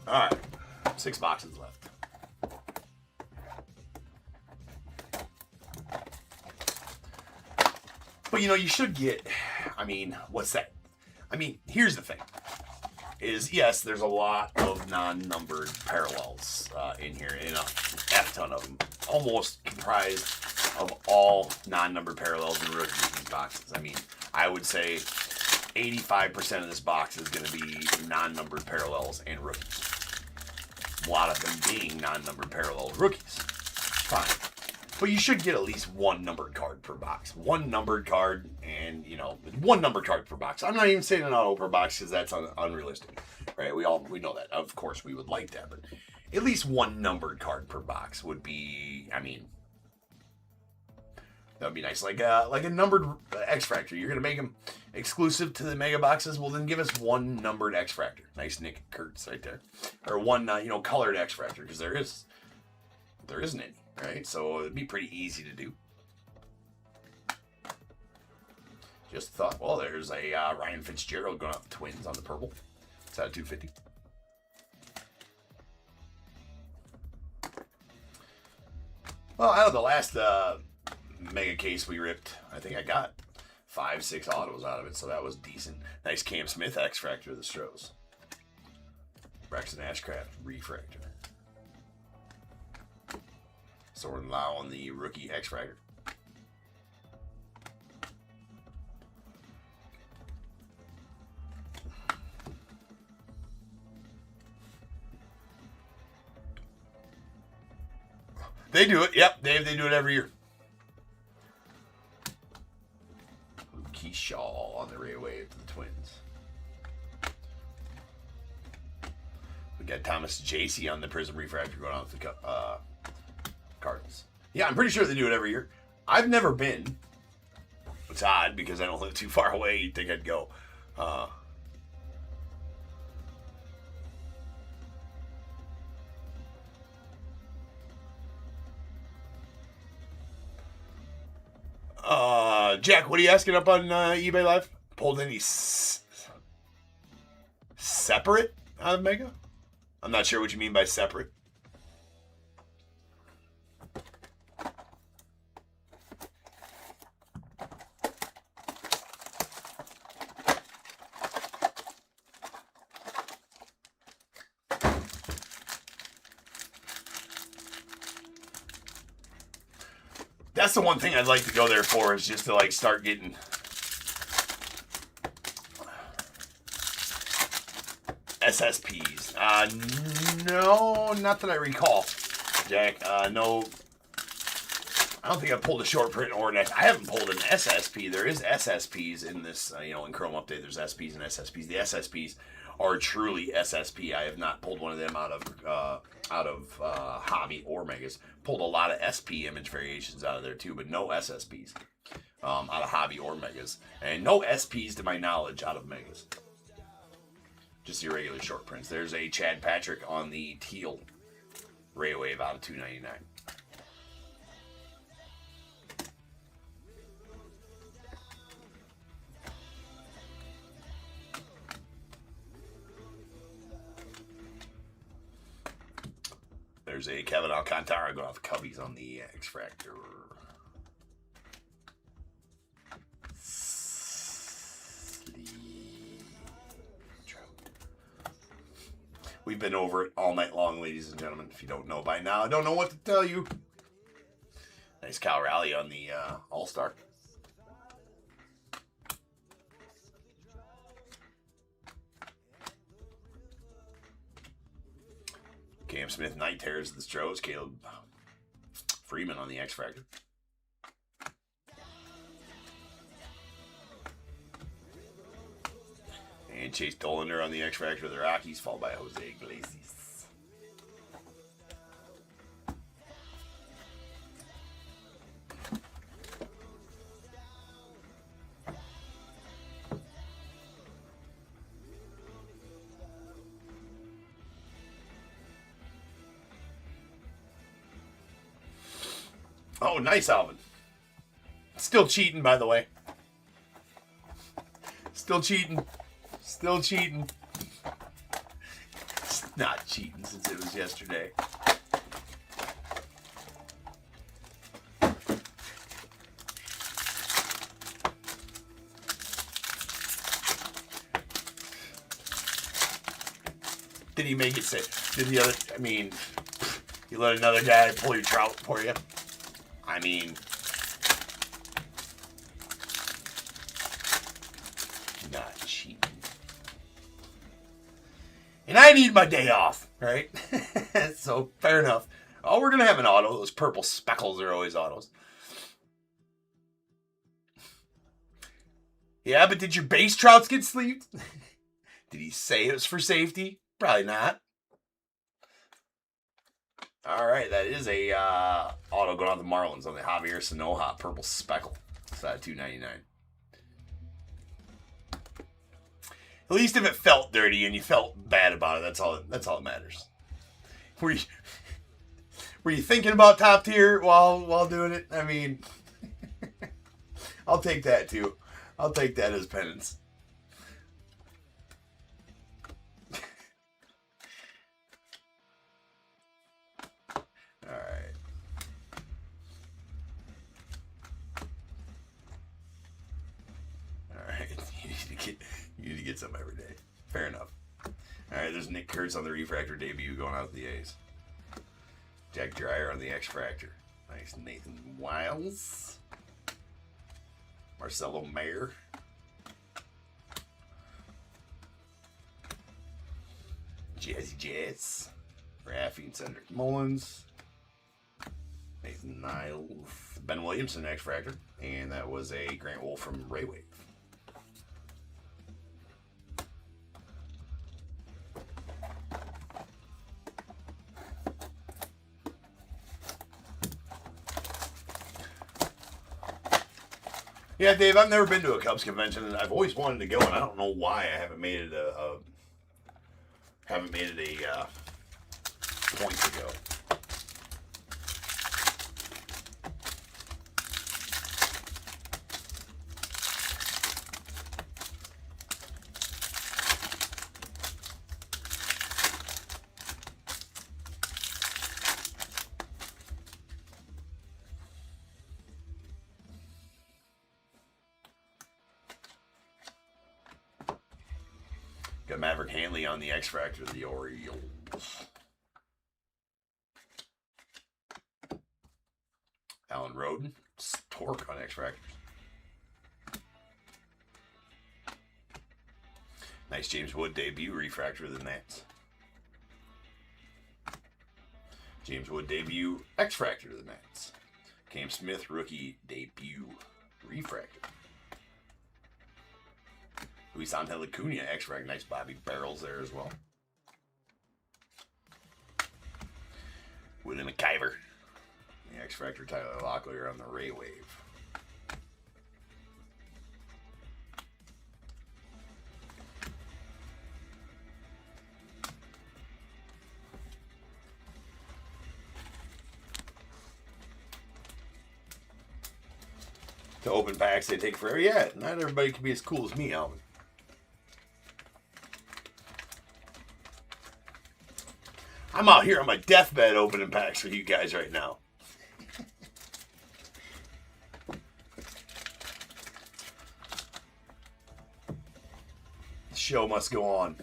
All right, 6 boxes left. But, you know, you should get, I mean, what's that? I mean, here's the thing. Is, yes, there's a lot of non-numbered parallels in here. You know, F ton of them. Almost comprised of all non-numbered parallels in rookies in these boxes. I mean, I would say 85% of this box is going to be non-numbered parallels and rookies. A lot of them being non-numbered parallels rookies. Fine. But you should get at least one numbered card per box. One numbered card and, you know, one numbered card per box. I'm not even saying an auto per box because that's unrealistic, right? We know that. Of course, we would like that. But at least one numbered card per box would be, I mean, that would be nice. Like a numbered X-Fractor. You're going to make them exclusive to the Mega boxes? Well, then give us one numbered X-Fractor. Nice Nick Kurtz right there. Or one, colored X-Fractor because there isn't any. Right, so it'd be pretty easy to do. Just thought, well, there's a Ryan Fitzgerald going out the Twins on the purple. It's out of 250. Well, out of the last Mega case we ripped, I think I got 5-6 autos out of it, so that was decent. Nice Cam Smith X-Fractor of the Stros. Braxton Ashcraft Refractor. Soren Lau on the rookie X-Fractor. They do it. Yep, they do it every year. Keyshaw on the Ray Wave to the Twins. We got Thomas Jaycee on the Prism Refractor going on with the Cardinals. Yeah, I'm pretty sure they do it every year. I've never been. It's odd because I don't live too far away. You'd think I'd go. Jack, what are you asking up on eBay Live? Pulled any separate out of Mega? I'm not sure what you mean by separate. That's the one thing I'd like to go there for, is just to like start getting SSPs. No, not that I recall, Jack. No, I don't think I pulled a short print or an I haven't pulled an SSP. There is SSPs in this, in Chrome Update. There's SPs and SSPs. The SSPs are truly SSP. I have not pulled one of them out of Hobby or Megas. Pulled a lot of SP image variations out of there too, but no SSPs out of Hobby or Megas, and no SPs to my knowledge out of Megas. Just your regular short prints. There's a Chad Patrick on the teal Ray Wave out of $2.99. There's a Kevin Alcantara going off Cubbies on the X-Fractor. We've been over it all night long, ladies and gentlemen. If you don't know by now, I don't know what to tell you. Nice Cal Rally on the All-Star. Cam Smith, Night Terrors of the Stros. Caleb Freeman on the X-Fractor. And Chase Dollander on the X-Fractor of the Rockies, followed by Jose Iglesias. Oh, nice, Alvin. Still cheating, by the way. Still cheating. Still cheating. It's not cheating since it was yesterday. Did he make it say? Did the other? I mean, you let another guy pull your trout for you? I mean, not cheating. And I need my day off, right? So, fair enough. Oh, we're going to have an auto. Those purple speckles are always autos. Yeah, but did your base trouts get sleeved? Did he say it was for safety? Probably not. All right, that is a auto going on the Marlins on the Javier Sanoja purple speckle. It's at $2.99. At least if it felt dirty and you felt bad about it, that's all that matters. Were you thinking about top tier while doing it? I mean, I'll take that too. I'll take that as penance. Alright. Alright. You need to get some every day. Fair enough. Alright, there's Nick Kurtz on the Refractor debut going out with the A's. Jack Dreyer on the X-Fractor. Nice Nathan Wiles. Marcelo Mayer. Jazzy Jazz. Raffy and Cedric Mullins. Nathan Niles. Ben Williamson X-Fractor. And that was a Grant Wolf from Ray Wave. Yeah, Dave, I've never been to a Cubs convention, and I've always wanted to go, and I don't know why I haven't made it a point to go. Got Maverick Hanley on the X-Fractor of the Orioles. Alan Roden. Torque on X-Fractors. Nice James Wood debut refractor of the Nats. James Wood debut X-Fractor of the Nats. Cam Smith rookie debut refractor. Luis Angel Acuna X-Fractor. Nice Bobby Barrels there as well. Willie McIver. The X-Fractor Tyler Locklear on the Ray Wave. To open packs, they take forever. Yeah, not everybody can be as cool as me, Alvin. I'm out here on my deathbed opening packs for you guys right now. The show must go on.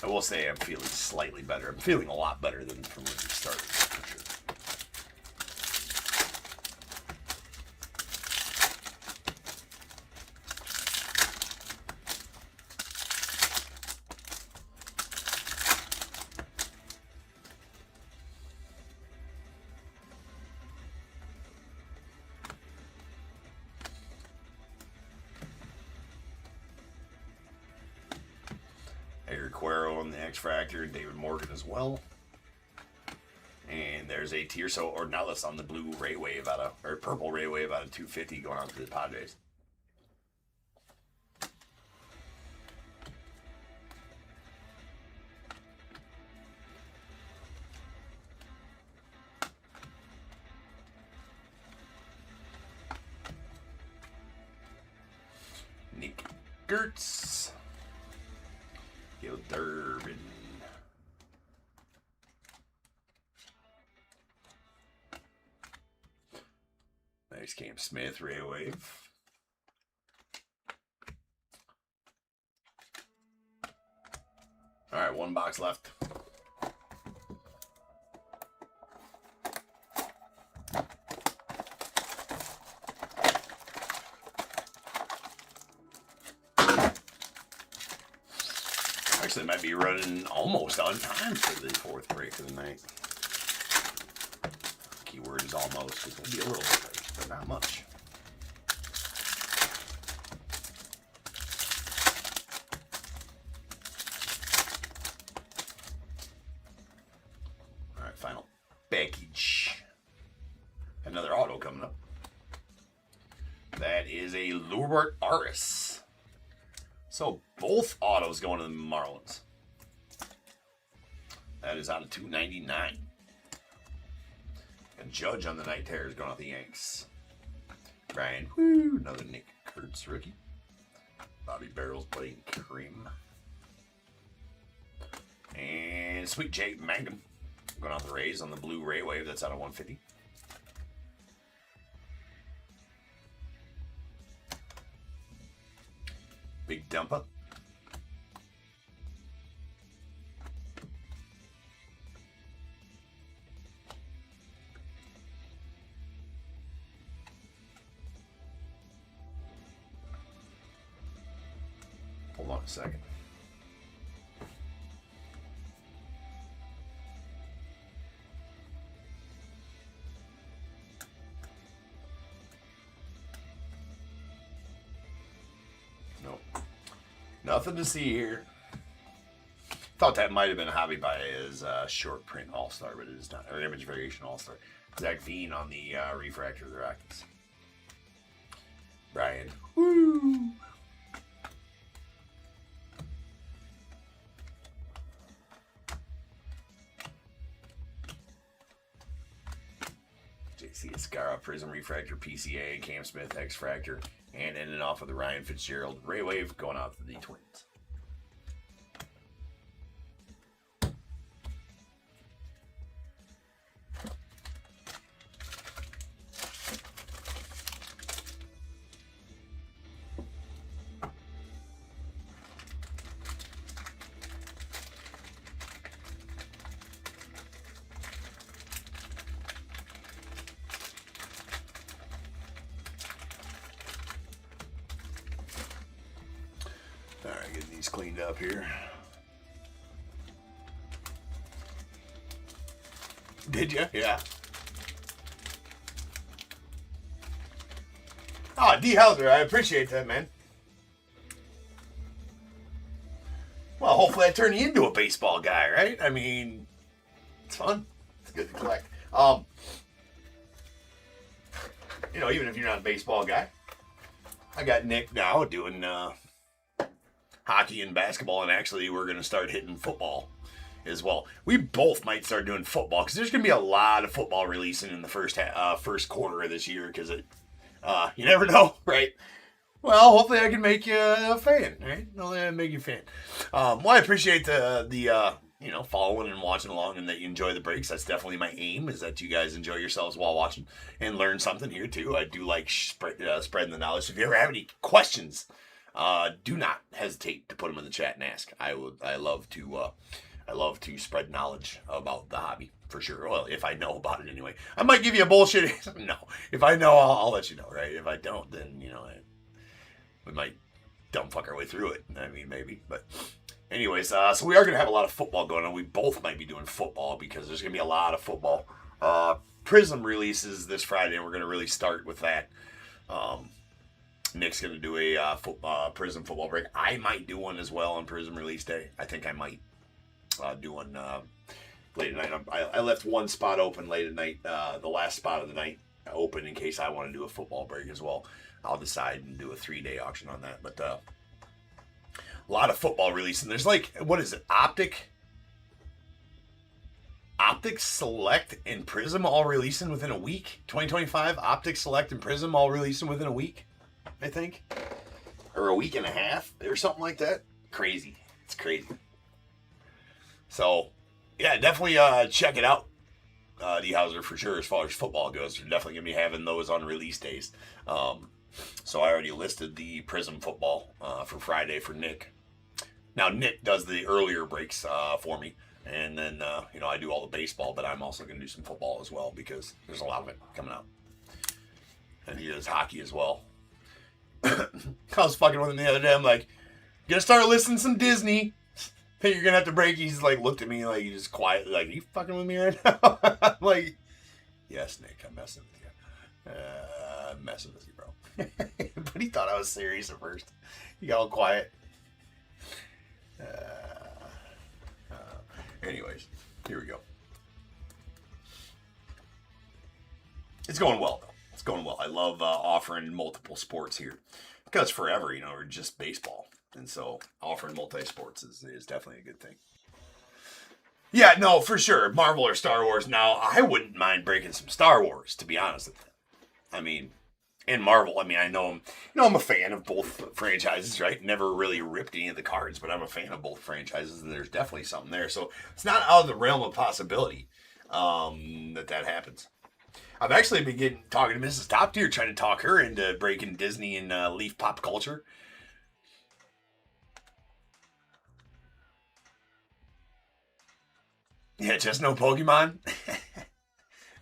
I will say I'm feeling slightly better. I'm feeling a lot better than from when we started, for sure. Eric Cuero on the X-Fractor, and David Morgan as well. And there's a Tirso Ornelas on the blue Ray Wave or purple Ray Wave out of 250 going out to the Padres. Nick Gertz. Gil Durbin. Nice Cam Smith, Ray Wave. All right, one box left. Actually, might be running almost on time for the fourth break of the night. Keyword is almost, because we'll be a little bit late, but not much. All right, final package. Another auto coming up. That is a Lourdes Aris. So both autos going to the Marlins. That is out of 299. And Judge on the night terrors going out the Yanks. Brian, another Nick Kurtz rookie. Bobby Barrels playing cream. And Sweet J Magnum going out the Rays on the blue Ray Wave. That's out of 150. Big Dumpa. Hold on a second. Nope. Nothing to see here. Thought that might have been a hobby by his short print all-star, but it is not. Or image variation all-star. Zach Veen on the refractor of the Rockets. Brian. Woo! JC Escara, Prism Refractor, PCA, Cam Smith, X-Fractor, and ending off with the Ryan Fitzgerald Ray Wave going out to the Twins. these cleaned up here. Did you? Yeah. Oh, D. Hauser, I appreciate that, man. Well, hopefully I turn you into a baseball guy, right? I mean, it's fun. It's good to collect. You know, even if you're not a baseball guy, I got Nick now doing hockey and basketball, and actually we're going to start hitting football as well. We both might start doing football because there's going to be a lot of football releasing in the first quarter of this year because you never know, right? Well, hopefully I can make you a fan, right? Hopefully I make you a fan. Well, I appreciate the following and watching along and that you enjoy the breaks. That's definitely my aim, is that you guys enjoy yourselves while watching and learn something here too. I do like spreading the knowledge. So if you ever have any questions, do not hesitate to put them in the chat and ask. I love to spread knowledge about the hobby for sure. Well, if I know about it anyway. I might give you a bullshit. No. If I know, I'll let you know, right? If I don't, then, we might dumb fuck our way through it. I mean, maybe. But anyways, so we are going to have a lot of football going on. We both might be doing football because there's going to be a lot of football. Prism releases this Friday, and we're going to really start with that. Nick's going to do a Prism football break. I might do one as well on Prism release day. I think I might do one late at night. I left one spot open late at night, the last spot of the night open in case I want to do a football break as well. I'll decide and do a 3-day auction on that. But a lot of football release. And there's what is it? Optic Select and Prism all releasing within a week. 2025, Optic Select and Prism all releasing within a week, I think. Or a week and a half or something like that. Crazy. It's crazy. So, yeah, definitely check it out. D. Hauser, for sure, as far as football goes. You're definitely going to be having those on release days. So I already listed the Prism football for Friday for Nick. Now, Nick does the earlier breaks for me. And then, I do all the baseball, but I'm also going to do some football as well because there's a lot of it coming out. And he does hockey as well. I was fucking with him the other day. I'm like, gonna start listening to some Disney. Think you're gonna have to break. He's like, looked at me like he's just quiet. Like, are you fucking with me right now? I'm like, yes, Nick, I'm messing with you. I'm messing with you, bro. But he thought I was serious at first. He got all quiet. Anyways, here we go. It's going well, though. It's going well. I love offering multiple sports here. Because forever, we're just baseball. And so offering multi-sports is definitely a good thing. Yeah, no, for sure. Marvel or Star Wars. Now, I wouldn't mind breaking some Star Wars, to be honest with you. I mean, in Marvel, I know I'm a fan of both franchises, right? Never really ripped any of the cards, but I'm a fan of both franchises, and there's definitely something there. So it's not out of the realm of possibility that happens. I've actually been talking to Mrs. Top Tier, trying to talk her into breaking Disney and Leaf pop culture. Yeah, just no Pokemon?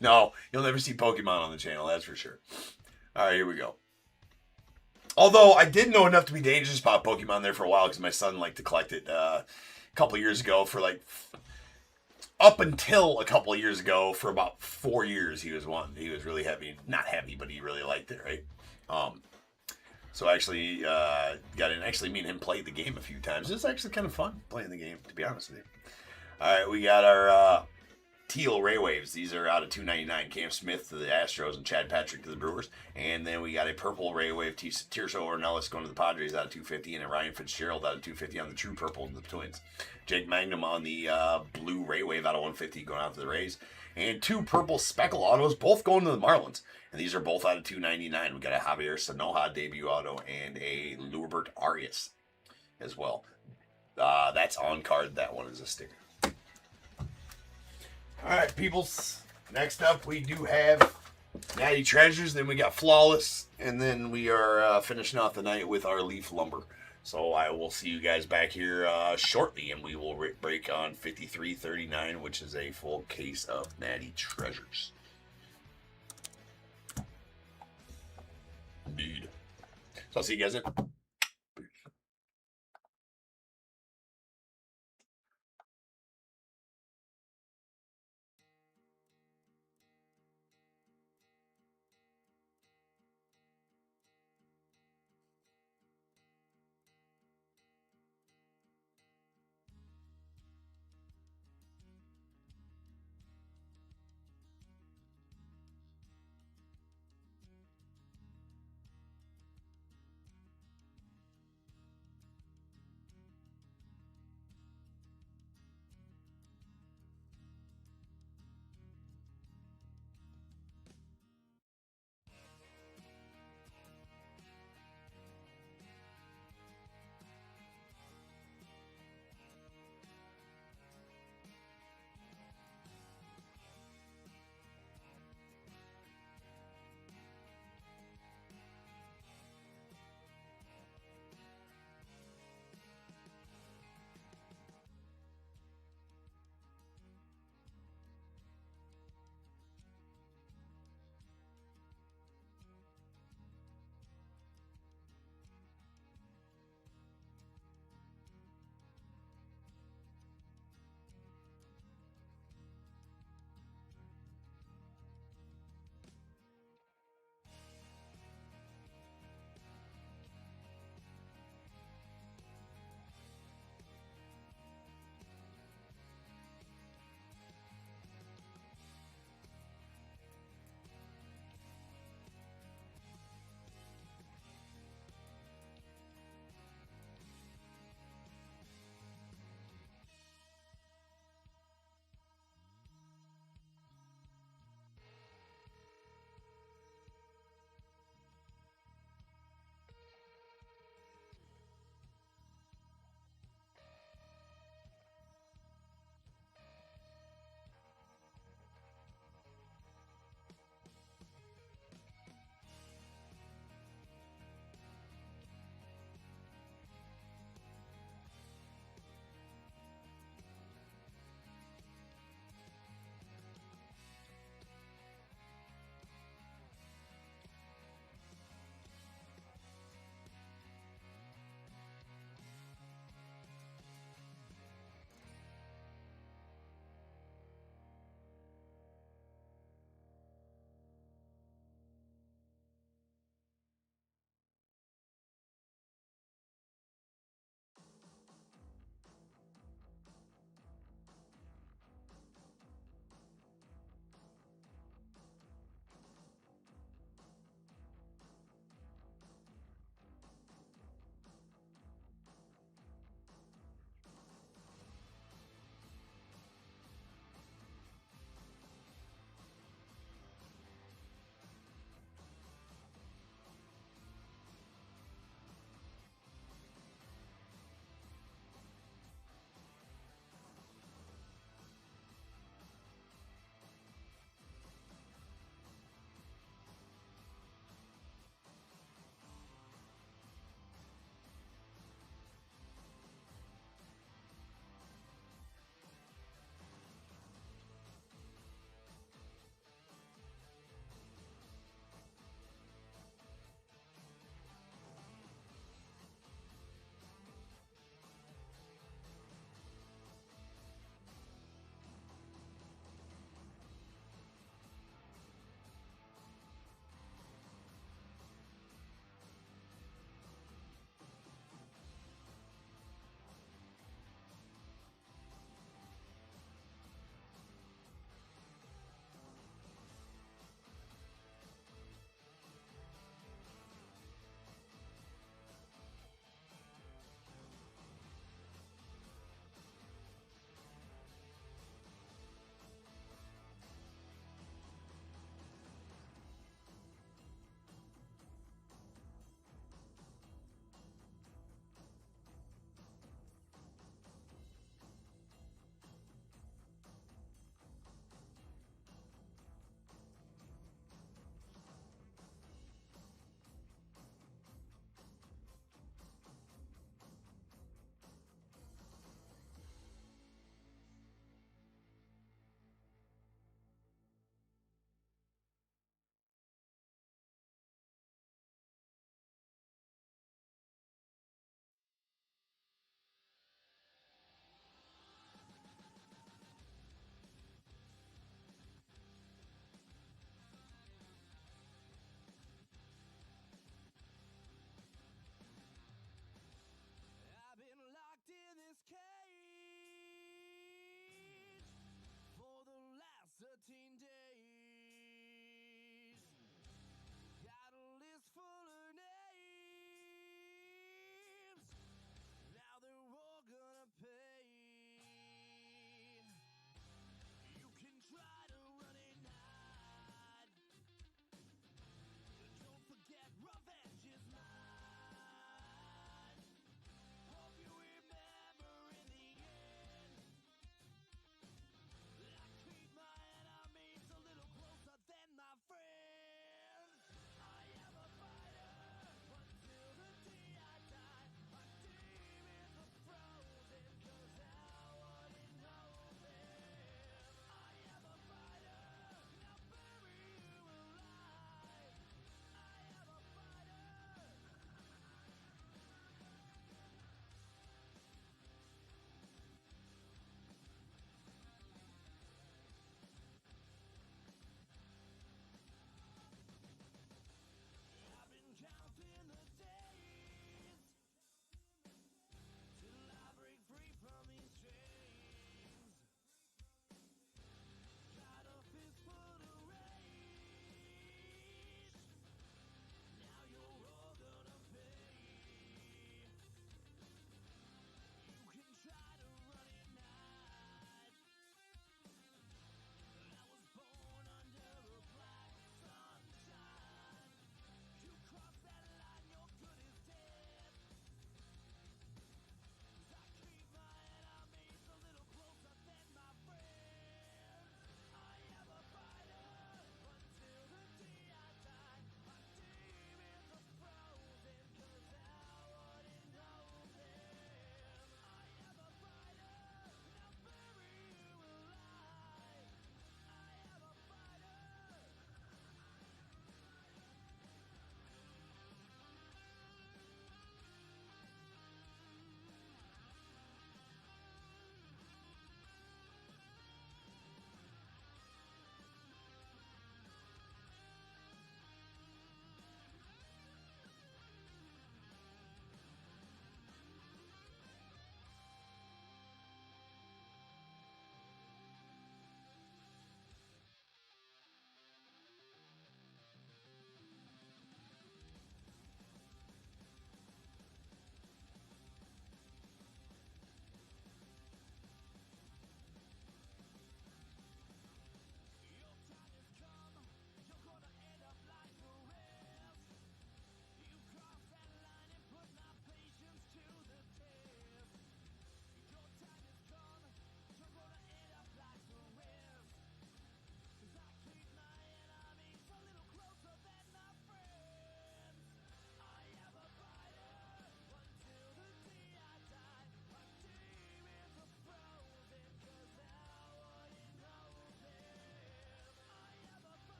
No, you'll never see Pokemon on the channel, that's for sure. All right, here we go. Although I did know enough to be dangerous about Pokemon there for a while because my son liked to collect it a couple years ago for up until a couple of years ago, for about 4 years, he was really heavy. Not heavy, but he really liked it, right? So actually got in. Actually, me and him played the game a few times. It was actually kind of fun playing the game, to be honest with you. All right, we got our teal Ray Waves. These are out of $2.99. Cam Smith to the Astros and Chad Patrick to the Brewers. And then we got a purple Ray Wave Tirso Ornelas going to the Padres out of $2.50, and a Ryan Fitzgerald out of $2.50 on the True Purple to the Twins. Jake Magnum on the blue Ray Wave out of $1.50 going out to the Rays. And 2 purple Speckle autos, both going to the Marlins. And these are both out of $2.99. We got a Javier Sanoja debut auto and a Lurbert Arias as well. That's on card. That one is a sticker. All right, peoples. Next up, we do have Natty Treasures. Then we got Flawless. And then we are finishing off the night with our Leaf Lumber. So I will see you guys back here shortly. And we will break on 5339, which is a full case of Natty Treasures. Indeed. So I'll see you guys then.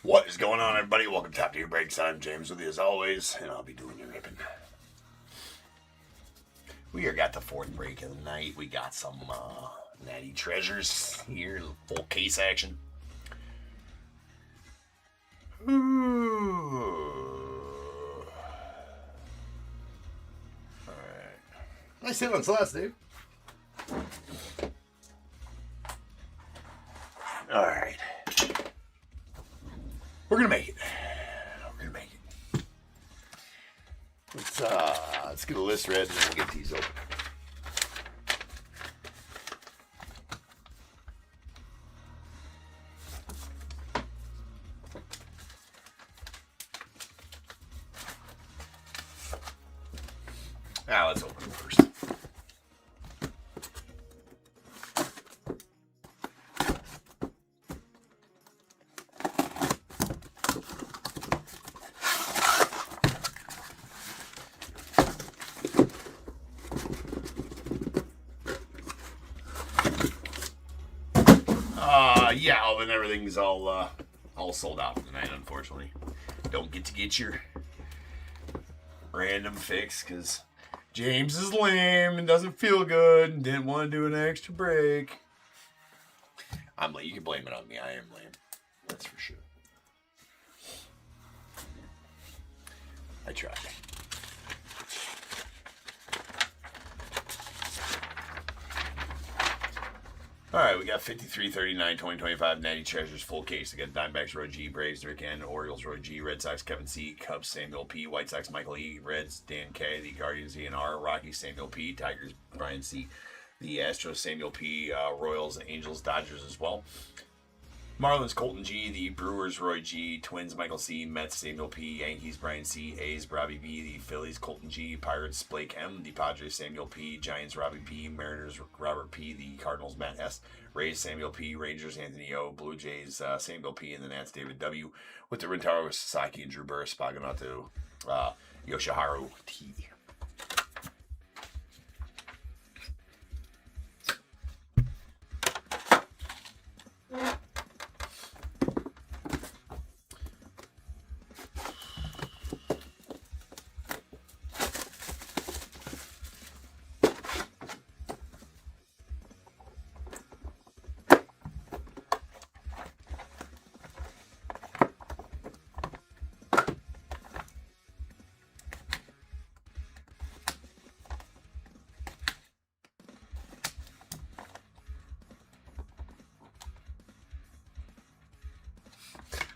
What is going on, everybody? Welcome to Top Tier Breaks. I'm James with you as always, and I'll be doing your ripping. We are got the fourth break of the night. We got some natty treasures here, full case action. Ooh. All right. Nice hit on slots, dude. All right. We're gonna make it. We're gonna make it. Let's get a list read and then we'll get these open. Let's open them first. Yeah, Alvin, everything's all sold out for the night, unfortunately. Don't get your random fix, because James is lame and doesn't feel good and didn't want to do an extra break. I'm lame. You can blame it on me. I am lame. That's for sure. I tried. All right, we got 53, 39, 20, 25, Natty Treasures, full case. We got Diamondbacks, Roy G, Braves, Rick N, Orioles, Roy G, Red Sox, Kevin C, Cubs, Samuel P, White Sox, Michael E, Reds, Dan K, the Guardians, ENR, Rockies, Samuel P, Tigers, Brian C, the Astros, Samuel P, Royals, Angels, Dodgers as well. Marlins, Colton G, the Brewers, Roy G, Twins, Michael C, Mets, Samuel P, Yankees, Brian C, A's, Robbie B, the Phillies, Colton G, Pirates, Blake M, the Padres, Samuel P, Giants, Robbie P, Mariners, Robert P, the Cardinals, Matt S, Rays, Samuel P, Rangers, Anthony O, Blue Jays, Samuel P, and the Nats, David W, with the Rentaro, Sasaki, and Drew Burris, Spaganato, Yoshiharu T.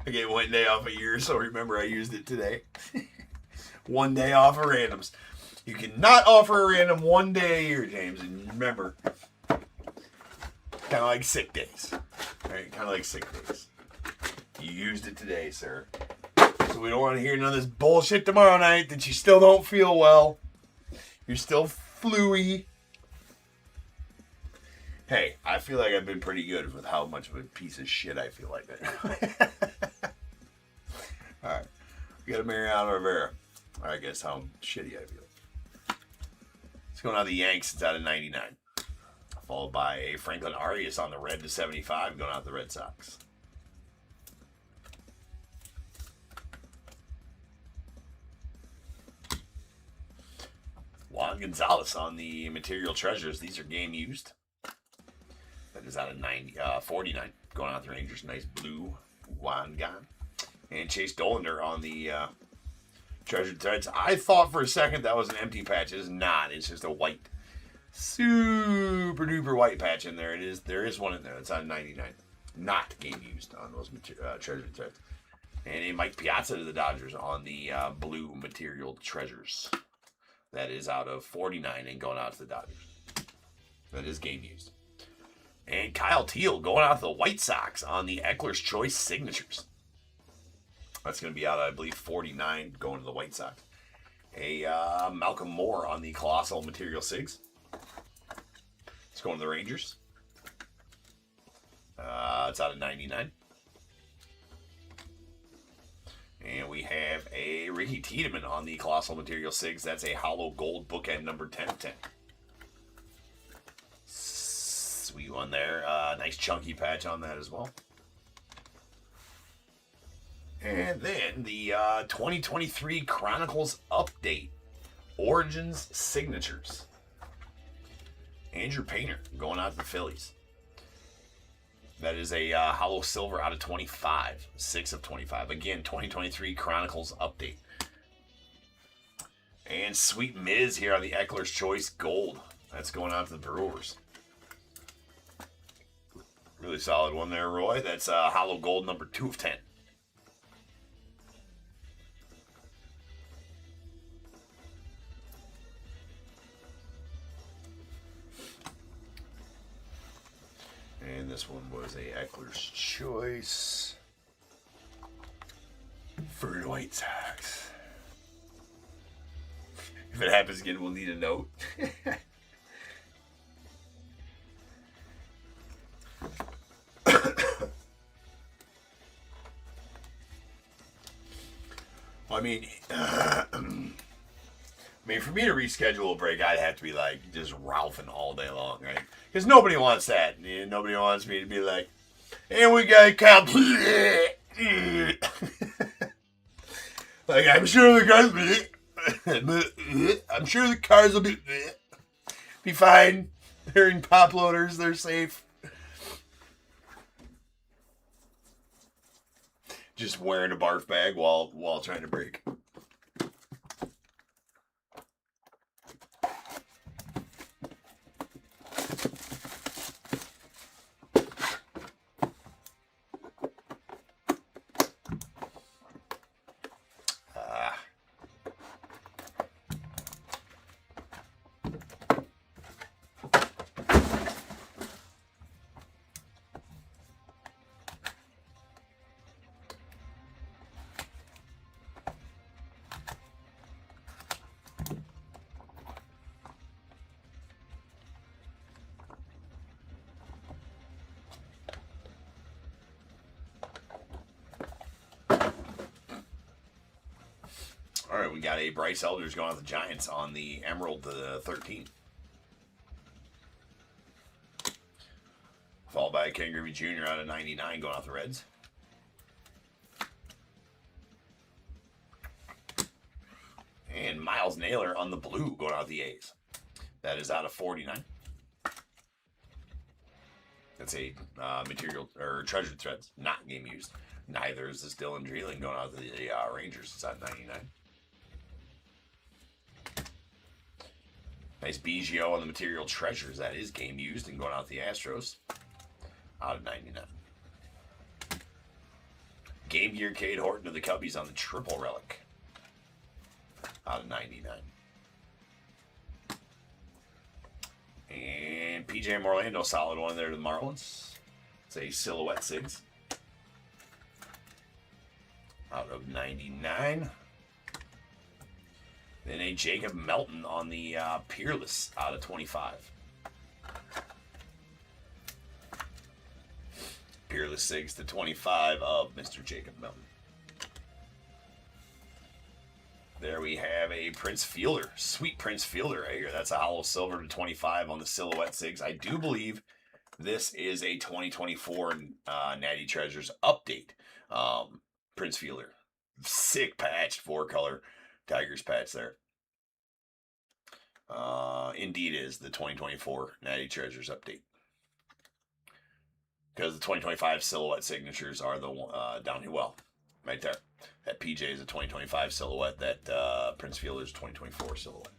I get 1 day off a year, so remember I used it today. 1 day off of randoms. You cannot offer a random 1 day a year, James. And remember, kind of like sick days. Right? Kind of like sick days. You used it today, sir. So we don't want to hear none of this bullshit tomorrow night that you still don't feel well. You're still fluey. Hey, I feel like I've been pretty good with how much of a piece of shit I feel like that. Alright. We got a Mariano Rivera. I guess how shitty I feel. It's going on the Yanks. It's out of 99. Followed by a Franklin Arias on the red to 75, going out the Red Sox. Juan Gonzalez on the Material Treasures. These are game used. That is out of 49. Going out the Rangers. Nice blue Juan Gon. And Chase Dollander on the Treasured Threads. I thought for a second that was an empty patch. It is not. It's just a white, super duper white patch in there. It is. There is one in there. It's out of 99. Not game used on those Treasured Threads. And a Mike Piazza to the Dodgers on the blue Material Treasures. That is out of 49 and going out to the Dodgers. That is game used. And Kyle Teal going out to the White Sox on the Eckler's Choice Signatures. That's going to be out, I believe, 49 going to the White Sox. A Malcolm Moore on the Colossal Material Sigs. It's going to the Rangers. It's out of 99. And we have a Ricky Tiedemann on the Colossal Material Sigs. That's a hollow gold bookend number 10 of 10. Sweet one there. Nice chunky patch on that as well. And then the 2023 Chronicles Update. Origins Signatures. Andrew Painter going out to the Phillies. That is a hollow silver out of 25. 6 of 25. Again, 2023 Chronicles Update. And Sweet Miz here on the Eckler's Choice Gold. That's going out to the Brewers. Really solid one there, Roy. That's hollow gold number 2 of 10. And this one was a Eckler's Choice for the White Sox. If it happens again, we'll need a note. I mean, for me to reschedule a break, I'd have to be like just Ralphing all day long, right? Because nobody wants that. Nobody wants me to be like, and we got Kyle. Like, I'm sure the cars will be fine. They're in pop loaders. They're safe. Just wearing a barf bag while trying to break. All right, we got a Bryce Elders going out the Giants on the Emerald 13. Followed by a Ken Griffey Jr. out of 99 going out the Reds. And Miles Naylor on the blue going out the A's. That is out of 49. That's a material or treasured threads, not game used. Neither is this Dylan Dreeling going out to the Rangers. It's at 99. Nice Biggio on the material treasures. That is game used and going out the Astros. Out of 99. Game Gear Cade Horton to the Cubbies on the triple relic. Out of 99. And PJ Orlando, solid one there to the Marlins. It's a silhouette 6. Out of 99. Then a Jacob Melton on the Peerless out of 25. Peerless 6 to 25 of Mr. Jacob Melton. There we have a Prince Fielder. Sweet Prince Fielder right here. That's a hollow silver to 25 on the silhouette 6. I do believe this is a 2024 Natty Treasures update. Prince Fielder. Sick patch, 4-color Tigers patch there. Indeed is the 2024 Natty Treasures update. Because the 2025 silhouette signatures are the down here. Well, right there. That PJ is a 2025 silhouette. That Prince Fielder is 2024 silhouette.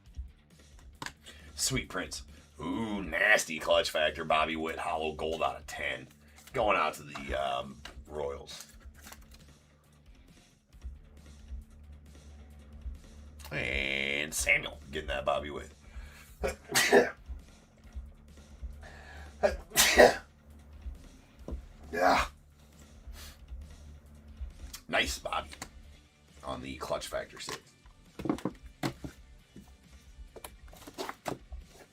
Sweet Prince. Ooh, nasty clutch factor. Bobby Witt, hollow gold out of 10. Going out to the Royals. And Samuel getting that Bobby Witt. Yeah. Nice Bobby on the clutch factor 6.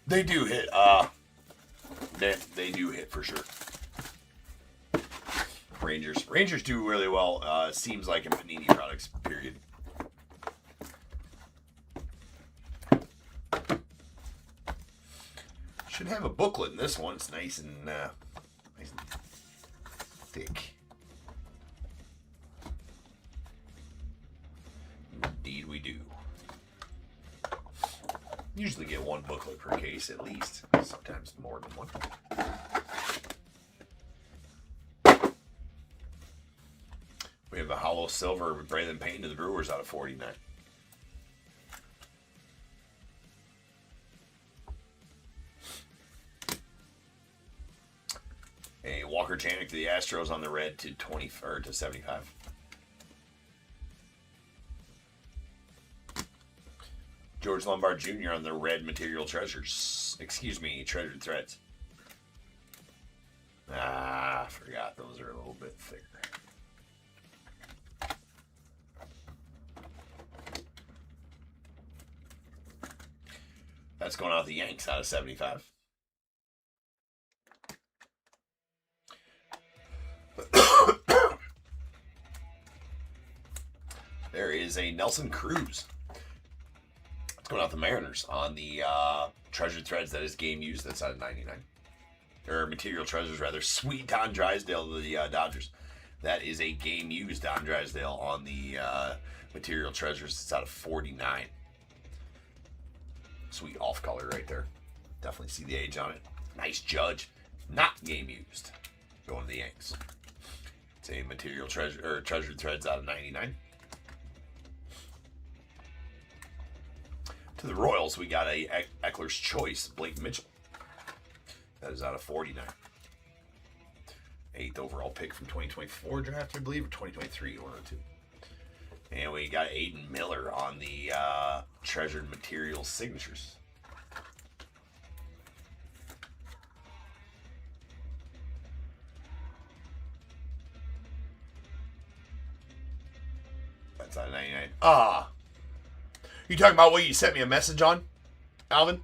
They do hit. They do hit for sure. Rangers do really well. Seems like in Panini products. Period. Should have a booklet in this one. It's nice and thick. booklet per case at least. Sometimes more than one. We have a hollow silver with Braylon Payton to the Brewers out of 49. A Walker Channick to the Astros on the red to 20 or to 75. George Lombard Jr. on the red Material Treasures. Excuse me, Treasured Threads. I forgot those are a little bit thicker. That's going out the Yanks out of 75. There is a Nelson Cruz. It's going out the Mariners on the Treasured Threads. That is game used. That's out of 99. Or Material Treasures, rather. Sweet Don Drysdale to the Dodgers. That is a game used Don Drysdale on the Material Treasures. It's out of 49. Sweet off color right there. Definitely see the age on it. Nice Judge. Not game used. Going to the Yanks. It's a Material Treasure or Treasured Threads out of 99. To the Royals, we got a Eckler's Choice, Blake Mitchell. That is out of 49. 8th overall pick from 2024 draft, I believe, or 2023, one or two. And we got Aiden Miller on the Treasured Materials Signatures. That's out of 99. You talking about what you sent me a message on, Alvin?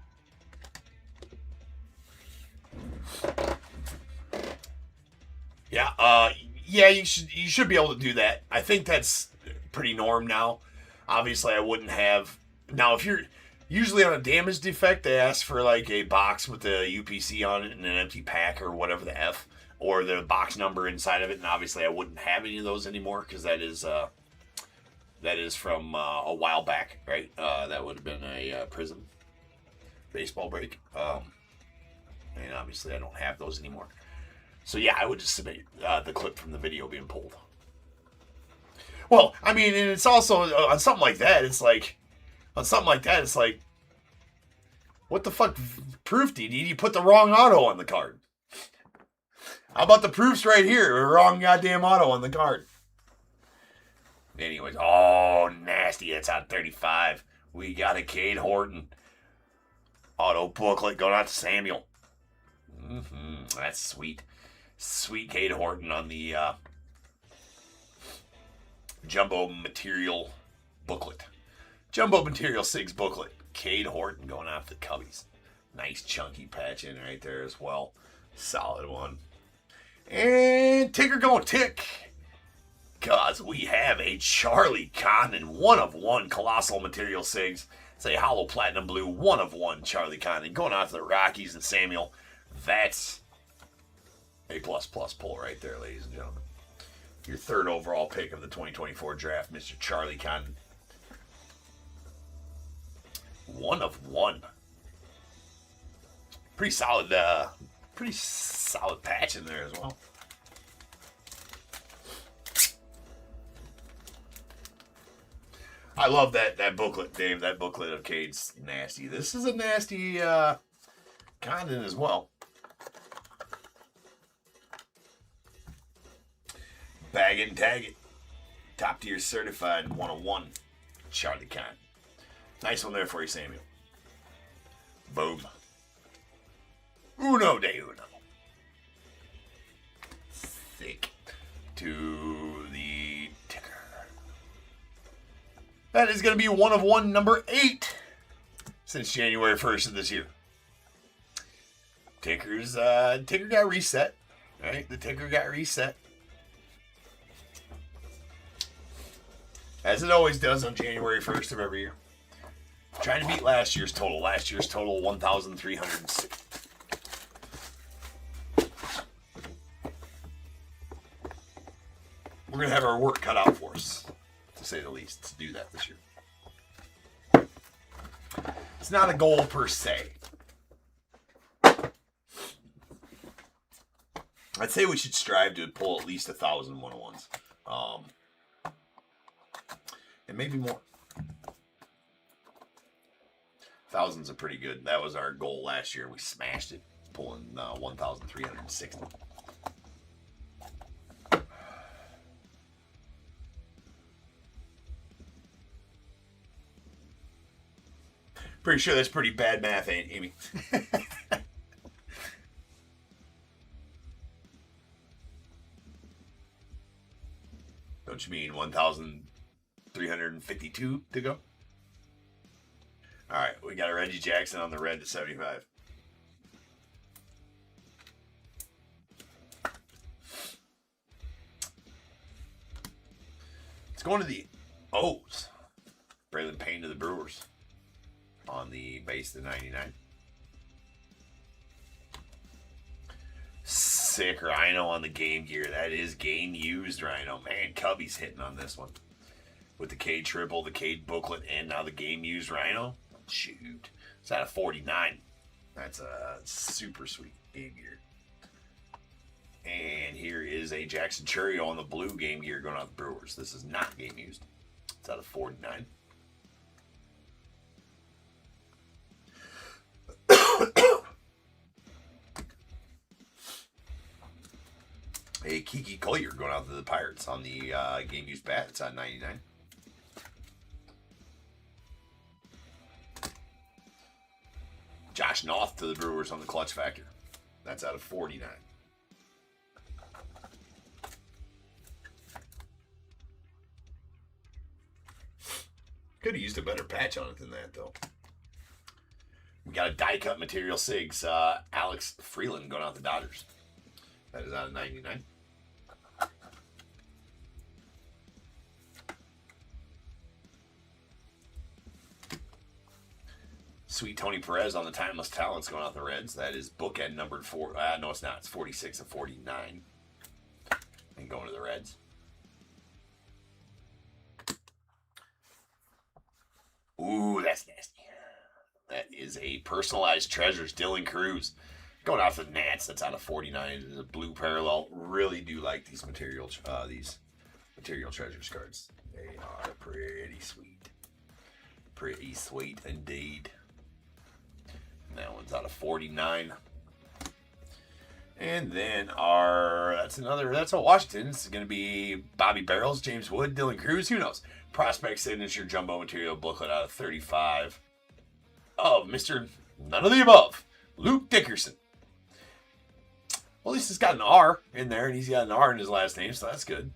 Yeah, you should be able to do that. I think that's pretty norm now. Obviously, I wouldn't have. Now, if you're usually on a damage defect, they ask for like a box with the UPC on it and an empty pack or whatever the F, or the box number inside of it. And obviously, I wouldn't have any of those anymore because that is from a while back, right? That would have been a Prism baseball break. And obviously, I don't have those anymore. So yeah, I would just submit the clip from the video being pulled. Well, I mean, and it's also on something like that. It's like, what the fuck proof do you need? You put the wrong auto on the card. How about the proofs right here? Wrong goddamn auto on the card. Anyways, oh, nasty. That's out 35. We got a Cade Horton auto booklet going out to Samuel. That's sweet. Sweet Cade Horton on the Jumbo Material booklet. Jumbo Material 6 booklet. Cade Horton going out to the Cubbies. Nice chunky patch in right there as well. Solid one. And Tinker going tick. Because we have a Charlie Condon 1/1 Colossal Material Sigs. It's a hollow platinum blue 1/1 Charlie Condon going out to the Rockies and Samuel. That's a plus pull right there, ladies and gentlemen. Your 3rd overall pick of the 2024 draft, Mr. Charlie Condon. 1/1. Pretty solid patch in there as well. I love that booklet, Dave. That booklet of Cade's nasty. This is a nasty Condon as well. Bag it and tag it. Top tier certified 1/1 Charlie Condon. Nice one there for you, Samuel. Boom. Uno de uno. Thick to the ticker. That is going to be 1/1 number 8 since January 1st of this year. Ticker got reset. Right? The ticker got reset. As it always does on January 1st of every year. Trying to beat last year's total. Last year's total, 1,306. We're going to have our work cut out for us, to say the least, to do that this year. It's not a goal per se, I'd say we should strive to pull at least 1,000 101s. And maybe more. 1,000's are pretty good. That was our goal last year. We smashed it, pulling 1,360. Pretty sure that's pretty bad math, ain't Amy? Don't you mean 1,352 to go? All right, we got a Reggie Jackson on the red to 75. It's going to the O's. Braylon Payne to the Brewers on the base to 99. Sick Rhino on the Game Gear. That is game used Rhino. Man, Cubby's hitting on this one. With the Cade Triple, the Cade Booklet, and now the game used Rhino. Shoot. It's out of 49. That's a super sweet Game Gear. And here is a Jackson Churio on the blue Game Gear going out the Brewers. This is not game used. It's out of 49. A Kiki Collier going out to the Pirates on the game used bat. It's on 99. Josh Noth to the Brewers on the clutch factor. That's out of 49. Could have used a better patch on it than that, though. We got a die cut material Sigs. Alex Freeland going out the Dodgers. That is out of 99. Sweet Tony Perez on the Timeless Talents going out the Reds. That is bookend numbered 4. No, it's not. It's 46 and 49. And going to the Reds. Ooh, that's nasty. That is a Personalized Treasures Dylan Cruz. Going out to the Nats. That's out of 49. It is a blue parallel. Really do like these material treasures cards. They are pretty sweet. Pretty sweet indeed. That one's out of 49. And then that's a Washington. It's going to be Bobby Barrels, James Wood, Dylan Cruz. Who knows? Prospect Signature Jumbo Material Booklet out of 35. Oh, Mr. None of the Above, Luke Dickerson. Well, at least it's got an R in there, and he's got an R in his last name, so that's good.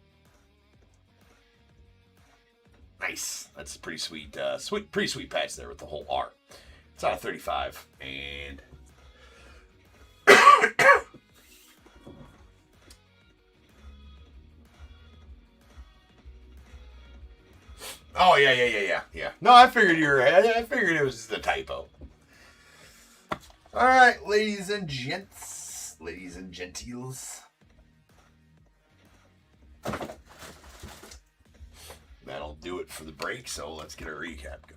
Nice. That's pretty sweet. Pretty sweet patch there with the whole R. It's out of 35. And oh yeah. No, I figured I figured it was just a typo. All right, ladies and gents, ladies and gentiles. That'll do it for the break, so let's get a recap going.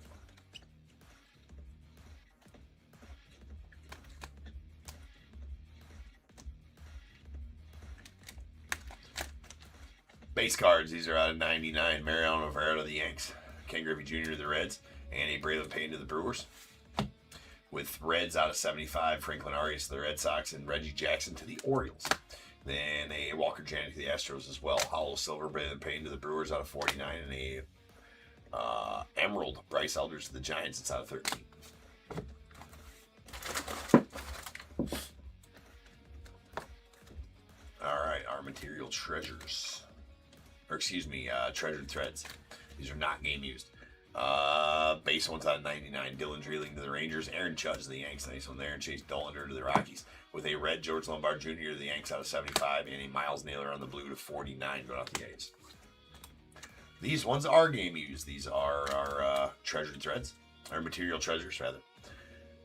Base cards, these are out of 99. Mariano Rivera to the Yanks, Ken Griffey Jr. to the Reds, and a Braylon Payne to the Brewers. With Reds out of 75, Franklin Arias to the Red Sox, and Reggie Jackson to the Orioles. Then a Walker Janik to the Astros as well. Hollow Silver, Braylon Payne to the Brewers out of 49, and a Emerald Bryce Elders to the Giants. It's out of 13. All right, our material treasures. Treasured threads. These are not game used. Base one's out of 99. Dylan Dreeling to the Rangers. Aaron Judge to the Yanks. Nice one there. And Chase Dollander to the Rockies. With a red George Lombard Jr. to the Yanks out of 75. And a Miles Naylor on the blue to 49 going out the A's. These ones are game used. These are our treasured threads. Or material treasures, rather.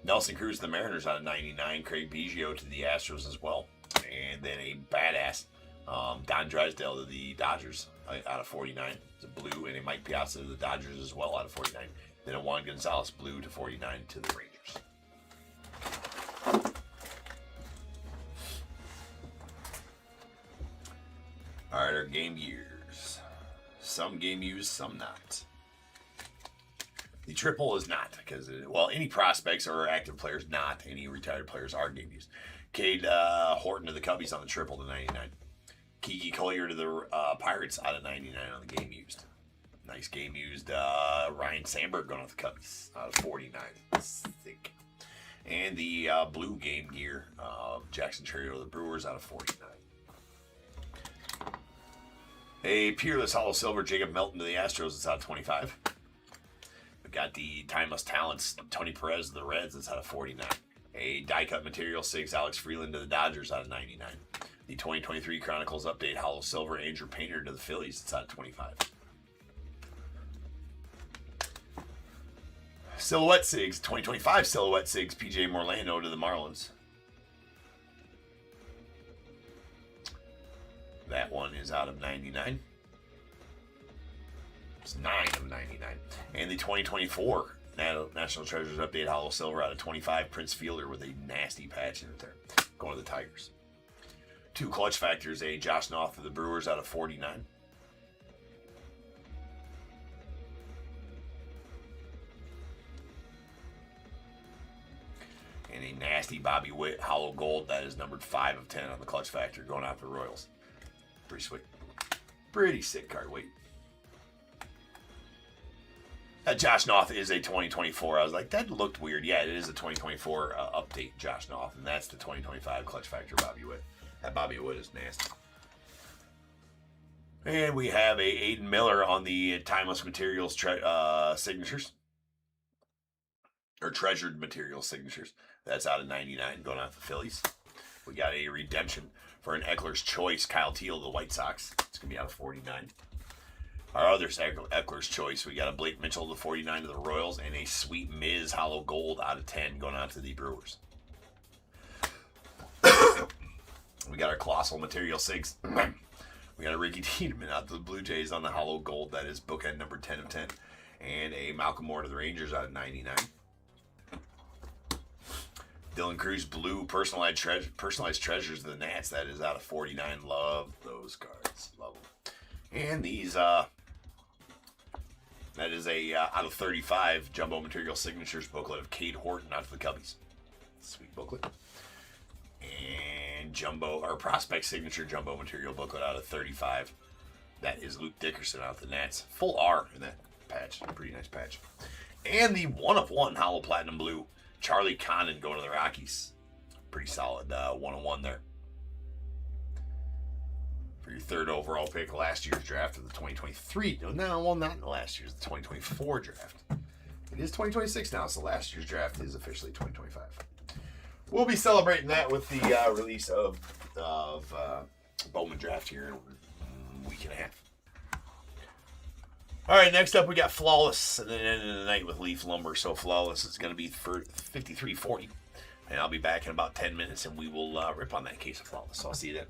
Nelson Cruz to the Mariners out of 99. Craig Biggio to the Astros as well. And then a badass Don Drysdale to the Dodgers out of 49. It's a blue, and a Mike Piazza to the Dodgers as well out of 49. Then a Juan Gonzalez blue to 49 to the Rangers. game years. Some game used, some not. The triple is not, because, well, any prospects or active players not. Any retired players are game used. Cade Horton to the Cubbies on the triple to 99. Kiki Collier to the Pirates out of 99 on the game used. Nice game used. Ryan Sandberg going off the Cubbies out of 49. Sick. And the blue game gear, Jackson Trio to the Brewers out of 49. A Peerless Hollow Silver, Jacob Melton to the Astros, it's out of 25. We got the Timeless Talents, Tony Perez to the Reds, it's out of 49. A Die Cut Material 6, Alex Freeland to the Dodgers out of 99. The 2023 Chronicles Update Hollow Silver, Andrew Painter to the Phillies, it's out of 25. Silhouette Sigs, 2025 Silhouette Sigs, PJ Morlando to the Marlins. That one is out of 99. It's 9 of 99. And the 2024 National Treasures Update Hollow Silver out of 25, Prince Fielder with a nasty patch in it there. Going to the Tigers. 2 Clutch Factors, a Josh Noth of the Brewers out of 49. And a nasty Bobby Witt Hollow Gold that is numbered 5 of 10 on the Clutch Factor going out to the Royals. Pretty sweet. Pretty sick card. Wait. Josh Noth is a 2024. I was like, that looked weird. Yeah, it is a 2024 update Josh Noth, and that's the 2025 Clutch Factor Bobby Witt. That Bobby Witt is nasty. And we have a Aiden Miller on the Timeless Materials signatures. Or Treasured Materials signatures. That's out of 99 going out to the Phillies. We got a redemption for an Eckler's Choice, Kyle Teal to the White Sox. It's going to be out of 49. Our other Eckler's Choice, we got a Blake Mitchell to the 49 to the Royals, and a Sweet Miz Hollow Gold out of 10 going out to the Brewers. We got our Colossal Material 6. We got a Ricky Tiedemann out to the Blue Jays on the Hollow Gold. That is bookend number 10 of 10. And a Malcolm Moore to the Rangers out of 99. Dylan Cruz Blue Personalized Treasures of the Nats. That is out of 49. Love those cards. Love them. And these, that is a out of 35 Jumbo Material Signatures booklet of Cade Horton out to the Cubbies. Sweet booklet. And Jumbo, or Prospect Signature Jumbo Material booklet out of 35. That is Luke Dickerson out to the Nats. Full R in that patch. Pretty nice patch. And the 1/1 Hollow Platinum Blue Charlie Condon going to the Rockies. Pretty solid 1/1 there. For your 3rd overall pick, last year's draft of the 2023. No, well, not in the last year's, the 2024 draft. It is 2026 now, so last year's draft is officially 2025. We'll be celebrating that with the release of Bowman Draft here in a week and a half. All right, next up we got Flawless, and then ending the night with Leaf Lumber. So Flawless is going to be for 53.40, and I'll be back in about 10 minutes, and we will rip on that case of Flawless. So I'll see you then.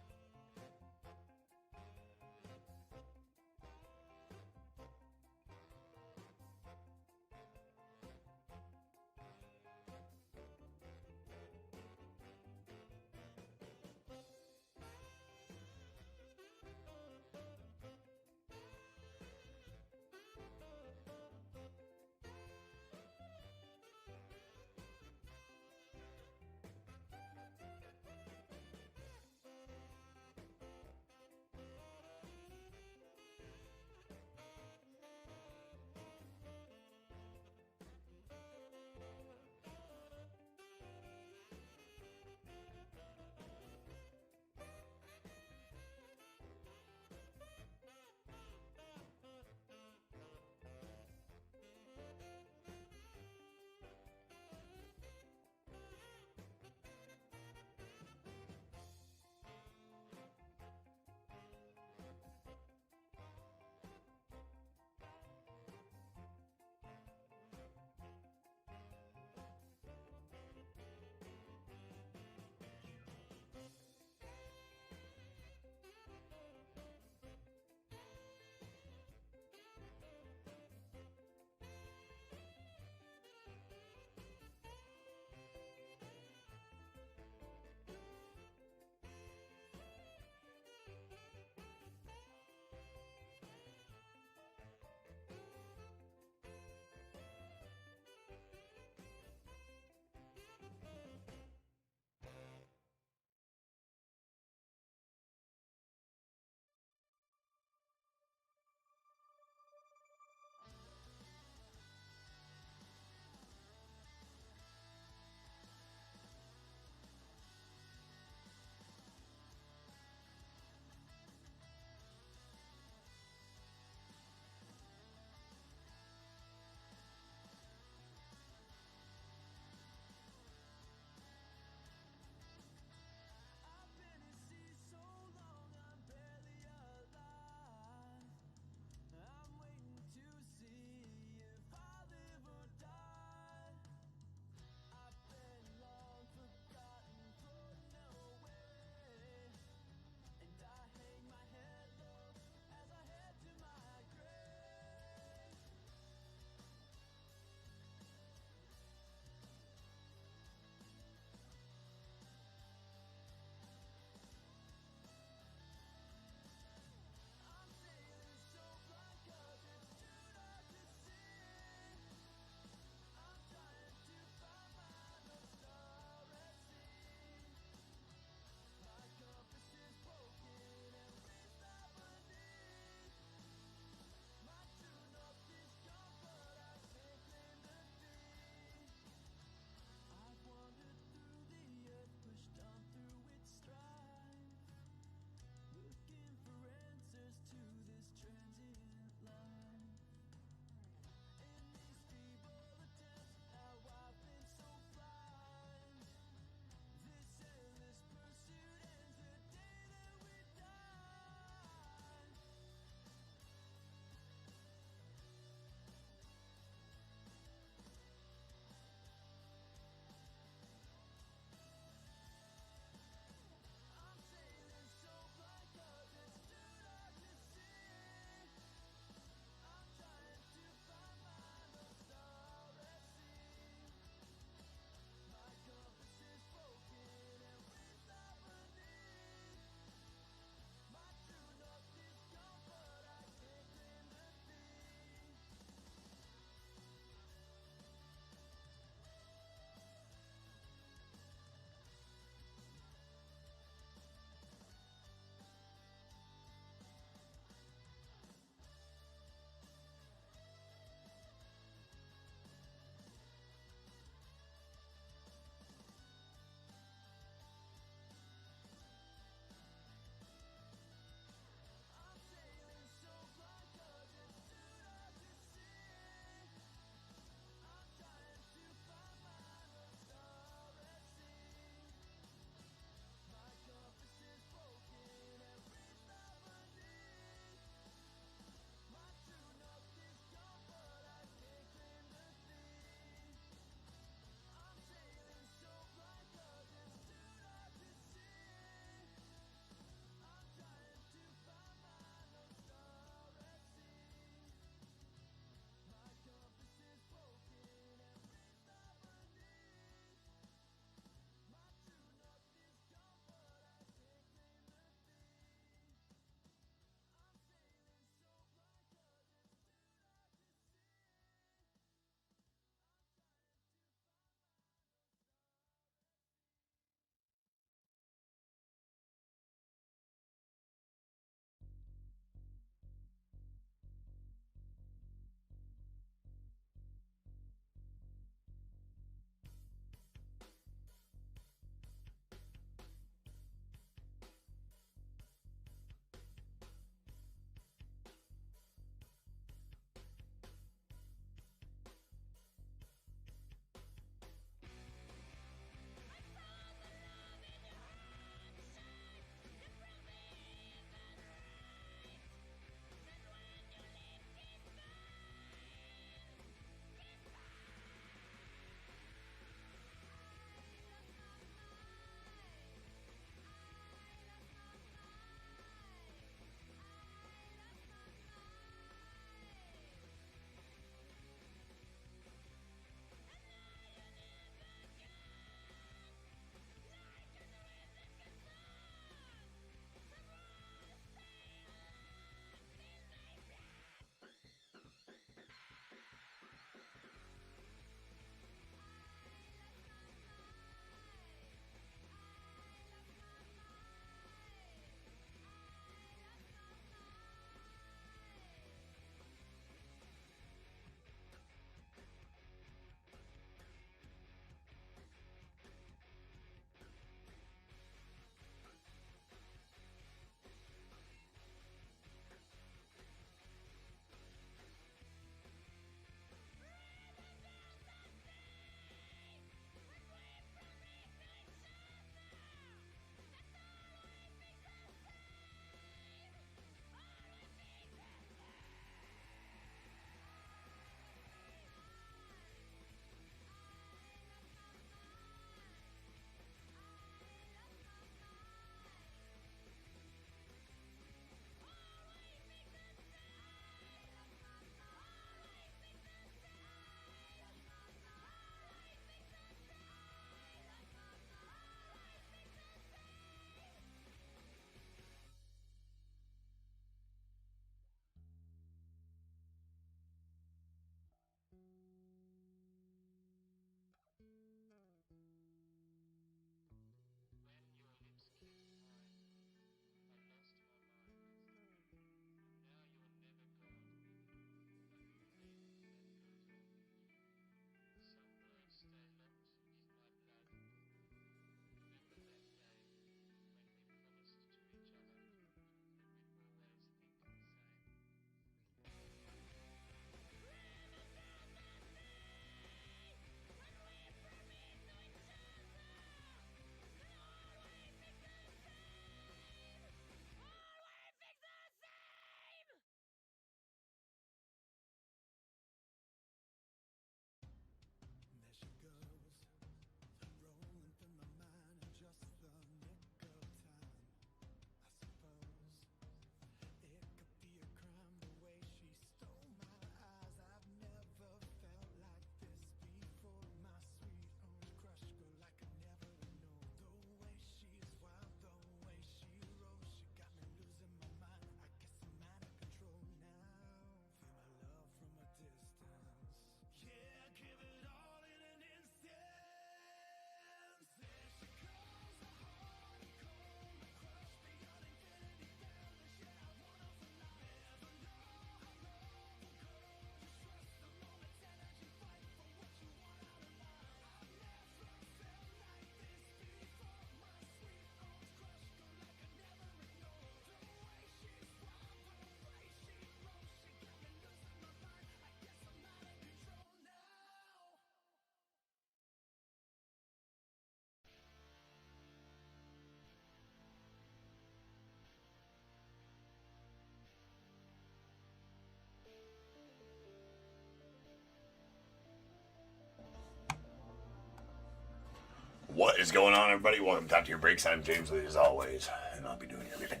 What is going on, everybody? Welcome to Your Breaks. I'm James Lee, as always, and I'll be doing everything.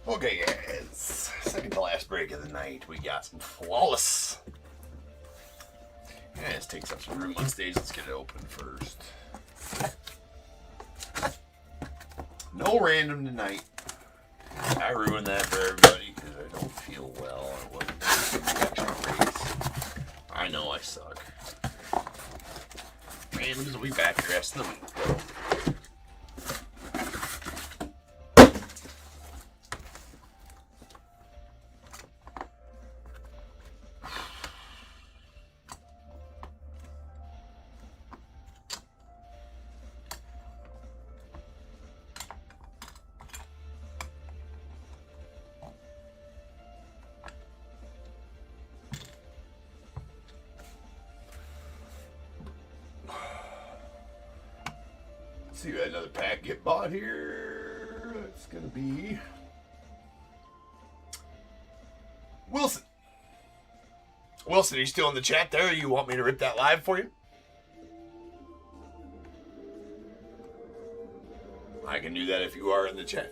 Okay, guys. Second to last break of the night. We got some Flawless. Yeah, this takes up some room on stage. Let's get it open first. No random tonight. I ruined that for everybody because I don't feel well. I wasn't doing the extra breaks. I know I suck. Randoms will be back the rest of the week, though. See, we got another pack get bought here. It's gonna be Wilson. Wilson, are you still in the chat there? You want me to rip that live for you? I can do that if you are in the chat.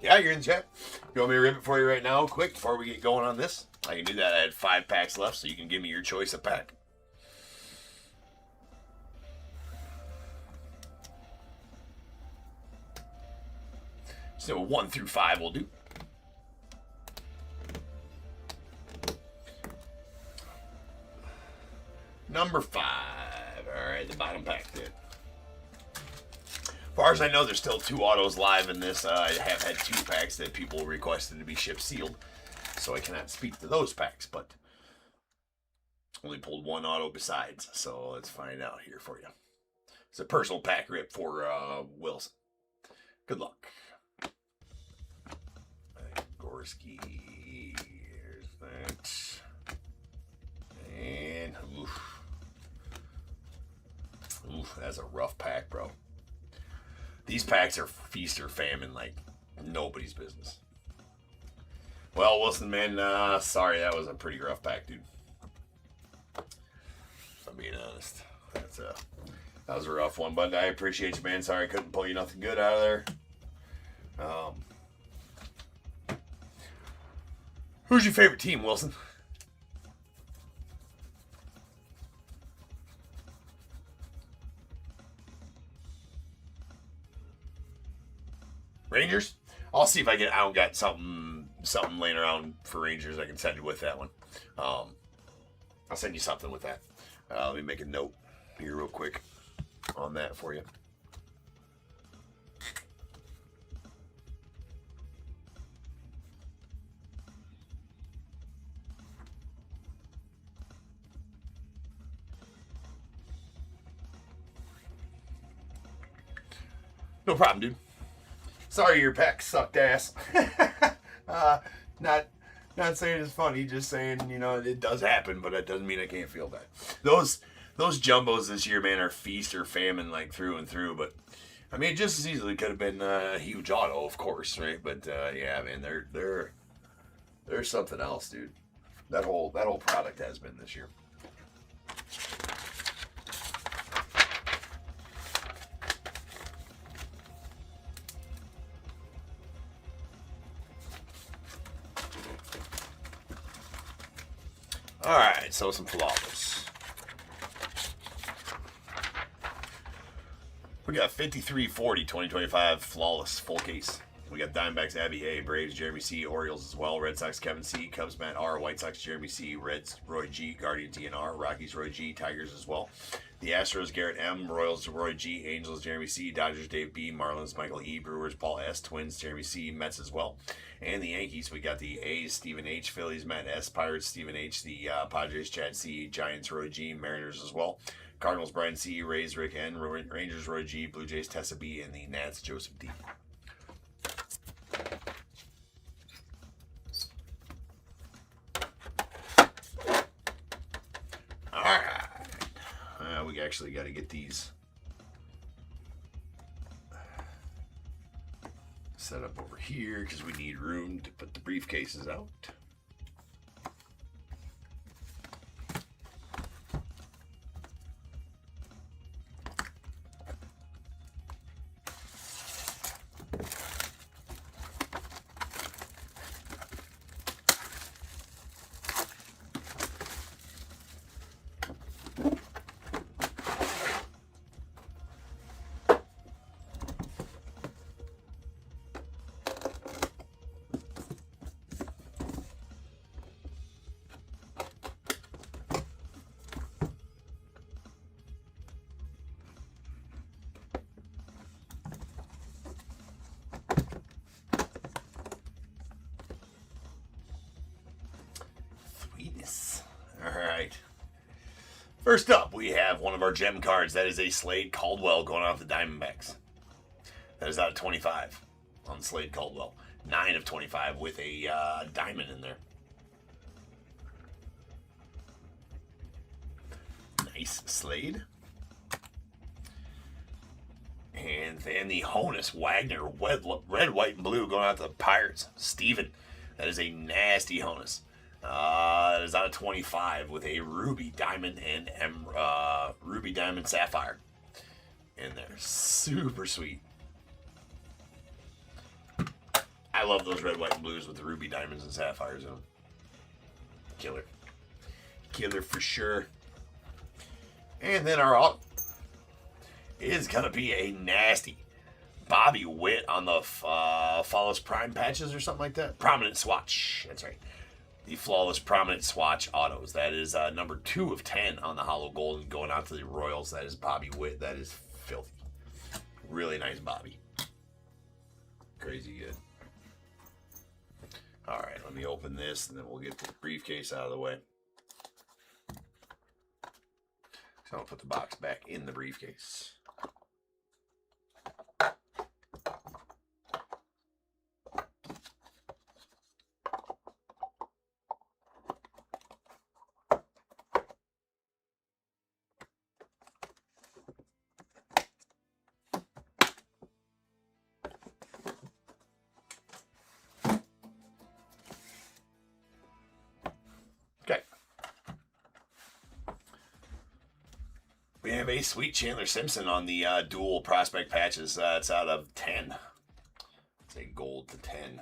Yeah, you're in the chat. You want me to rip it for you right now, quick, before we get going on this? I can do that. I had 5 packs left, so you can give me your choice of pack. So 1 through 5 will do. Number 5. All right, the bottom pack did. As far as I know, there's still 2 autos live in this. I have had 2 packs that people requested to be shipped sealed, so I cannot speak to those packs, but only pulled 1 auto besides. So let's find out here for you. It's a personal pack rip for Wilson. Good luck. Gorski, here's that, and oof, that's a rough pack, bro. These packs are feast or famine like nobody's business. Well, Wilson, man, sorry, that was a pretty rough pack, dude. If I'm being honest, that was a rough one, but I appreciate you, man. Sorry I couldn't pull you nothing good out of there. Who's your favorite team, Wilson? Rangers? I'll see if I don't got something laying around for Rangers I can send you with that one. I'll send you something with that. Let me make a note here real quick on that for you. No problem, dude. Sorry your pack sucked ass. Not saying it's funny, just saying, you know, it does happen, but that doesn't mean I can't feel bad. Those jumbos this year, man, are feast or famine like through and through, but I mean, it just as easily could have been a huge auto, of course, right? But yeah, man, they're something else, dude. That whole product has been this year. All right, so some Flawless. We got 5340 2025 Flawless full case. We got Diamondbacks Abby A, Braves Jeremy C, Orioles as well, Red Sox Kevin C, Cubs Matt R, White Sox Jeremy C, Reds Roy G, Guardians DNR, Rockies Roy G, Tigers as well. The Astros Garrett M, Royals Roy G, Angels Jeremy C, Dodgers Dave B, Marlins Michael E, Brewers Paul S, Twins Jeremy C, Mets as well. And the Yankees, we got the A's Stephen H, Phillies Matt S, Pirates Stephen H, the Padres Chad C, Giants Roy G, Mariners as well. Cardinals Brian C, Rays Rick N, Rangers Roy G, Blue Jays Tessa B, and the Nats Joseph D. All right. We actually got to get these set up over here because we need room to put the briefcases out. First up, we have one of our gem cards. That is a Slade Caldwell going off the Diamondbacks. That is out of 25 on Slade Caldwell. 9 of 25 with a diamond in there. Nice Slade. And then the Honus Wagner red, white, and blue going out to the Pirates. Steven. That is a nasty Honus. That is out of 25 with a ruby diamond and ruby diamond sapphire in there. Super sweet. I love those red, white, and blues with the ruby diamonds and sapphires in them. Killer. Killer for sure. And then our auto is going to be a nasty Bobby Witt on the Flawless Prime patches or something like that. Prominent Swatch. That's right. The Flawless Prominent Swatch autos. That is number 2 of 10 on the Hollow Gold going out to the Royals. That is Bobby Witt. That is filthy. Really nice Bobby. Crazy good. All right, let me open this and then we'll get the briefcase out of the way. So I'll put the box back in the briefcase. We have a sweet Chandler Simpson on the dual prospect patches. It's out of 10. It's a gold to 10.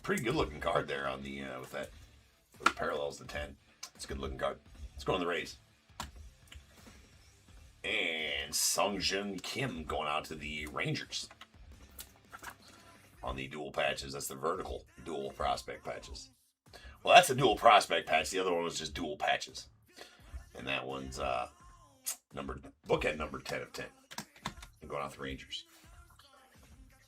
Pretty good looking card there on the with that those parallels to 10. It's a good looking card. Let's go on the Rays. And Sungjin Kim going out to the Rangers on the dual patches. That's the vertical dual prospect patches. Well, that's a dual prospect patch. The other one was just dual patches, and that one's bookend number 10 of 10. And going out the Rangers.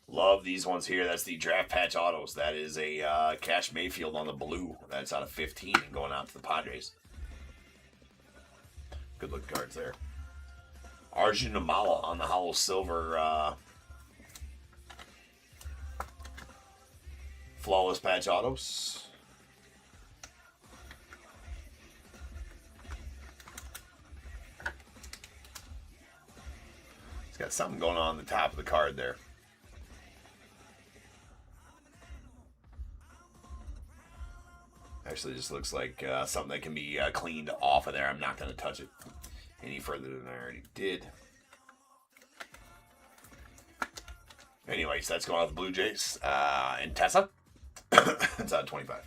Love these ones here. That's the draft patch autos. That is a Cash Mayfield on the blue. That's out of 15 and going out to the Padres. Good looking cards there. Arjun Amala on the hollow silver flawless patch autos. It's got something going on the top of the card there. Actually, just looks like something that can be cleaned off of there. I'm not going to touch it any further than I already did. Anyways, that's going off the Blue Jays. And Tessa. It's out of 25.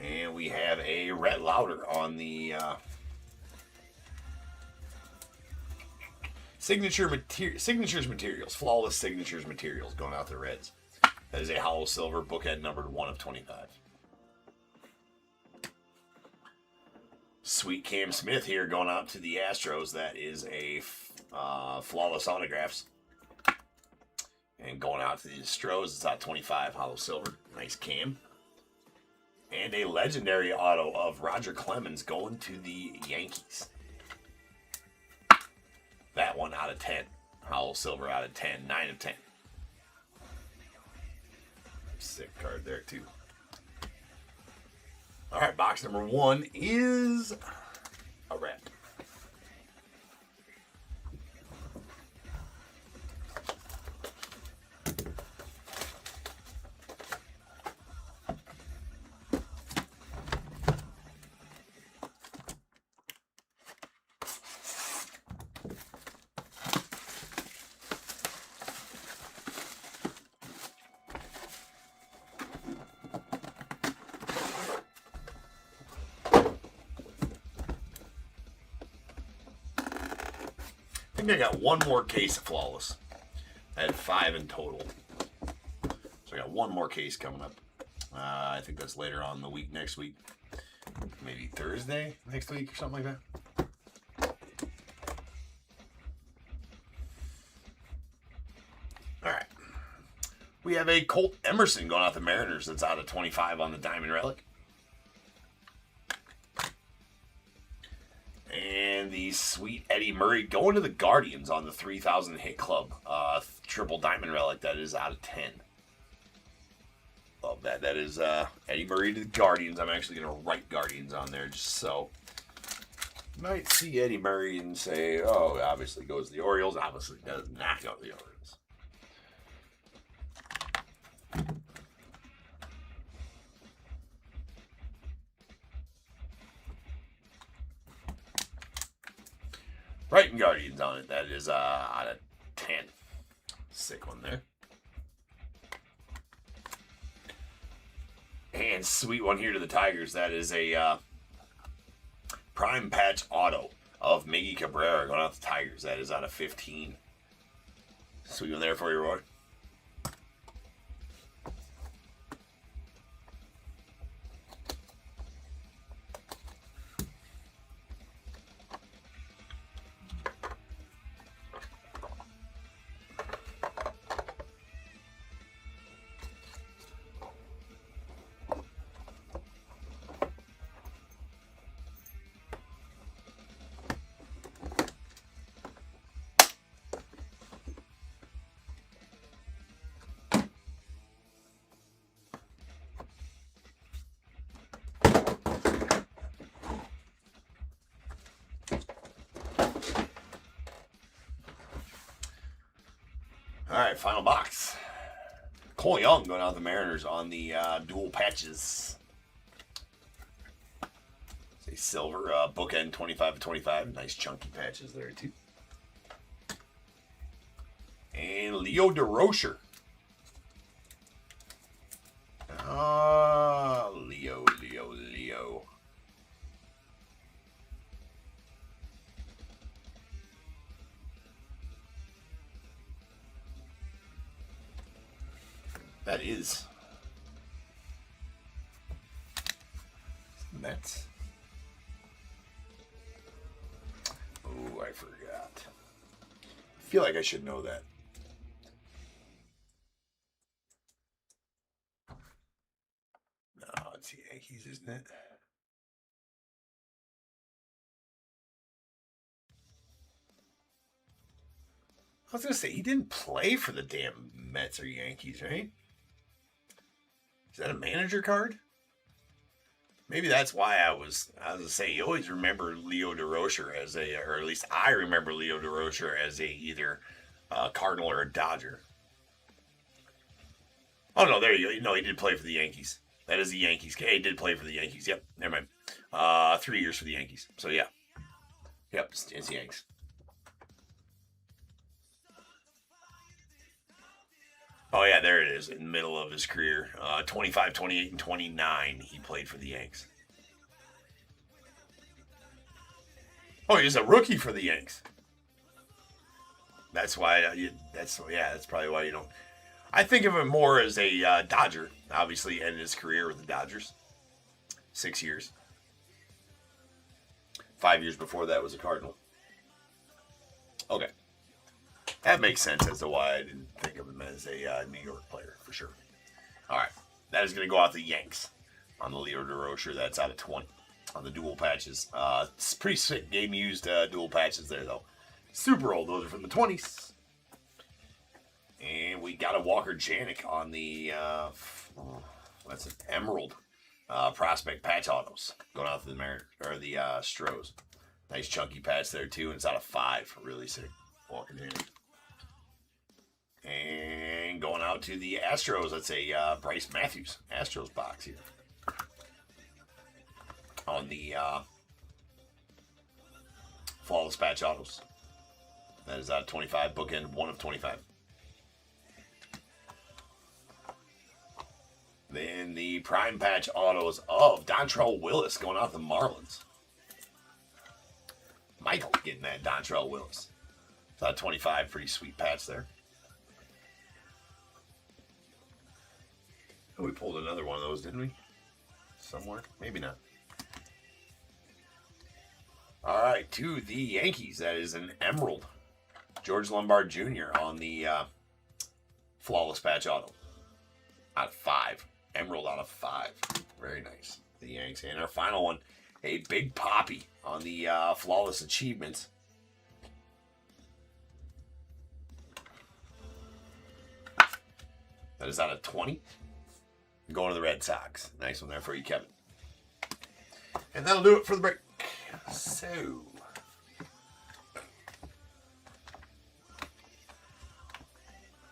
And we have a Rhett Lauder on the Signatures Materials. Flawless Signatures Materials going out to the Reds. That is a hollow silver bookend numbered 1 of 25. Sweet Cam Smith here going out to the Astros. That is a flawless autographs. And going out to the Astros, it's out 25 hollow silver. Nice Cam. And a legendary auto of Roger Clemens going to the Yankees. That one out of 10. Hollow silver out of 10. 9 of 10. Sick card there, too. All right, box number 1 is a wrap. I think I got one more case of flawless. I had 5 in total. So I got one more case coming up. I think that's later on in the week, next week. Maybe Thursday next week or something like that. All right. We have a Colt Emerson going out the Mariners. That's out of 25 on the Diamond Relic. the sweet Eddie Murray going to the Guardians on the 3,000 hit club. Triple diamond relic. That is out of 10. Love that. That is Eddie Murray to the Guardians. I'm actually going to write Guardians on there just so. You might see Eddie Murray and say, oh, obviously goes to the Orioles. Obviously does not go to the Orioles. Writing Guardians on it. That is out of 10. Sick one there. And sweet one here to the Tigers. That is a prime patch auto of Miggy Cabrera going out to the Tigers. That is out of 15. Sweet one there for you, Roy. All right, final box. Cole Young going out the Mariners on the dual patches. It's a silver bookend 25/25. Nice chunky patches there, too. And Leo DeRocher. Leo. That is Mets. Oh, I forgot. I feel like I should know that. No, it's the Yankees, isn't it? I was going to say, he didn't play for the damn Mets or Yankees, right? Is that a manager card? Maybe that's why I was going to say, you always remember Leo DeRocher as or at least I remember Leo DeRocher as either a Cardinal or a Dodger. Oh, no, there you go. No, he did play for the Yankees. That is the Yankees. He did play for the Yankees. Yep, never mind. 3 years for the Yankees. So, yeah. Yep, it's the Yankees. Oh, yeah, there it is in the middle of his career. 25, 28, and 29, he played for the Yanks. Oh, he was a rookie for the Yanks. That's why, that's probably why you don't. I think of him more as a Dodger. Obviously, ended his career with the Dodgers. 6 years. 5 years before that was a Cardinal. Okay. That makes sense as to why I didn't think of him as a New York player, for sure. All right. That is going to go out the Yanks on the Leo DeRocher. That's out of 20 on the dual patches. It's pretty sick game-used dual patches there, though. Super old. Those are from the 20s. And we got a Walker Janik on the, that's an Emerald prospect patch autos. Going out to the Mariners, or the Stros. Nice chunky patch there, too. And it's out of 5. Really sick. Walker Janik. And going out to the Astros, that's a Bryce Matthews Astros box here. On the Flawless Patch Autos. That is out of 25, bookend 1 of 25. Then the Prime Patch Autos of Dontrell Willis going out to the Marlins. Michael getting that Dontrell Willis. It's out of 25, pretty sweet patch there. We pulled another one of those, didn't we? Somewhere? Maybe not. All right, to the Yankees. That is an Emerald. George Lombard Jr. on the Flawless Patch Auto. Out of 5. Emerald out of 5. Very nice. The Yanks. And our final one A Big Poppy on the Flawless Achievements. That is out of 20. Going to the Red Sox. Nice one there for you, Kevin. And that'll do it for the break. So,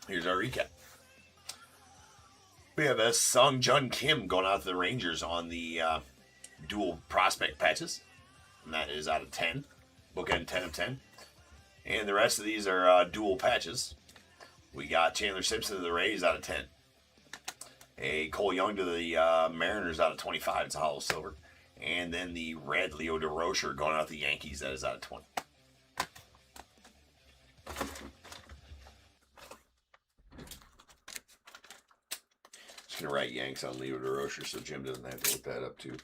here's our recap. We have a Sung Jun Kim going out to the Rangers on the dual prospect patches. And that is out of 10. Bookend 10 of 10. And the rest of these are dual patches. We got Chandler Simpson to the Rays out of 10. A Cole Young to the Mariners out of 25. It's a hollow silver. And then the red Leo DeRocher going out to the Yankees. That is out of 20. Just going to write Yanks on Leo DeRocher so Jim doesn't have to look that up too.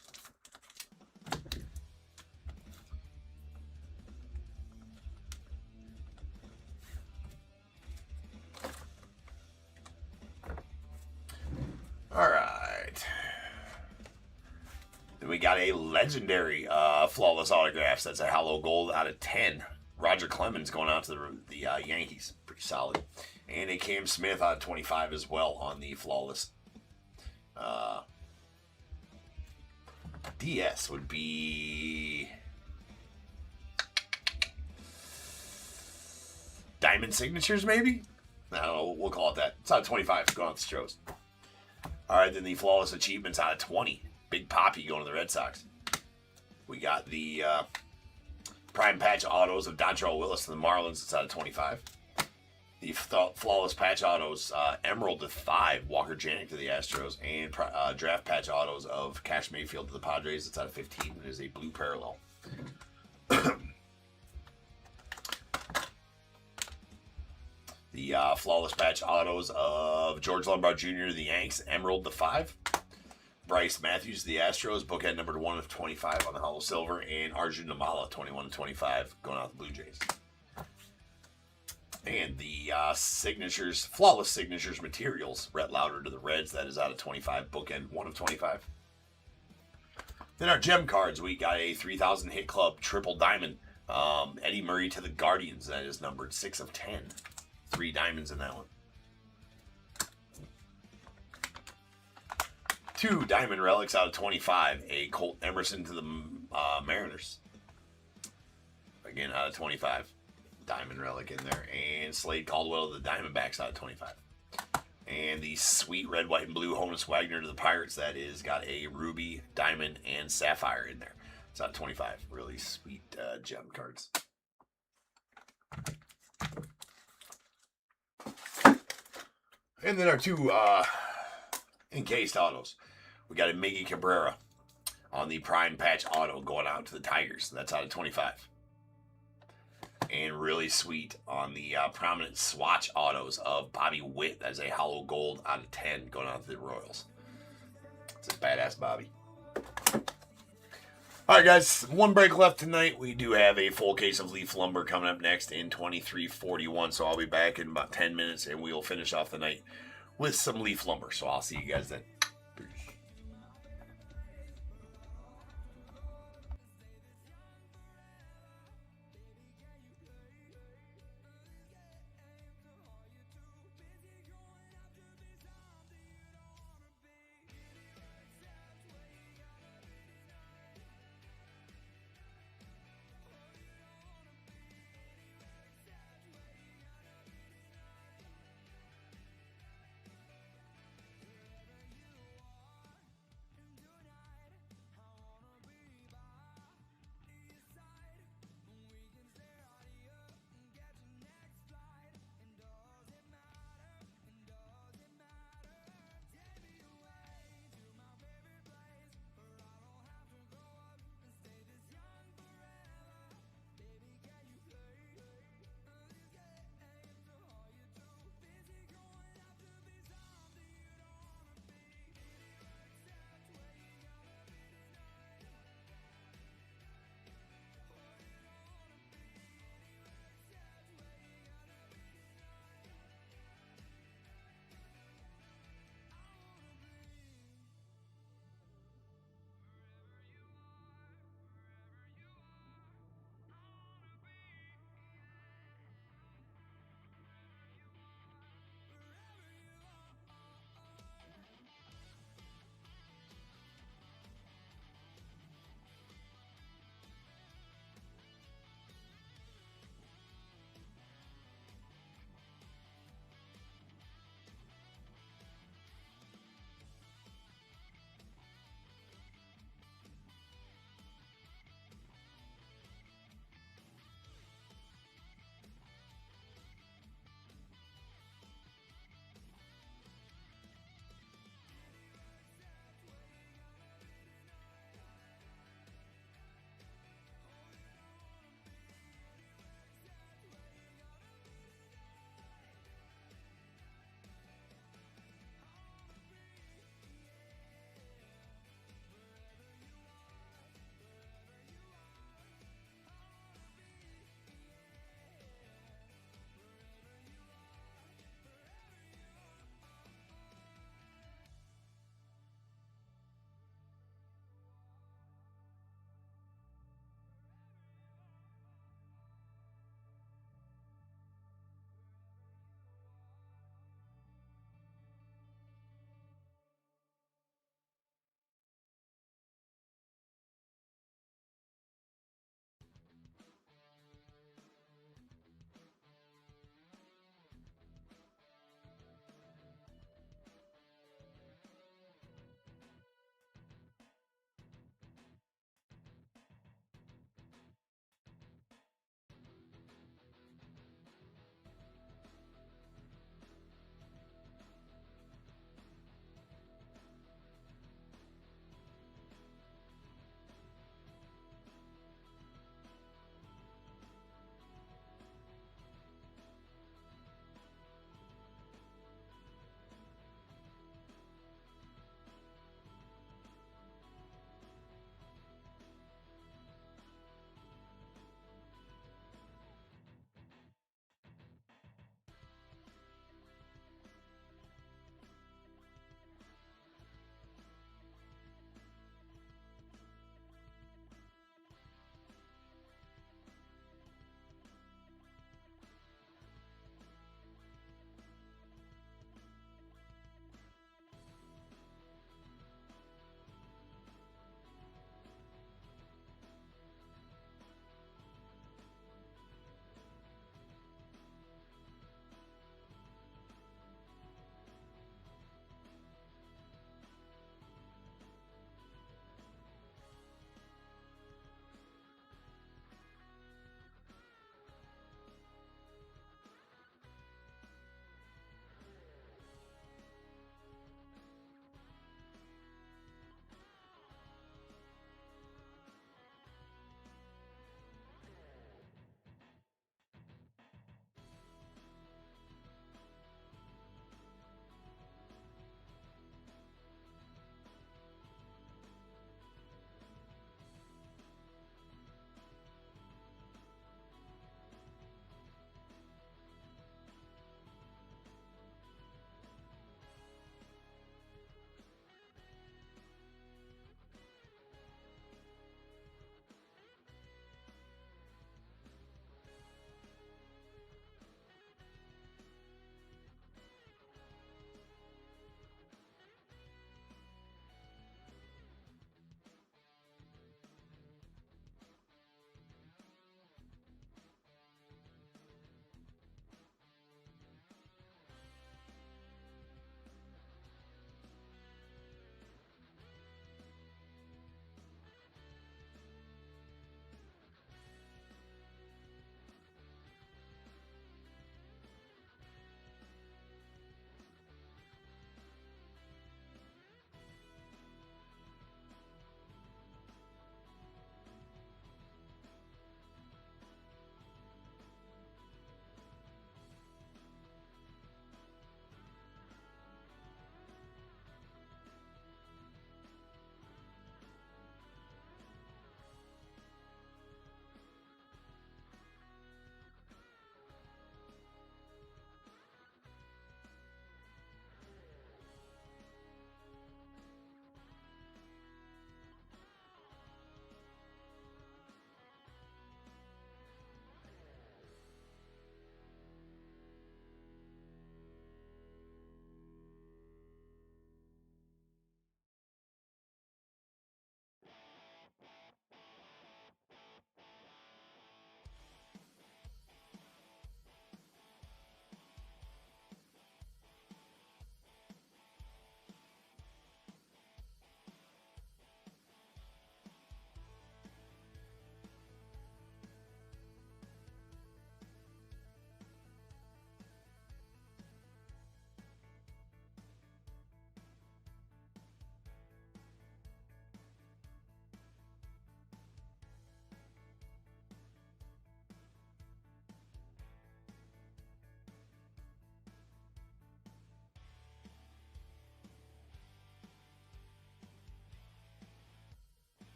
All right. Then we got a legendary flawless autographs. That's a hollow gold out of 10. Roger Clemens going out to the Yankees. Pretty solid. And a Cam Smith out of 25 as well on the flawless. DS would be Diamond Signatures, maybe? I don't know. We'll call it that. It's out of 25. It's going out the Stros. All right, then the Flawless Achievements out of 20. Big Poppy going to the Red Sox. We got the Prime Patch Autos of Dontrell Willis to the Marlins. It's out of 25. The Flawless Patch Autos Emerald with 5. Walker Janik to the Astros. And Draft Patch Autos of Cash Mayfield to the Padres. It's out of 15. It is a blue parallel. The Flawless Patch Autos of George Lombard Jr. to the Yanks. Emerald to 5. Bryce Matthews to the Astros. Bookend numbered 1 of 25 on the hollow silver. And Arjun Namala 21 of 25 going out the Blue Jays. And the signatures, Flawless Signatures Materials, Rhett Lauder to the Reds. That is out of 25. Bookend 1 of 25. Then our gem cards, we got a 3,000 Hit Club Triple Diamond. Eddie Murray to the Guardians. That is numbered 6 of 10. 3 diamonds in that one. 2 diamond relics out of 25. A Colt Emerson to the Mariners. Again, out of 25. Diamond relic in there. And Slade Caldwell to the Diamondbacks out of 25. And the sweet red, white, and blue Honus Wagner to the Pirates. That is got a ruby, diamond, and sapphire in there. It's out of 25. Really sweet gem cards. And then our 2 encased autos. We got a Miggy Cabrera on the Prime Patch Auto going out to the Tigers. That's out of 25. And really sweet on the Prominent Swatch Autos of Bobby Witt as a hollow gold out of 10 going out to the Royals. It's a badass Bobby. All right, guys, 1 break left tonight. We do have a full case of Leaf Lumber coming up next in 2341. So I'll be back in about 10 minutes, and we will finish off the night with some Leaf Lumber. So I'll see you guys then.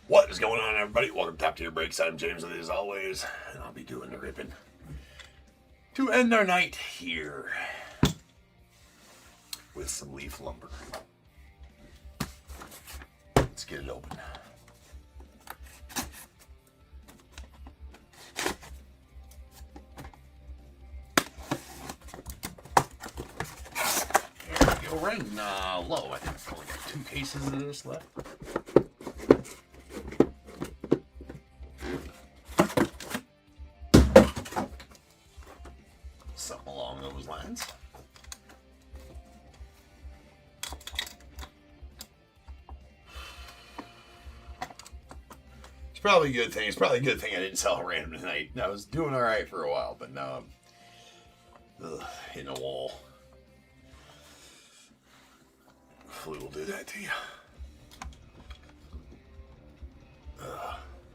What is going on, everybody? Welcome to Top Tier Breaks. I'm James, as always, and I'll be doing the ripping to end our night here with some leaf lumber. Let's get it open. There we go, running low. I think I've only got 2 cases of this left. Something along those lines. It's probably a good thing. It's probably a good thing I didn't sell random tonight. I was doing all right for a while, but now I'm hitting a wall. Flu will do that to you.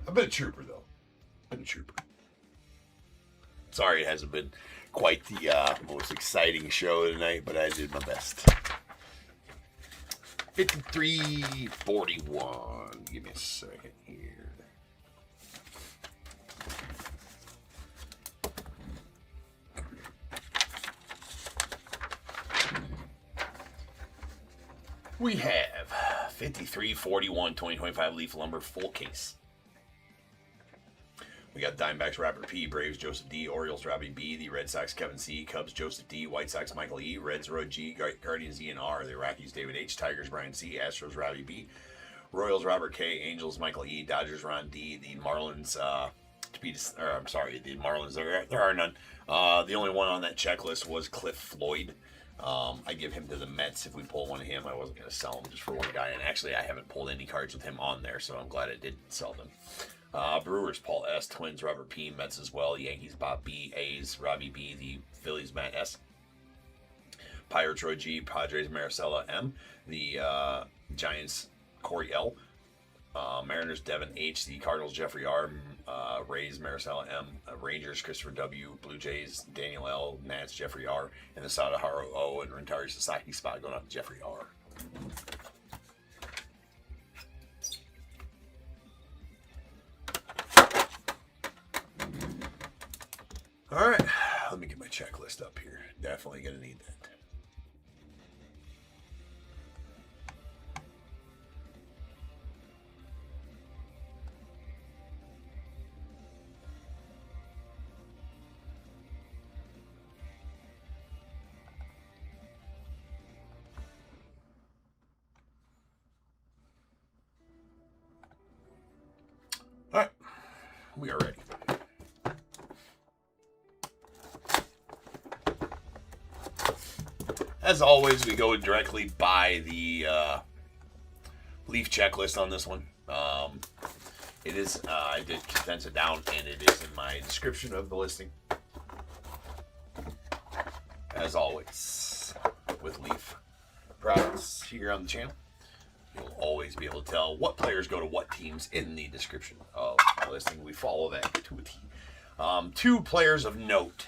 I've been a trooper, though. Been a trooper. Sorry it hasn't been quite the most exciting show tonight, but I did my best. 53-41. Give me a second here. We have 53-41 2025 Leaf Lumber full case. We got Diamondbacks Robert P, Braves Joseph D, Orioles Robbie B, the Red Sox Kevin C, Cubs Joseph D, White Sox Michael E, Reds Roy G, Guardians E and R, the Rockies David H, Tigers Brian C, Astros Robbie B, Royals Robert K, Angels Michael E, Dodgers Ron D, the Marlins the Marlins there are none. The only one on that checklist was Cliff Floyd. I give him to the Mets if we pull one of him. I wasn't going to sell him just for one guy, and actually I haven't pulled any cards with him on there, so I'm glad I didn't sell them. Brewers Paul S, Twins Robert P, Mets as well, Yankees Bob B, A's Robbie B, the Phillies Matt S, Pirates Roy G, Padres Maricela M, the Giants Corey L, Mariners Devin H, the Cardinals Jeffrey R, Rays Maricela M, Rangers Christopher W, Blue Jays Daniel L, Nats Jeffrey R, and the Sadaharu O and Rentari Sasaki spot going out to Jeffrey R. All right, let me get my checklist up here. Definitely going to need that. All right, we are ready. As always, we go directly by the leaf checklist on this one. It is, I did condense it down, and it is in my description of the listing. As always, with leaf products here on the channel, you'll always be able to tell what players go to what teams in the description of the listing. We follow that to a T. 2 players of note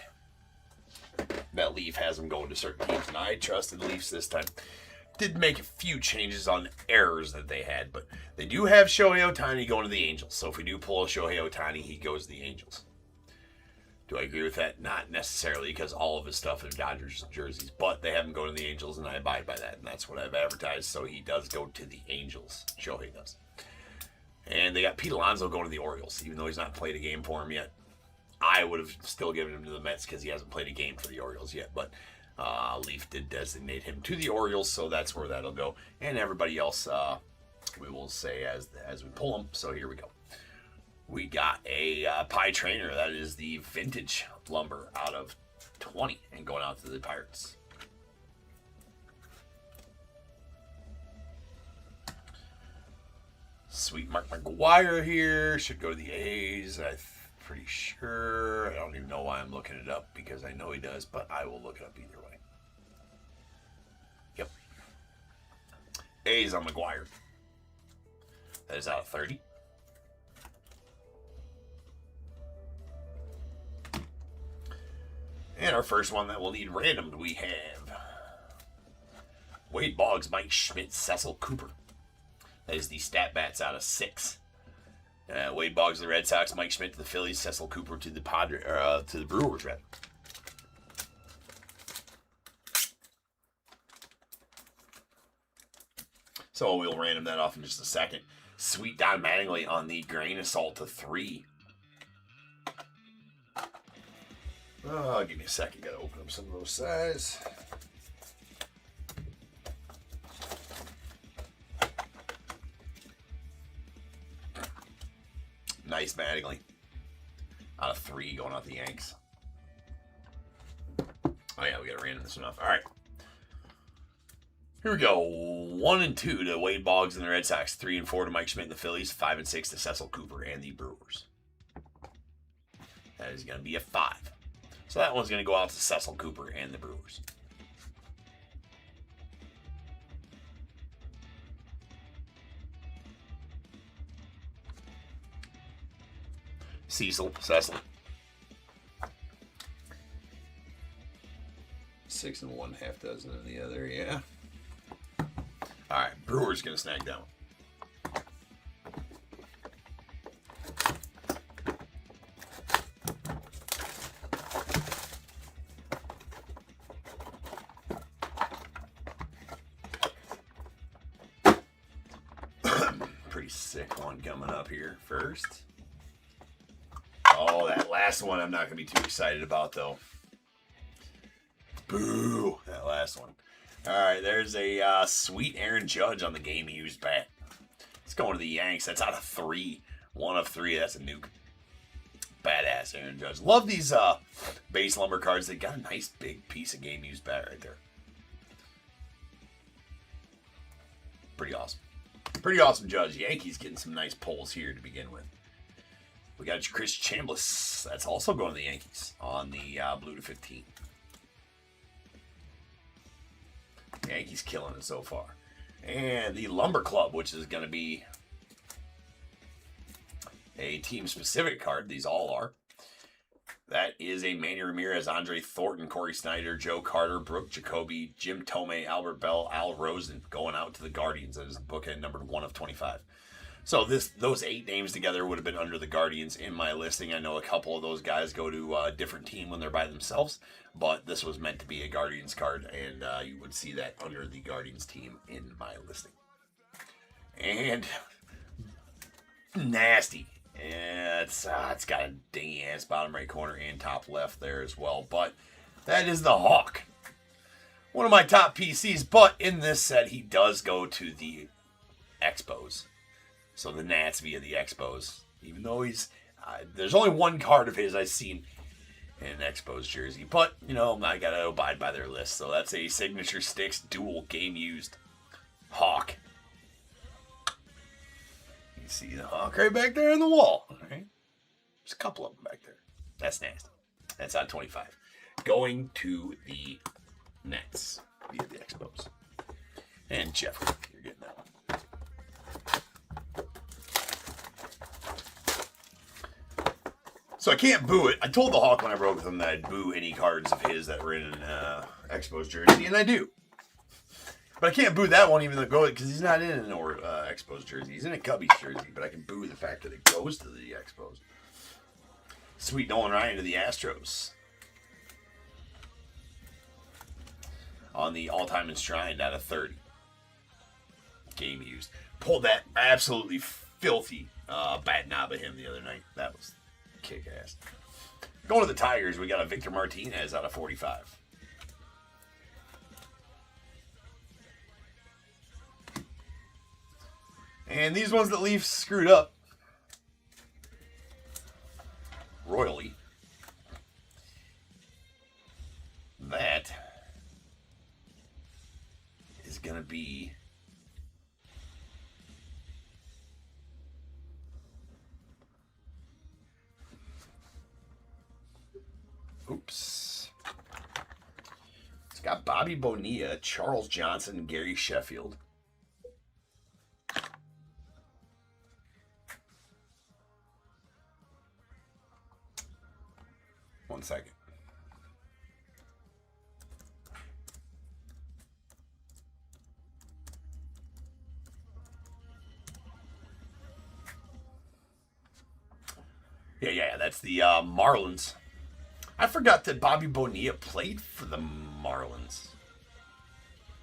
that Leaf has them going to certain teams, and I trusted the Leafs this time. Did make a few changes on errors that they had, but they do have Shohei Ohtani going to the Angels. So if we do pull a Shohei Ohtani, he goes to the Angels. Do I agree with that? Not necessarily, because all of his stuff is Dodgers jerseys, but they have him going to the Angels, and I abide by that, and that's what I've advertised. So he does go to the Angels. Shohei does. And they got Pete Alonso going to the Orioles, even though he's not played a game for him yet. I would have still given him to the Mets because he hasn't played a game for the Orioles yet. But Leaf did designate him to the Orioles, so that's where that'll go. And everybody else, we will say as we pull them. So here we go. We got a Pie Trainer. That is the vintage lumber out of 20 and going out to the Pirates. Sweet Mark McGwire here. Should go to the A's. I'm pretty sure. I don't even know why I'm looking it up because I know he does, but I will look it up either way. Yep. A's on McGwire. That is out of 30. And our first one that we'll need randomed, we have Wade Boggs, Mike Schmidt, Cecil Cooper. That is the Stat Bats out of 6. Wade Boggs to the Red Sox, Mike Schmidt to the Phillies, Cecil Cooper to the to the Brewers, rather. So we'll random that off in just a second. Sweet Don Mattingly on the Grain Assault to 3. Oh, give me a second. Got to open up some of those size. Nice Mattingly. Out of 3 going out the Yanks. Oh, yeah, we got to random this one off. All right. Here we go. 1 and 2 to Wade Boggs and the Red Sox. 3 and 4 to Mike Schmidt and the Phillies. 5 and 6 to Cecil Cooper and the Brewers. That is going to be a 5. So that one's going to go out to Cecil Cooper and the Brewers. Cecil. 6 and 1/2 dozen in the other, yeah. All right, Brewers going to snag that one. Pretty sick one coming up here first. Oh, that last one I'm not going to be too excited about, though. Boo, that last one. All right, there's a sweet Aaron Judge on the game-used bat. It's going to the Yanks. That's out of 3. 1 of 3. That's a nuke. Badass Aaron Judge. Love these base lumber cards. They got a nice big piece of game-used bat right there. Pretty awesome. Pretty awesome Judge. Yankees getting some nice pulls here to begin with. We got Chris Chambliss. That's also going to the Yankees on the blue to 15. Yankees killing it so far. And the Lumber Club, which is going to be a team-specific card. These all are. That is a Manny Ramirez, Andre Thornton, Corey Snyder, Joe Carter, Brooke Jacoby, Jim Tomei, Albert Bell, Al Rosen going out to the Guardians. That is bookend numbered 1 of 25. So those 8 names together would have been under the Guardians in my listing. I know a couple of those guys go to a different team when they're by themselves, but this was meant to be a Guardians card, and you would see that under the Guardians team in my listing. And nasty. Yeah, it's got a dingy ass bottom right corner and top left there as well, but that is the Hawk. One of my top PCs, but in this set he does go to the Expos. So the Nats via the Expos. Even though he's... there's only one card of his I've seen in an Expos jersey. But, you know, I got to abide by their list. So that's a Signature Sticks dual game-used Hawk. You see the Hawk right back there on the wall. All right? There's a couple of them back there. That's nasty. That's on 25. Going to the Nets via the Expos. And Jeffrey, you're getting that one. So I can't boo it. I told the Hawk when I broke with him that I'd boo any cards of his that were in an Expos jersey, and I do. But I can't boo that one even though because he's not in an Expos jersey. He's in a Cubbies jersey, but I can boo the fact that it goes to the Expos. Sweet Nolan Ryan to the Astros. On the all-time enshrined out of 30. Game used. Pulled that absolutely filthy bat knob of him the other night. That was kick ass. Going to the Tigers, we got a Victor Martinez out of 45. And these ones that Leafs screwed up royally. That is going to be oops. It's got Bobby Bonilla, Charles Johnson, Gary Sheffield. One second. Yeah. That's the Marlins. I forgot that Bobby Bonilla played for the Marlins.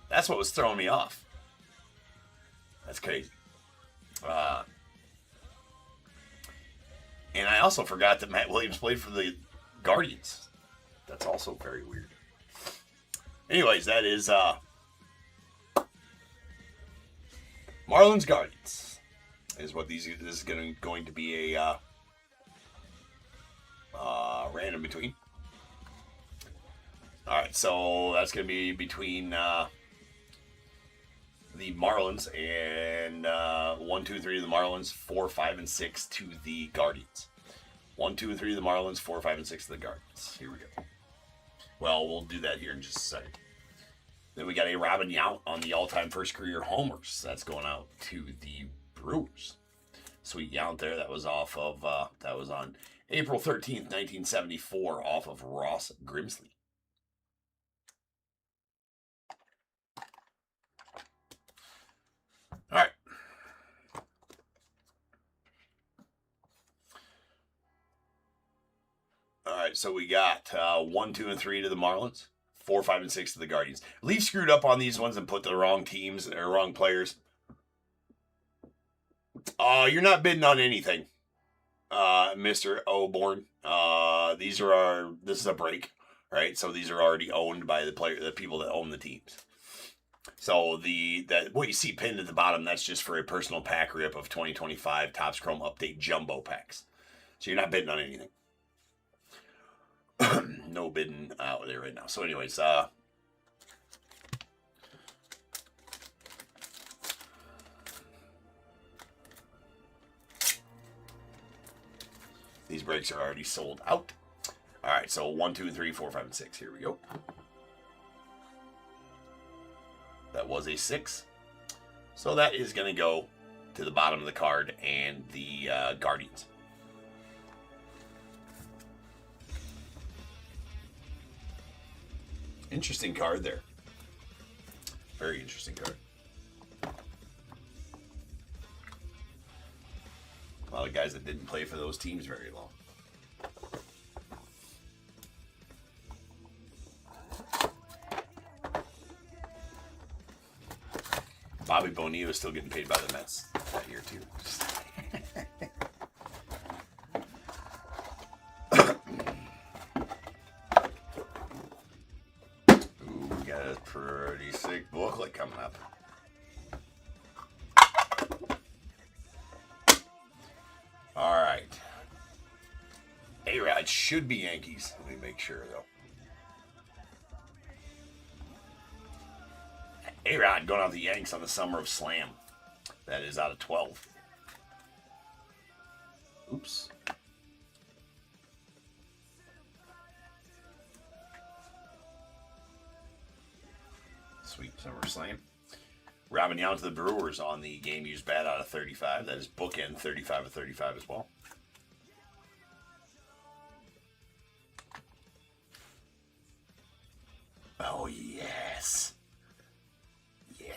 That's what was throwing me off. That's crazy. And I also forgot that Matt Williams played for the Guardians. That's also very weird. Anyways, that is Marlins Guardians is what this is going to be a random between. All right, so that's going to be between the Marlins and 1, 2, 3 to the Marlins, 4, 5, and 6 to the Guardians. 1, 2, and 3 to the Marlins, 4, 5, and 6 to the Guardians. Here we go. Well, we'll do that here in just a second. Then we got a Robin Yount on the all-time first career homers. That's going out to the Brewers. Sweet Yount there. That was off of that was on April 13th, 1974, off of Ross Grimsley. All right. All right, so we got 1, 2, and 3 to the Marlins, 4, 5, and 6 to the Guardians. Leafs screwed up on these ones and put the wrong teams or wrong players. You're not bidding on anything, Mr. Oborn. This is a break, right? So these are already owned by the people that own the teams. So what you see pinned at the bottom, that's just for a personal pack rip of 2025 Topps Chrome Update Jumbo packs. So you're not bidding on anything. No bidding out there right now. So anyways, these breaks are already sold out. All right, so 1, 2, 3, 4, 5, and 6. Here we go. That was a 6. So that is going to go to the bottom of the card and the Guardians. Interesting card there. Very interesting card. A lot of guys that didn't play for those teams very long. Bobby Bonilla is still getting paid by the Mets that year too. Ooh, we got a pretty sick booklet coming up. All right. A-Rod should be Yankees. Let me make sure though. A-Rod going out the Yanks on the Summer of Slam. That is out of 12. Oops. Sweet Summer Slam. Robin Yount to the Brewers on the game used bat out of 35. That is bookend 35 of 35 as well. Oh, yes.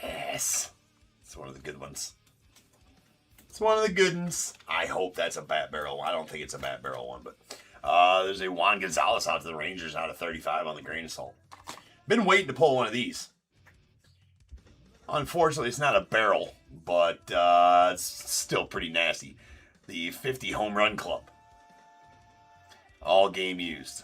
Yes. It's one of the good ones. It's one of the good ones. I hope that's a bat barrel. I don't think it's a bat barrel one, but there's a Juan Gonzalez out to the Rangers out of 35 on the grain of salt. Been waiting to pull one of these. Unfortunately, it's not a barrel, but it's still pretty nasty. The 50 Home Run Club. All game used.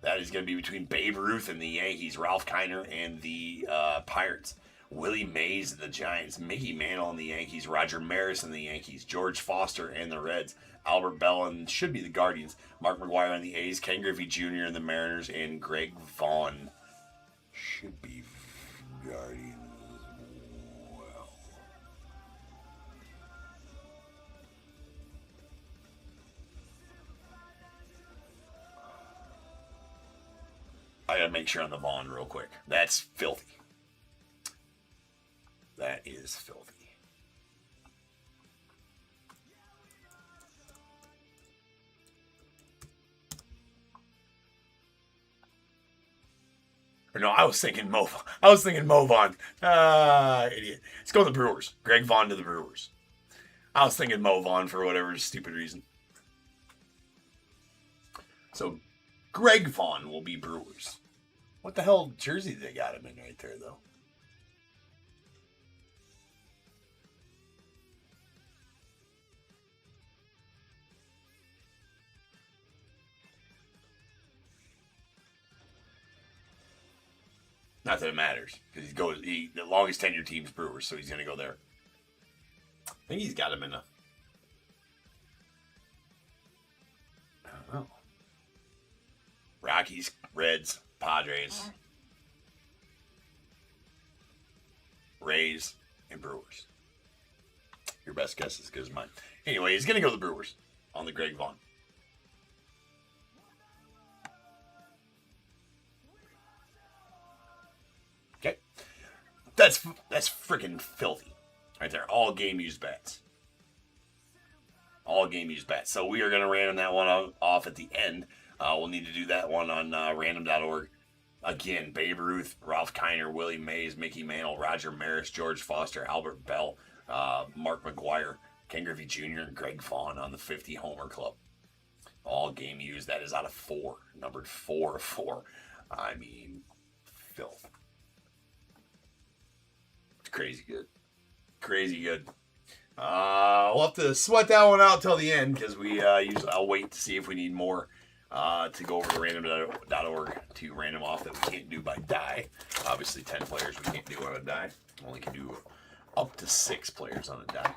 That is going to be between Babe Ruth and the Yankees, Ralph Kiner and the Pirates, Willie Mays and the Giants, Mickey Mantle and the Yankees, Roger Maris and the Yankees, George Foster and the Reds, Albert Bell and should be the Guardians, Mark McGwire and the A's, Ken Griffey Jr. and the Mariners, and Greg Vaughn should be Guardians as well. I gotta make sure on the Vaughn real quick. That's filthy. That is filthy. Or no, I was thinking Mo Vaughn. Idiot. Let's go to the Brewers. Greg Vaughn to the Brewers. I was thinking Mo Vaughn for whatever stupid reason. So Greg Vaughn will be Brewers. What the hell jersey they got him in right there, though? Not that it matters, because the longest tenured team's Brewers, so he's going to go there. I think he's got him in a... I don't know. Rockies, Reds, Padres, Rays, and Brewers. Your best guess is as good as mine. Anyway, he's going to go to the Brewers on the Greg Vaughn. Okay. That's freaking filthy. Right there. All game used bats. All game used bats. So we are going to random that one off at the end. We'll need to do that one on random.org. Again, Babe Ruth, Ralph Kiner, Willie Mays, Mickey Mantle, Roger Maris, George Foster, Albert Bell, Mark McGuire, Ken Griffey Jr., and Greg Vaughn on the 50 Homer Club. All game used. That is out of 4. Numbered 4 of 4. I mean, filth. It's crazy good. Crazy good. We'll have to sweat that one out till the end because we usually I'll wait to see if we need more to go over to random.org to random off that we can't do by die. Obviously, 10 players we can't do on a die. Only can do up to 6 players on a die.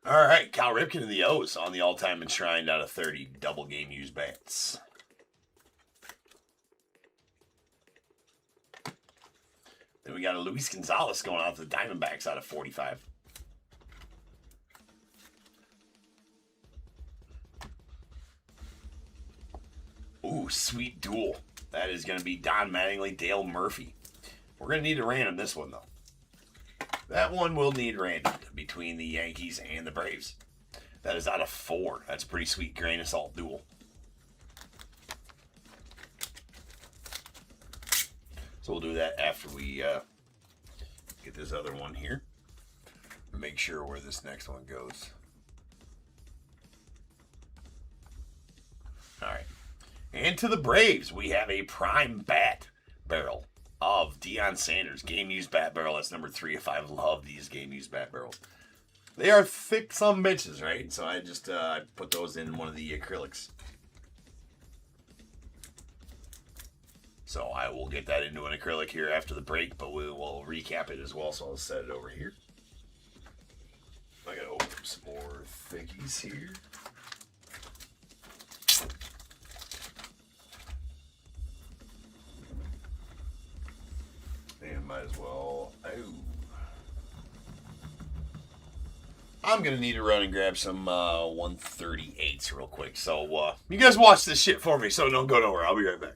All right, Cal Ripken and the O's on the all-time enshrined out of 30 double game used bats. Then we got a Luis Gonzalez going out to the Diamondbacks out of 45. Ooh, sweet duel. That is going to be Don Mattingly, Dale Murphy. We're going to need to random this one, though. That one will need random between the Yankees and the Braves. That is out of 4. That's a pretty sweet grain of salt duel. So we'll do that after we get this other one here. Make sure where this next one goes. All right. And to the Braves, we have a prime bat barrel of Deion Sanders. Game used bat barrel. That's number 3 if I love these game used bat barrels. They are thick some bitches, right? So I just put those in one of the acrylics. So I will get that into an acrylic here after the break, but we will recap it as well. So I'll set it over here. I gotta open up some more thickies here. And might as well. Oh. I'm going to need to run and grab some 138s real quick. So you guys watch this shit for me, so don't go nowhere. I'll be right back.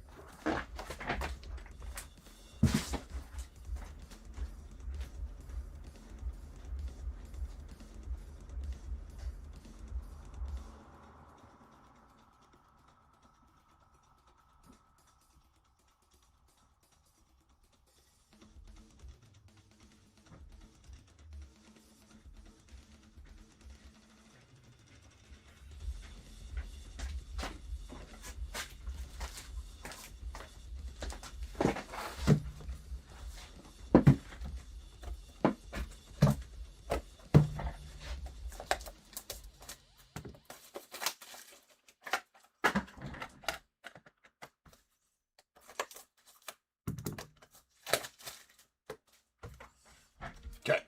Okay,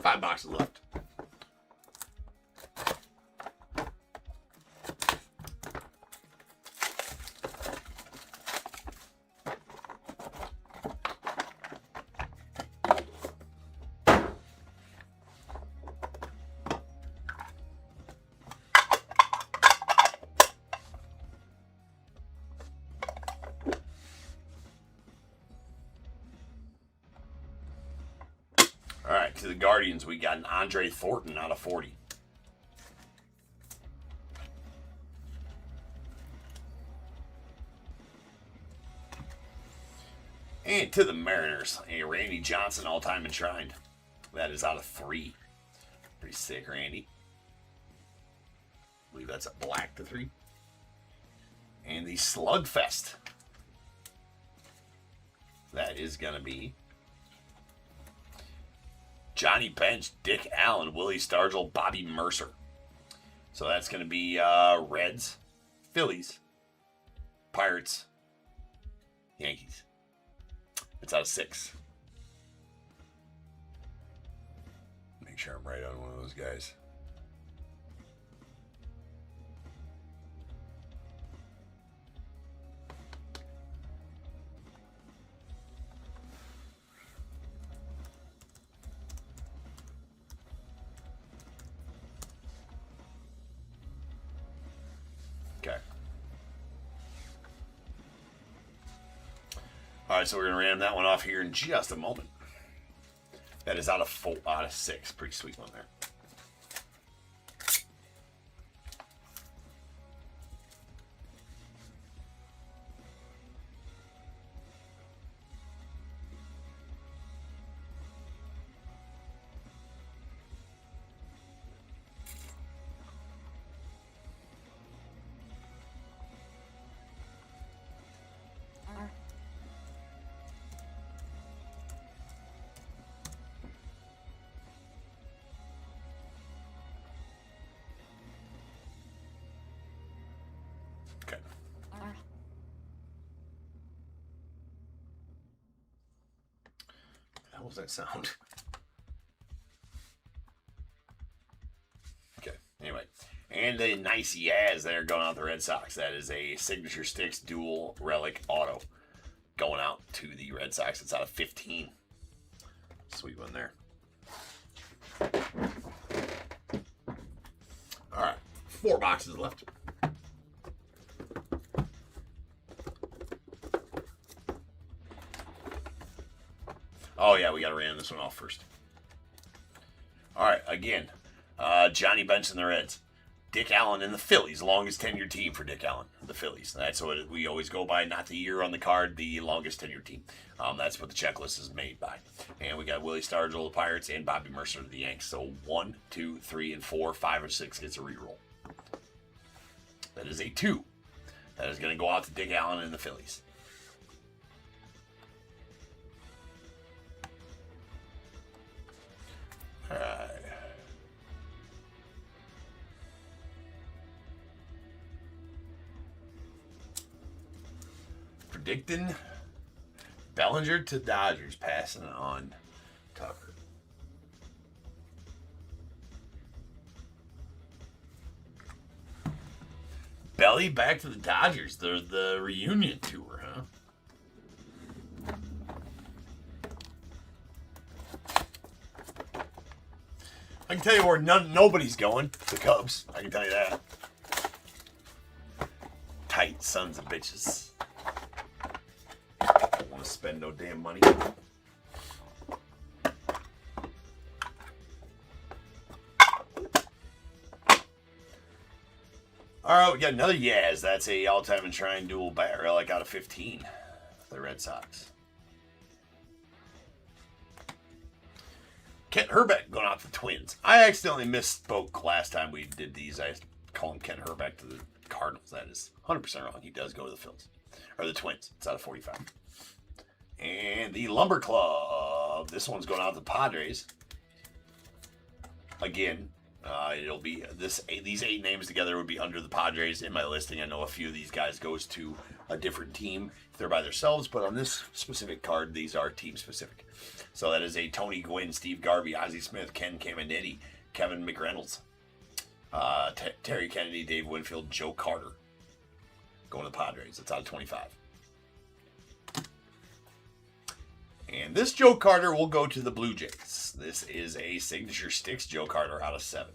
5 boxes left. All right, to the Guardians, we got an Andre Thornton out of 40. And to the Mariners, a Randy Johnson all-time enshrined. That is out of 3. Pretty sick, Randy. I believe that's a black to 3. And the Slugfest. That is going to be Johnny Bench, Dick Allen, Willie Stargell, Bobby Mercer. So that's going to be Reds, Phillies, Pirates, Yankees. It's out of 6. Make sure I'm right on one of those guys. Okay. All right, so we're going to ram that one off here in just a moment. That is out of 4 out of 6. Pretty sweet one there. Okay. How was that sound? Okay. Anyway, and a nice Yaz there going out the Red Sox. That is a Signature Sticks dual relic auto going out to the Red Sox. It's out of 15. Sweet one there. All right, 4 boxes left. Oh, yeah, we got to ram this one off first. All right, again, Johnny Bench and the Reds. Dick Allen and the Phillies, longest tenured team for Dick Allen, the Phillies. That's what we always go by, not the year on the card, the longest tenured team. That's what the checklist is made by. And we got Willie Stargell, the Pirates, and Bobby Mercer, the Yanks. So 1, 2, 3, and 4, 5, or 6 gets a reroll. That is a 2. That is going to go out to Dick Allen and the Phillies. All right. Predicting Bellinger to Dodgers, passing it on Tucker. Belly back to the Dodgers. They're the reunion tour, huh? I can tell you where nobody's going. The Cubs. I can tell you that. Tight sons of bitches. Don't want to spend no damn money. All right, we got another Yaz. That's a all-time enshrined dual bat relic out of 15. The Red Sox. Kent Herbeck going out to the Twins. I accidentally misspoke last time we did these. I call him Kent Herbeck to the Cardinals. That is 100% wrong. He does go to the Phils. Or the Twins. It's out of 45. And the Lumber Club. This one's going out to the Padres. Again, it'll be these 8 names together would be under the Padres in my listing. I know a few of these guys goes to a different team if they're by themselves, but on this specific card, these are team specific. So that is a Tony Gwynn, Steve Garvey, Ozzie Smith, Ken Caminiti, Kevin McReynolds, Terry Kennedy, Dave Winfield, Joe Carter. Going to the Padres. It's out of 25. And this Joe Carter will go to the Blue Jays. This is a Signature Sticks Joe Carter out of 7.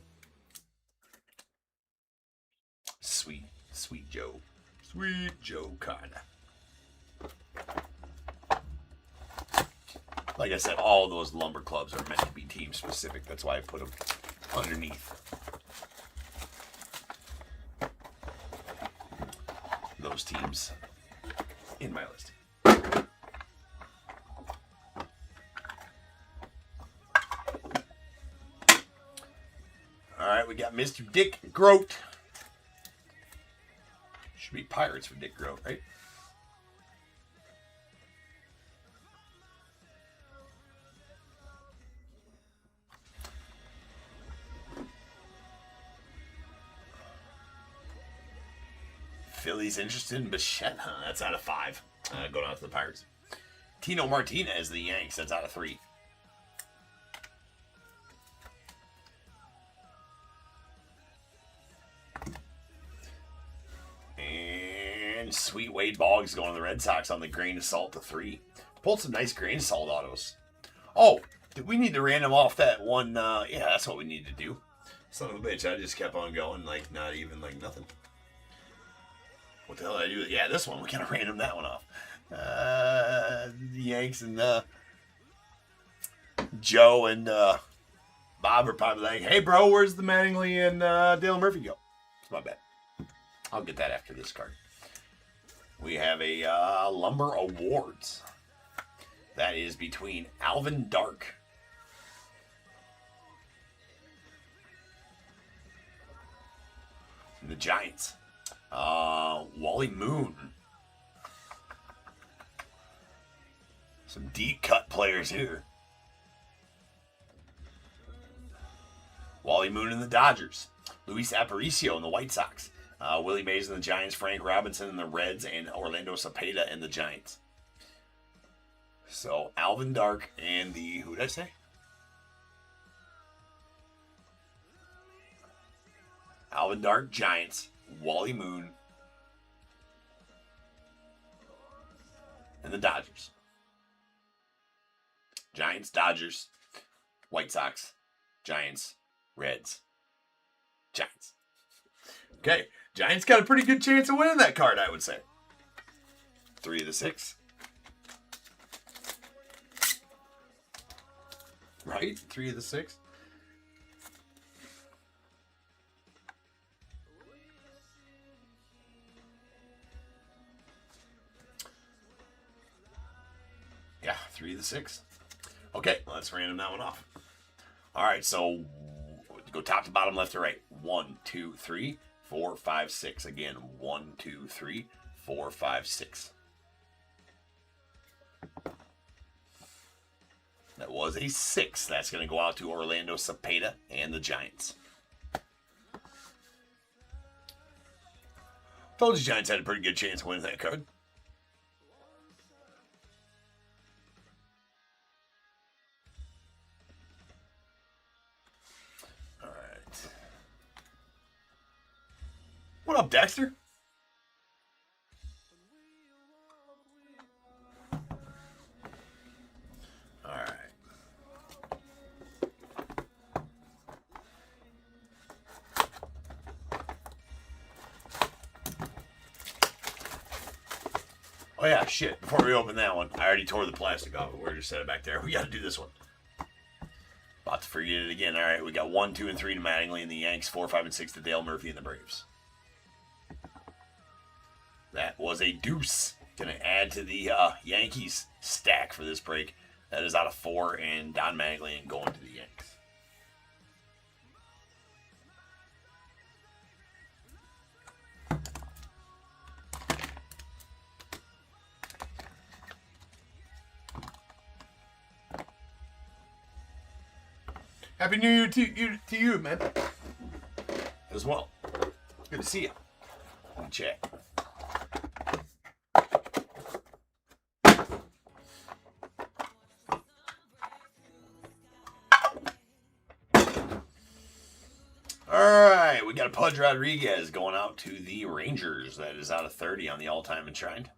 Sweet, sweet Joe. Sweet Joe Carter. Like I said, all of those lumber clubs are meant to be team specific. That's why I put them underneath those teams in my list. All right, we got Mr. Dick Groat. Should be Pirates for Dick Groat, right? Phillies interested in Bichette, huh? That's out of 5. Going out to the Pirates. Tino Martinez, the Yanks. That's out of 3. And sweet Wade Boggs going to the Red Sox on the grain of salt to 3. Pulled some nice grain of salt autos. Oh, did we need to random off that one? Yeah, that's what we need to do. Son of a bitch, I just kept on going, like, not even, like, nothing. What the hell did I do? Yeah, this one, we kind of random that one off. The Yanks and Joe and Bob are probably like, hey, bro, where's the Mattingly and Dale Murphy go? It's my bad. I'll get that after this card. We have a Lumber Awards. That is between Alvin Dark and the Giants. Wally Moon. Some deep cut players here. Wally Moon and the Dodgers. Luis Aparicio and the White Sox. Willie Mays and the Giants. Frank Robinson and the Reds. And Orlando Cepeda and the Giants. So, Alvin Dark and the... Who did I say? Alvin Dark, Giants. Wally Moon. And the Dodgers. Giants, Dodgers, White Sox, Giants, Reds, Giants. Okay, Giants got a pretty good chance of winning that card, I would say. 3 of the 6. Right? 3 of the 6. Yeah, 3 of the 6. Okay, let's random that one off. All right, so go top to bottom, left to right. 1, 2, 3, 4, 5, 6. Again, 1, 2, 3, 4, 5, 6. That was a 6. That's going to go out to Orlando Cepeda and the Giants. Told you Giants had a pretty good chance of winning that card. What up, Dexter? All right. Oh, yeah, shit. Before we open that one, I already tore the plastic off, but we're just set it back there. We got to do this one. About to forget it again. All right, we got 1, 2, and 3 to Mattingly and the Yanks, 4, 5, and 6 to Dale Murphy and the Braves. That was a deuce. Going to add to the Yankees stack for this break. That is out of 4, and Don Mattingly and going to the Yanks. Happy New Year to you, man. As well. Good to see you. In chat. Alright, we got a Pudge Rodriguez going out to the Rangers. That is out of 30 on the all-time enshrined.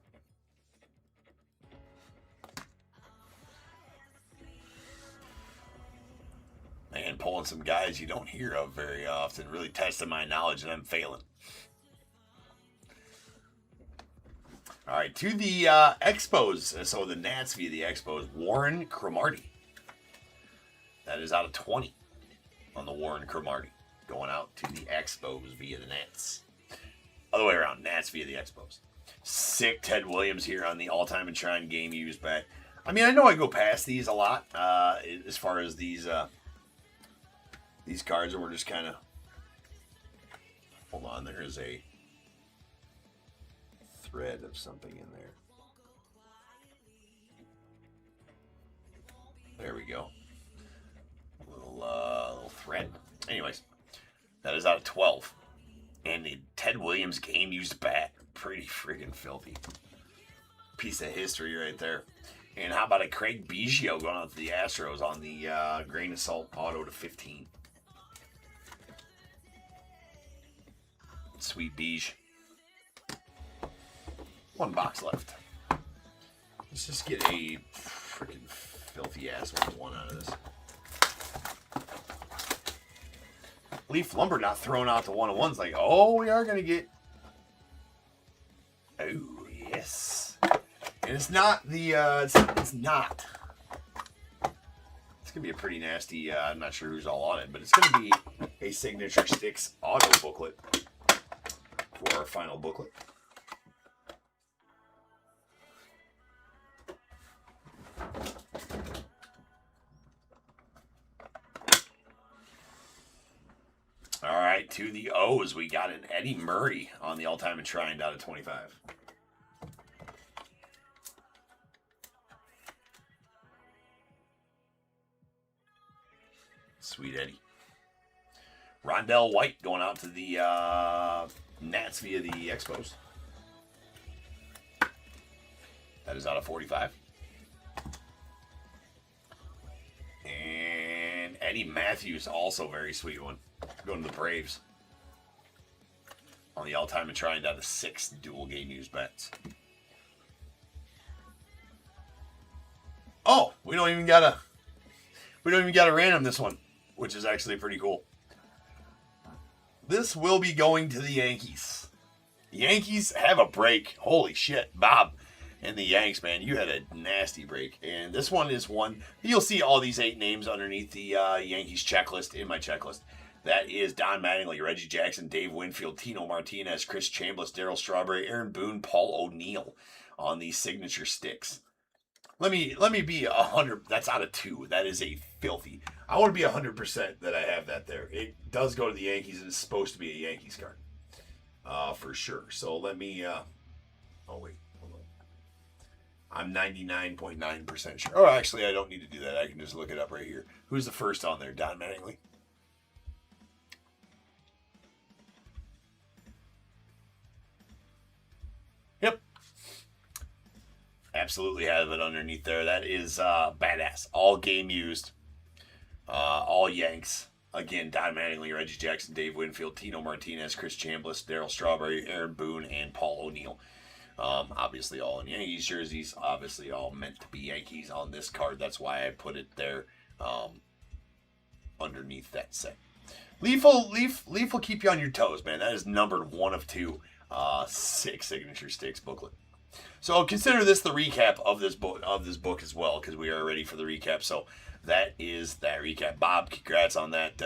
Man, pulling some guys you don't hear of very often. Really testing my knowledge, and I'm failing. Alright, to the Expos. So the Nats via the Expos. Warren Cromartie. That is out of 20 on the Warren Cromartie. Going out to the Expos via the Nats. Other way around, Nats via the Expos. Sick Ted Williams here on the all-time enshrined game used back. I mean, I know I go past these a lot as far as these cards, and we're just kind of Hold on, there is a thread of something in there. There we go. A little thread. Anyways, that is out of 12. And the Ted Williams game used bat. Pretty friggin' filthy. Piece of history right there. And how about a Craig Biggio going out to the Astros on the grain of salt auto to 15. Sweet Beige. One box left. Let's just get a freaking filthy ass one out of this. Leaf Lumber not throwing out the one-on-ones like, oh, we are going to get. Oh, yes. And it's not the, it's not. It's going to be a pretty nasty, I'm not sure who's all on it, but it's going to be a Signature Sticks auto booklet for our final booklet. All right, to the O's, we got an Eddie Murray on the all-time enshrined out of 25. Sweet Eddie. Rondell White going out to the Nats via the Expos. That is out of 45. And Eddie Matthews, also very sweet one. Going to the Braves. On the all-time and trying out of 6 dual game used bets. Oh, we don't even gotta random this one, which is actually pretty cool. This will be going to the Yankees. The Yankees have a break. Holy shit, Bob. And the Yanks, man, you had a nasty break. And this one is one. You'll see all these 8 names underneath the Yankees checklist in my checklist. That is Don Mattingly, Reggie Jackson, Dave Winfield, Tino Martinez, Chris Chambliss, Darryl Strawberry, Aaron Boone, Paul O'Neill on these Signature Sticks. Let me be 100. That's out of 2. That is a filthy. I want to be 100% that I have that there. It does go to the Yankees, and it's supposed to be a Yankees card, for sure. So let me. Oh wait, hold on. I'm 99.9% sure. Oh, actually, I don't need to do that. I can just look it up right here. Who's the first on there? Don Mattingly. Yep. Absolutely have it underneath there. That is badass. All game used. All Yanks. Again, Don Mattingly, Reggie Jackson, Dave Winfield, Tino Martinez, Chris Chambliss, Darryl Strawberry, Aaron Boone, and Paul O'Neill. Obviously all in Yankees jerseys. Obviously all meant to be Yankees on this card. That's why I put it there underneath that set. Leaf will keep you on your toes, man. That is numbered 1 of 2. 6 Signature Sticks booklet. So consider this the recap of this book as well, because we are ready for the recap. So that is that recap. Bob, congrats on that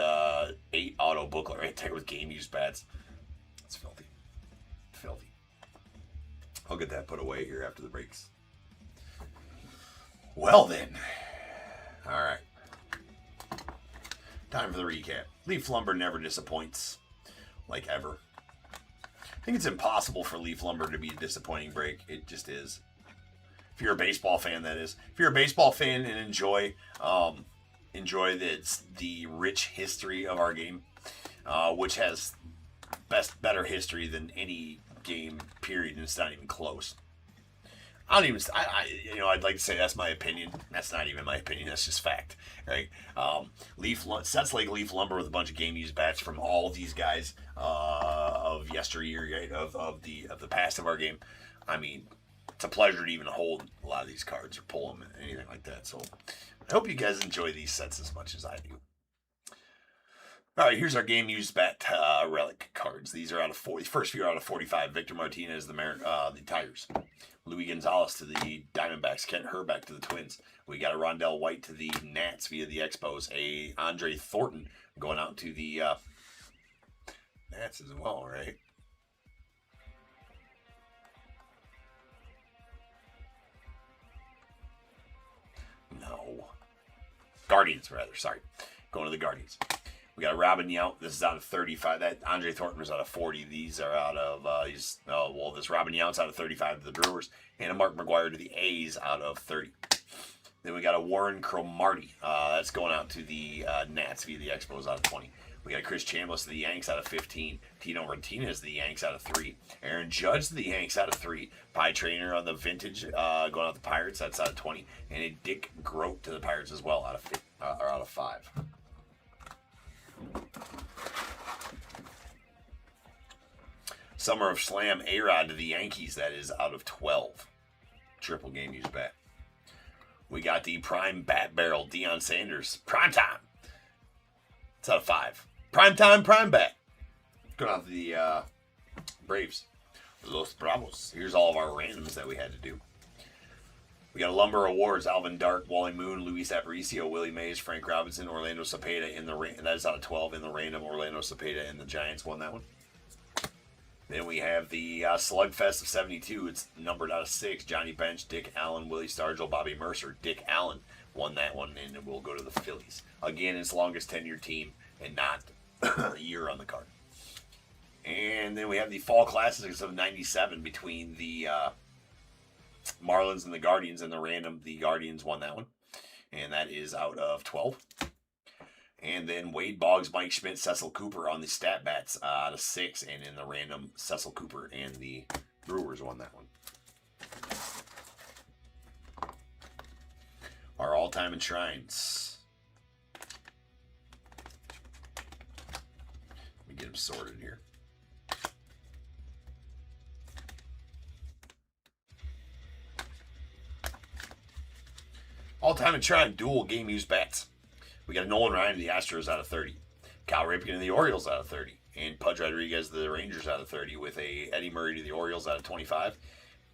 8 auto booklet right there with game used bats. It's filthy. Filthy. I'll get that put away here after the breaks. Well then. Alright. Time for the recap. Leaf Lumber never disappoints. Like ever. I think it's impossible for Leaf Lumber to be a disappointing break. It just is. If you're a baseball fan, that is. If you're a baseball fan and enjoy the rich history of our game, which has better history than any game, period, and it's not even close. I'd like to say that's my opinion. That's not even my opinion. That's just fact, right? Sets like Leaf Lumber with a bunch of game used bats from all these guys of yesteryear, right? Of the past of our game. I mean, it's a pleasure to even hold a lot of these cards or pull them, anything like that. So I hope you guys enjoy these sets as much as I do. All right, here's our game used bat relic cards. These are out of 40. First few are out of 45. Victor Martinez, the Tigers. Louis Gonzalez to the Diamondbacks. Kent Herbeck to the Twins. We got a Rondell White to the Nats via the Expos. A Andre Thornton going out to the Nats as well, right? No. Guardians, rather. Sorry. Going to the Guardians. We got Robin Yount. This is out of 35. That Andre Thornton was out of 40. These are out of this Robin Yount's out of 35 to the Brewers, and a Mark McGwire to the A's out of 30. Then we got a Warren Cromartie. That's going out to the Nats via the Expos out of 20. We got Chris Chambliss to the Yanks out of 15. Tino Martinez to the Yanks out of 3. Aaron Judge to the Yanks out of 3. Pie Trainer on the Vintage going out to the Pirates. That's out of 20. And a Dick Groat to the Pirates as well out of 5. Summer of Slam A-Rod to the Yankees. That is out of 12. Triple game used bat. We got the Prime Bat Barrel Deion Sanders. Prime time. It's out of 5. Prime time, Prime Bat. Going out to the Braves. Los Bravos. Here's all of our randoms that we had to do. We got a Lumber Awards. Alvin Dark, Wally Moon, Luis Aparicio, Willie Mays, Frank Robinson, Orlando Cepeda in the that is out of 12 in the random. Orlando Cepeda and the Giants won that one. Then we have the Slugfest of 72. It's numbered out of 6. Johnny Bench, Dick Allen, Willie Stargell, Bobby Mercer. Dick Allen won that one, and it will go to the Phillies. Again, it's longest tenured team and not a year on the card. And then we have the Fall Classics of 97 between the Marlins and the Guardians. And the random, the Guardians won that one. And that is out of 12. And then Wade Boggs, Mike Schmidt, Cecil Cooper on the stat bats out of 6. And in the random, Cecil Cooper and the Brewers won that one. Our all-time enshrines. Let me get them sorted here. All-time enshrine dual game used bats. We got Nolan Ryan of the Astros out of 30. Cal Ripken of the Orioles out of 30. And Pudge Rodriguez of the Rangers out of 30 with a Eddie Murray to the Orioles out of 25.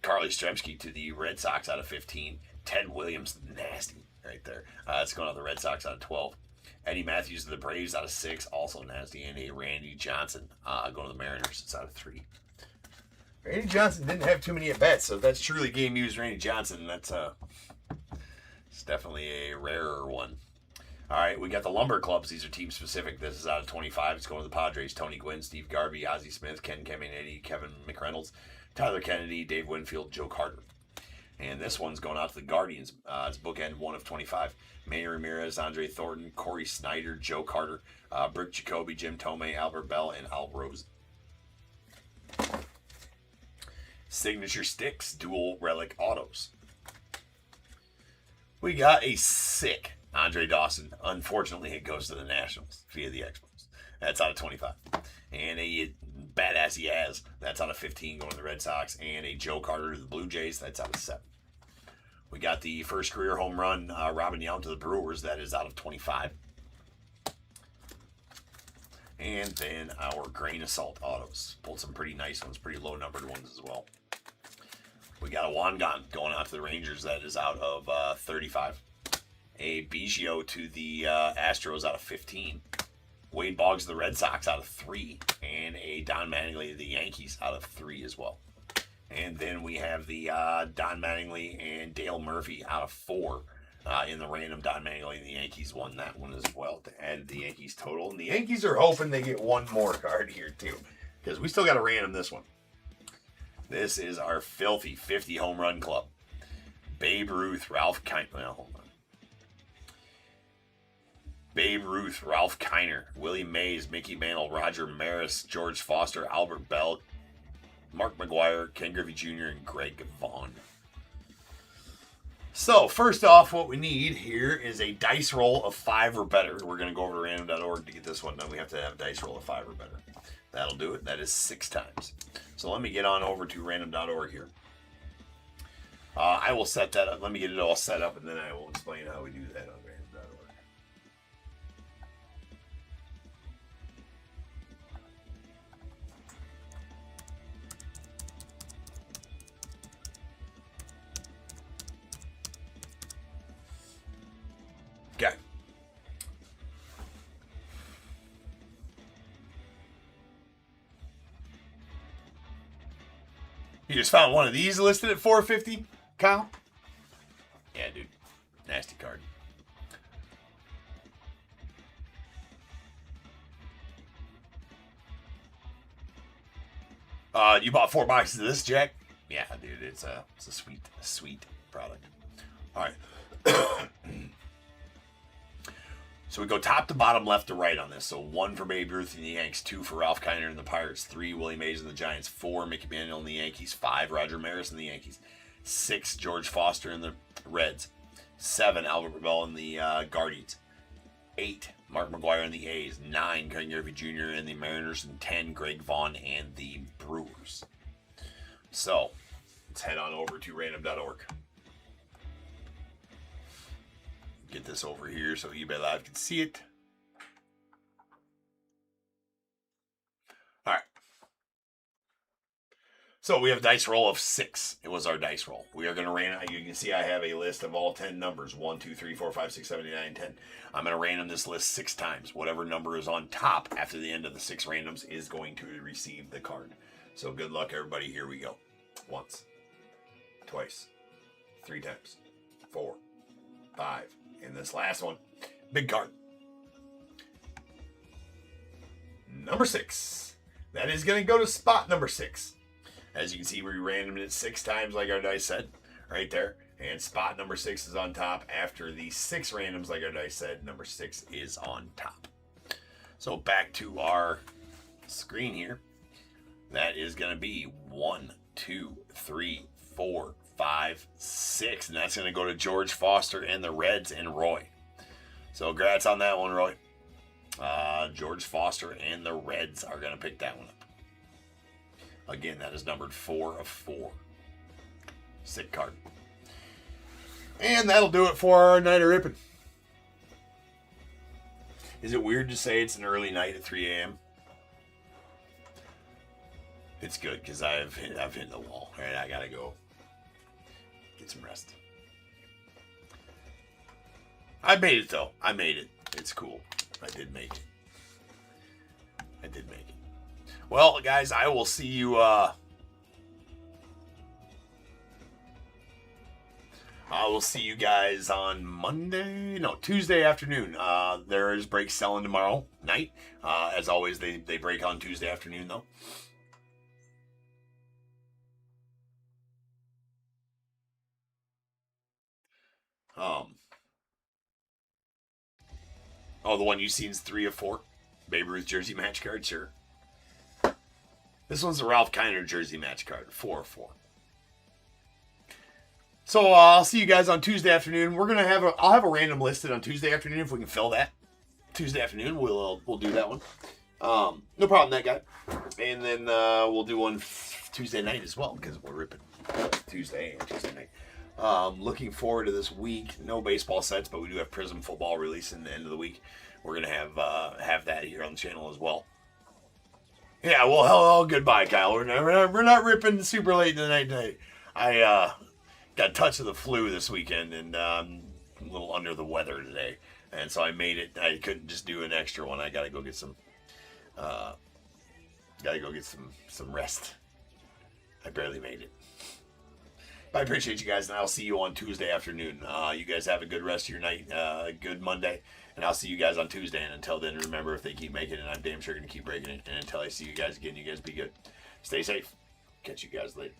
Carly Stremski to the Red Sox out of 15. Ted Williams, nasty right there. That's going on the Red Sox out of 12. Eddie Matthews to the Braves out of 6, also nasty. And a Randy Johnson going to the Mariners. It's out of 3. Randy Johnson didn't have too many at-bats, so if that's truly game used Randy Johnson, that's it's definitely a rarer one. All right, we got the Lumber Clubs. These are team specific. This is out of 25. It's going to the Padres. Tony Gwynn, Steve Garvey, Ozzie Smith, Ken Caminiti, Kevin McReynolds, Tyler Kennedy, Dave Winfield, Joe Carter. And this one's going out to the Guardians. It's bookend 1 of 25. Manny Ramirez, Andre Thornton, Corey Snyder, Joe Carter, Brick Jacoby, Jim Tomei, Albert Bell, and Al Rosen. Signature Sticks, dual relic autos. We got a sick Andre Dawson. Unfortunately, it goes to the Nationals via the Expos. That's out of 25. And a badass Yaz. That's out of 15 going to the Red Sox. And a Joe Carter to the Blue Jays. That's out of 7. We got the first career home run, Robin Yount to the Brewers. That is out of 25. And then our Grain Assault autos. Pulled some pretty nice ones, pretty low numbered ones as well. We got a Wangan going out to the Rangers. That is out of 35. A Biggio to the Astros out of 15. Wade Boggs to the Red Sox out of 3. And a Don Mattingly to the Yankees out of 3 as well. And then we have the Don Mattingly and Dale Murphy out of 4. In the random, Don Mattingly and the Yankees won that one as well to add the Yankees total. And the Yankees are hoping they get one more card here too, because we still got to random this one. This is our filthy 50 home run club. Babe Ruth, Ralph Kiner. Well, hold on. Babe Ruth, Ralph Kiner, Willie Mays, Mickey Mantle, Roger Maris, George Foster, Albert Bell, Mark McGwire, Ken Griffey Jr., and Greg Vaughn. So, first off, what we need here is a dice roll of 5 or better. We're going to go over to random.org to get this one done. We have to have a dice roll of 5 or better. That'll do it. That is 6 times. So let me get on over to random.org here. I will set that up. Let me get it all set up, and then I will explain how we do that on random.org. Okay. You just found one of these listed at $450, Kyle? Yeah, dude. Nasty card. You bought 4 boxes of this, Jack? Yeah, dude, it's a sweet product. All right. So we go top to bottom, left to right on this. So 1 for Babe Ruth and the Yanks, 2 for Ralph Kiner and the Pirates, 3 Willie Mays and the Giants, 4 Mickey Mantle and the Yankees, 5 Roger Maris and the Yankees, 6 George Foster and the Reds, 7 Albert Bell and the Guardians, 8 Mark McGwire and the A's, 9 Ken Griffey Jr. and the Mariners, and 10 Greg Vaughn and the Brewers. So let's head on over to random.org. Get this over here so eBay Live can see it. All right. So we have a dice roll of 6. It was our dice roll. We are going to random. You can see I have a list of all 10 numbers. 1, 2, 3, 4, 5, 6, 7, 8, 9, 10. I'm going to random this list 6 times. Whatever number is on top after the end of the 6 randoms is going to receive the card. So good luck, everybody. Here we go. Once. Twice. 3 times. 4. 5. And this last one, big card. Number 6. That is going to go to spot number 6. As you can see, we randomed it 6 times like our dice said, right there. And spot number 6 is on top. After the 6 randoms, like our dice said, number 6 is on top. So back to our screen here. That is going to be 1, 2, 3, 4, 5, 6, and that's going to go to George Foster and the Reds and Roy. So congrats on that one, Roy. George Foster and the Reds are going to pick that one up. Again, that is numbered 4 of 4. Sick card. And that'll do it for our night of ripping. Is it weird to say it's an early night at 3 a.m.? It's good because I've hit the wall. All right, I got to go get some rest. I made it, though. I made it. It's cool. I did make it. Well, guys, I will see you. I will see you guys on Tuesday afternoon. There is break selling tomorrow night. As always, they break on Tuesday afternoon, though. The one you've seen is 3 of 4. Babe Ruth jersey match card, sure. This one's a Ralph Kiner jersey match card, 4 of 4. So I'll see you guys on Tuesday afternoon. I'll have a random listed on Tuesday afternoon if we can fill that. Tuesday afternoon, we'll do that one. No problem, that guy. And then we'll do one Tuesday night as well because we're ripping Tuesday night. Looking forward to this week. No baseball sets, but we do have Prism football releasing the end of the week. We're gonna have that here on the channel as well. Yeah, well, hello, goodbye, Kyle. We're not ripping super late in the night tonight. I got a touch of the flu this weekend, and I'm a little under the weather today, and so I made it. I couldn't just do an extra one. I gotta go get some. Some rest. I barely made it. I appreciate you guys, and I'll see you on Tuesday afternoon. You guys have a good rest of your night, good Monday, and I'll see you guys on Tuesday. And until then, remember, if they keep making it, I'm damn sure going to keep breaking it. And until I see you guys again, you guys be good. Stay safe. Catch you guys later.